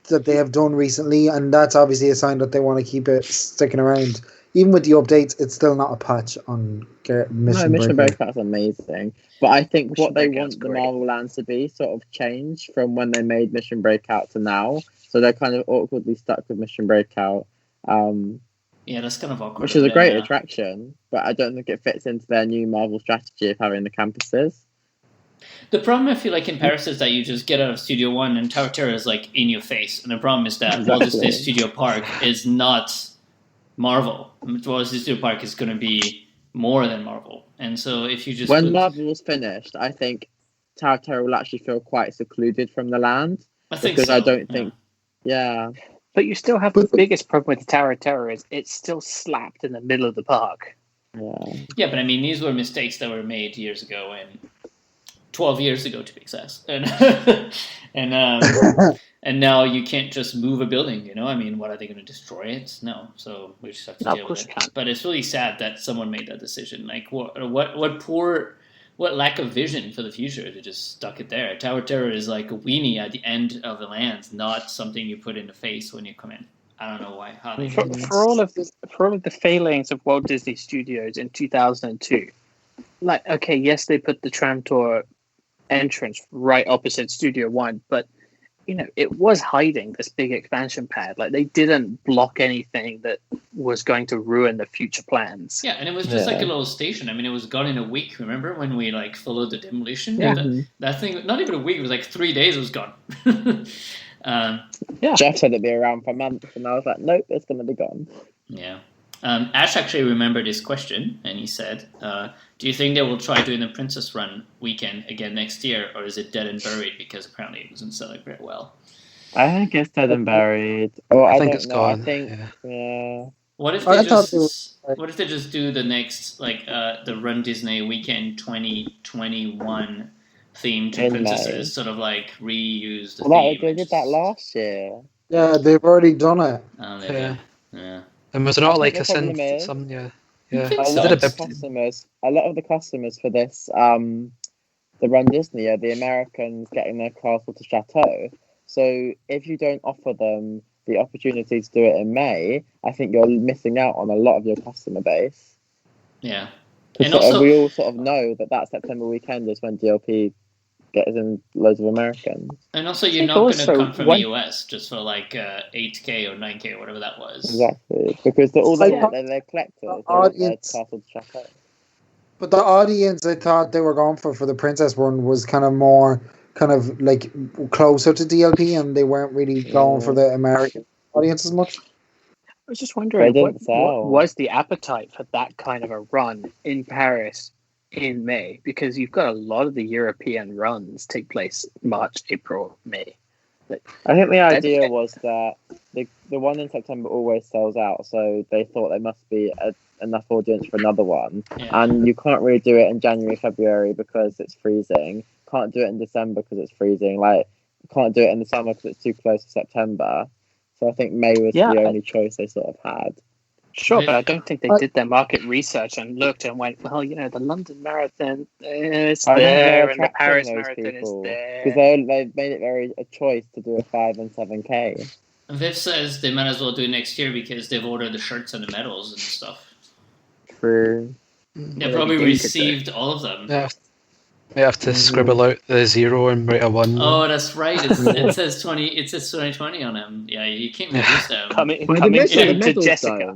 that they have done recently, and that's obviously a sign that they want to keep it sticking around. Even with the updates, it's still not a patch on Mission Breakout's amazing. But I think what they want the great. Marvel lands to be sort of changed from when they made Mission Breakout to now. So they're kind of awkwardly stuck with Mission Breakout. Yeah, that's kind of awkward. Which is a great attraction, but I don't think it fits into their new Marvel strategy of having the campuses. The problem I feel like in Paris is that you just get out of Studio One and Tower of Terror is in your face, and the problem is that Walt Disney Studio Park is not Marvel. Walt Disney Studio Park is going to be more than Marvel, and so if you just when Marvel's finished, I think Tower of Terror will actually feel quite secluded from the land. I think because so, I don't think, yeah. But you still have the biggest problem with the Tower of Terror is it's still slapped in the middle of the park. Yeah, but I mean, these were mistakes that were made years ago, and 12 years ago to be exact. And now you can't just move a building, I mean, what, are they going to destroy it? No, so we just have to deal with it. But it's really sad that someone made that decision. What lack of vision for the future to just stuck it there. Tower of Terror is like a weenie at the end of the land, not something you put in the face when you come in. I don't know why. How they for all of the failings of Walt Disney Studios in 2002, yes, they put the tram tour entrance right opposite Studio One, but it was hiding this big expansion pad. They didn't block anything that was going to ruin the future plans. Yeah, and it was just a little station. I mean, it was gone in a week. Remember when we followed the demolition? Yeah. That thing, not even a week. It was 3 days. It was gone. Jeff said it'd be around for months, and I was like, nope, it's going to be gone. Yeah. Ash actually remembered his question, and he said, do you think they will try doing the Princess Run weekend again next year, or is it dead and buried because apparently it wasn't selling very well? I think it's dead and buried. Or I think it's gone. What if they just do the next, the Run Disney Weekend 2021 theme to Princesses, May. Sort of reuse the theme? They did that last year. Yeah, they've already done it. Yeah. And was it not a some a lot of the customers for this the Run Disney are the Americans getting their castle to chateau. So if you don't offer them the opportunity to do it in May, I think you're missing out on a lot of your customer base. Yeah. And also, we all sort of know that September weekend is when DLP gets in loads of Americans. And also, you're not going to come from the US just for 8K or 9K or whatever that was. Exactly, because they're collectors. Castle chateau. But the audience, I thought they were going for the Princess Run was kind of more closer to DLP, and they weren't really going for the American audience as much. I was just wondering, what was the appetite for that kind of a run in Paris in May? Because you've got a lot of the European runs take place March, April, May. I think the idea was that the one in September always sells out, so they thought there must be enough audience for another one. Yeah. And you can't really do it in January, February because it's freezing. can't do it in December because it's freezing. Like, can't do it in the summer because it's too close to September. So I think May was the only choice they sort of had. Sure, but I don't think they did their market research and looked and went, well, the London Marathon is there and the Paris Marathon is there. Because they made it very a choice to do a 5 and 7K. Viv says they might as well do it next year because they've ordered the shirts and the medals and stuff. True. They probably received all of them. Yeah. We have to scribble out the 0 and write a 1. Oh, that's right. It says 20. It says 2020 on them. Yeah, you can't use them. Coming to Jessica.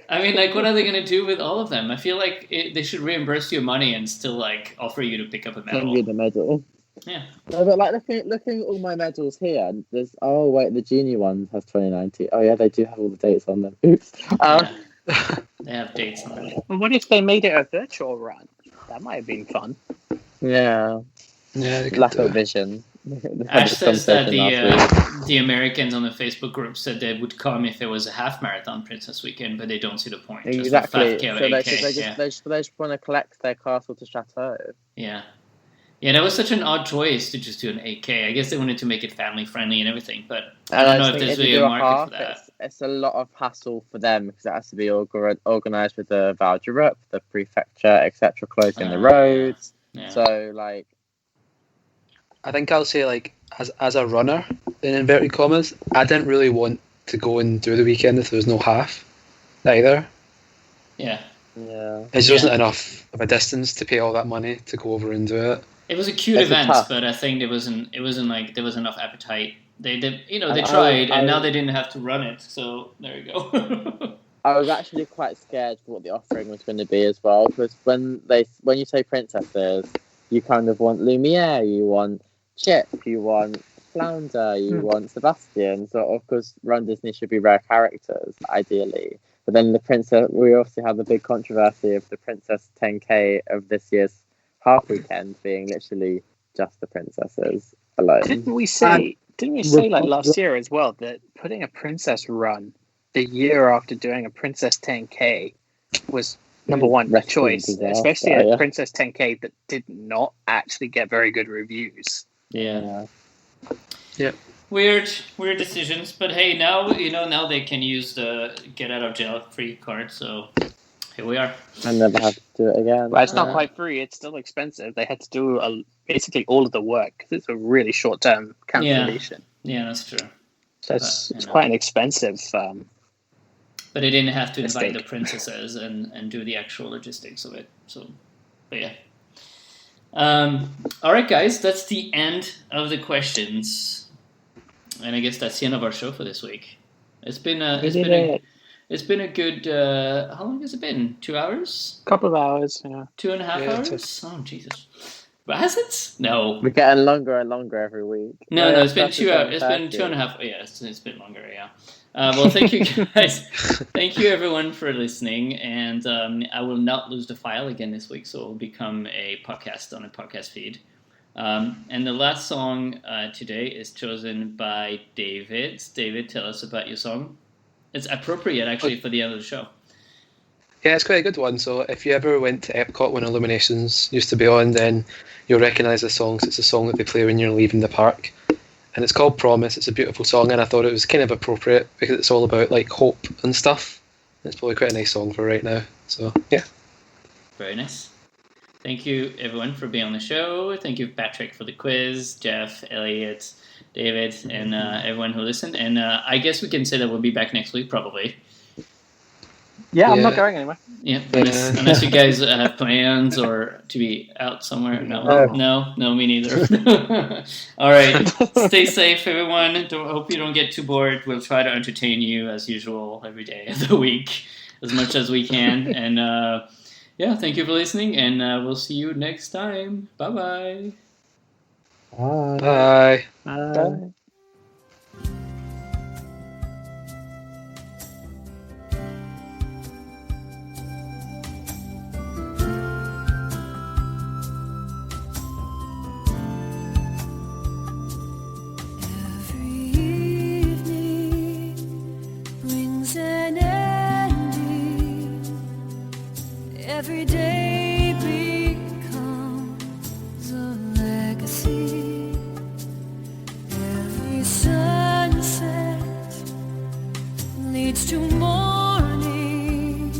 I mean, like, what are they going to do with all of them? I feel like they should reimburse you money and still like offer you to pick up a medal. Send you the medal. Yeah. No, but like looking at all my medals here, there's the junior one has 2019. Oh yeah, they do have all the dates on them. Oops. They have dates on them. Well, what if they made it a virtual run? That might have been fun. Yeah. Lack of vision. Ash says that the Americans on the Facebook group said they would come if it was a half marathon Princess Weekend, but they don't see the point. Exactly. Just 5K or so 8K. they just want to collect their castle to chateau. Yeah. Yeah, that was such an odd choice to just do an 8K. I guess they wanted to make it family friendly and everything, but I don't know if there's really a market for that. It's a lot of hassle for them because it has to be organised with the Val d'Europe, the prefecture, etc., closing the roads. Yeah. So, like, I think I'll say, like, as a runner, in inverted commas, I didn't really want to go and do the weekend if there was no half either. Yeah. Yeah. It just wasn't enough of a distance to pay all that money to go over and do it. It was a cute event, but I think it wasn't like there was enough appetite. They did, they tried, and now they didn't have to run it. So there you go. I was actually quite scared for what the offering was going to be as well, because when you say princesses, you kind of want Lumiere, you want Chip, you want Flounder, you want Sebastian. So of course, Run Disney should be rare characters, ideally. But then we also have the big controversy of the Princess 10K of this year's half weekend being literally just the princesses alone. Didn't we say like last year as well that putting a princess run the year after doing a Princess 10K was number one choice, especially a Princess 10K that did not actually get very good reviews. Yeah. Yep. Weird decisions, but hey, now now they can use the get out of jail free card, so here we are. I never have to do it again. Well, it's not quite free; it's still expensive. They had to do basically all of the work because it's a really short-term cancellation. Yeah, that's true. So it's quite an expensive. But they didn't have to invite the princesses and do the actual logistics of it. So, but yeah. All right, guys, that's the end of the questions. And I guess that's the end of our show for this week. It's been a good. How long has it been? 2 hours? Couple of hours. Yeah. 2.5 hours. Oh Jesus! But has it? No. We're getting longer and longer every week. No, it's been 2 hours. It's been 2.5. Yeah, it's been longer. Yeah. Well, thank you guys. Thank you everyone for listening. And I will not lose the file again this week, so it will become a podcast on a podcast feed. And the last song today is chosen by David. David, tell us about your song. It's appropriate, actually, for the end of the show. Yeah, it's quite a good one. So if you ever went to Epcot when Illuminations used to be on, then you'll recognise the song. It's a song that they play when you're leaving the park. And it's called Promise. It's a beautiful song, and I thought it was kind of appropriate because it's all about like hope and stuff. It's probably quite a nice song for right now. So, yeah. Very nice. Thank you, everyone, for being on the show. Thank you, Patrick, for the quiz, Jeff, Elliot, David, and everyone who listened. And I guess we can say that we'll be back next week, probably. Yeah, I'm not going anywhere. Yeah, unless you guys have plans or to be out somewhere. No, me neither. All right, stay safe, everyone. Hope you don't get too bored. We'll try to entertain you as usual every day of the week as much as we can. And yeah, thank you for listening, and we'll see you next time. Bye-bye. Bye. Bye. Every day becomes a leads to morning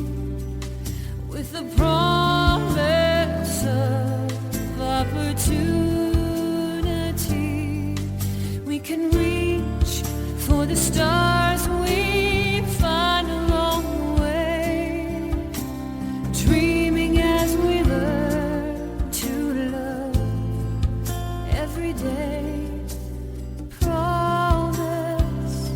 with the promise of opportunity. We can reach for the stars we find along the way, dreaming as we learn to love every day. Promise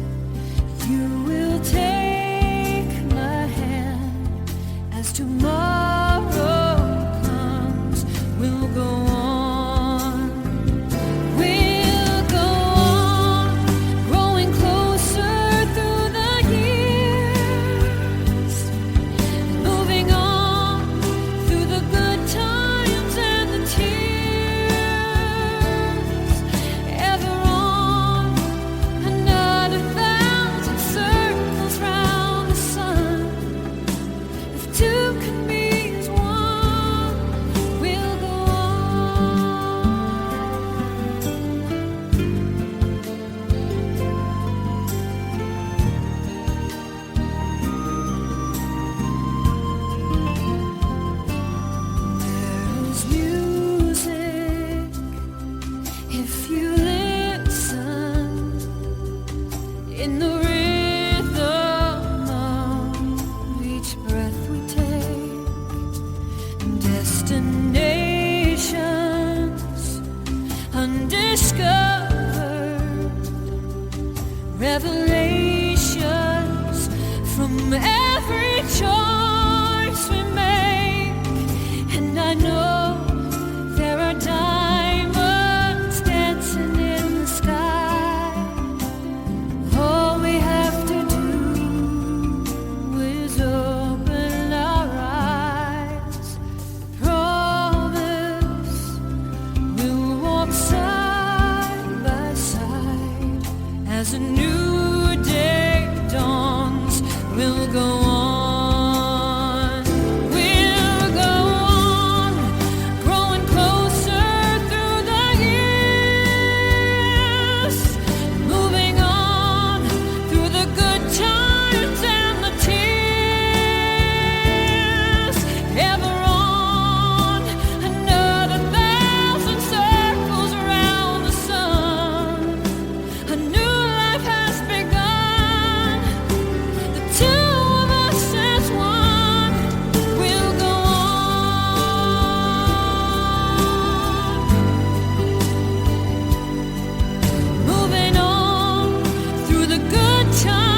you will take my hand as tomorrow comes. We'll go on. We'll go on, growing closer through the years, moving on through the good times and the tears, ever on another thousand circles round the sun. If two can be as one, we'll go There's music if you listen, in the rhythm of each breath we take. Destinations undiscovered, revelations from every choice we make. And I know there are diamonds dancing in the sky. All we have to do is open our eyes. Promise we'll walk side by side as a new day dawns. We'll go on. We'll go on, growing closer through the years, moving on through the good times and the tears, ever on another thousand circles around the sun. A new life has begun. The two of us as one. We'll go on, moving on through the good times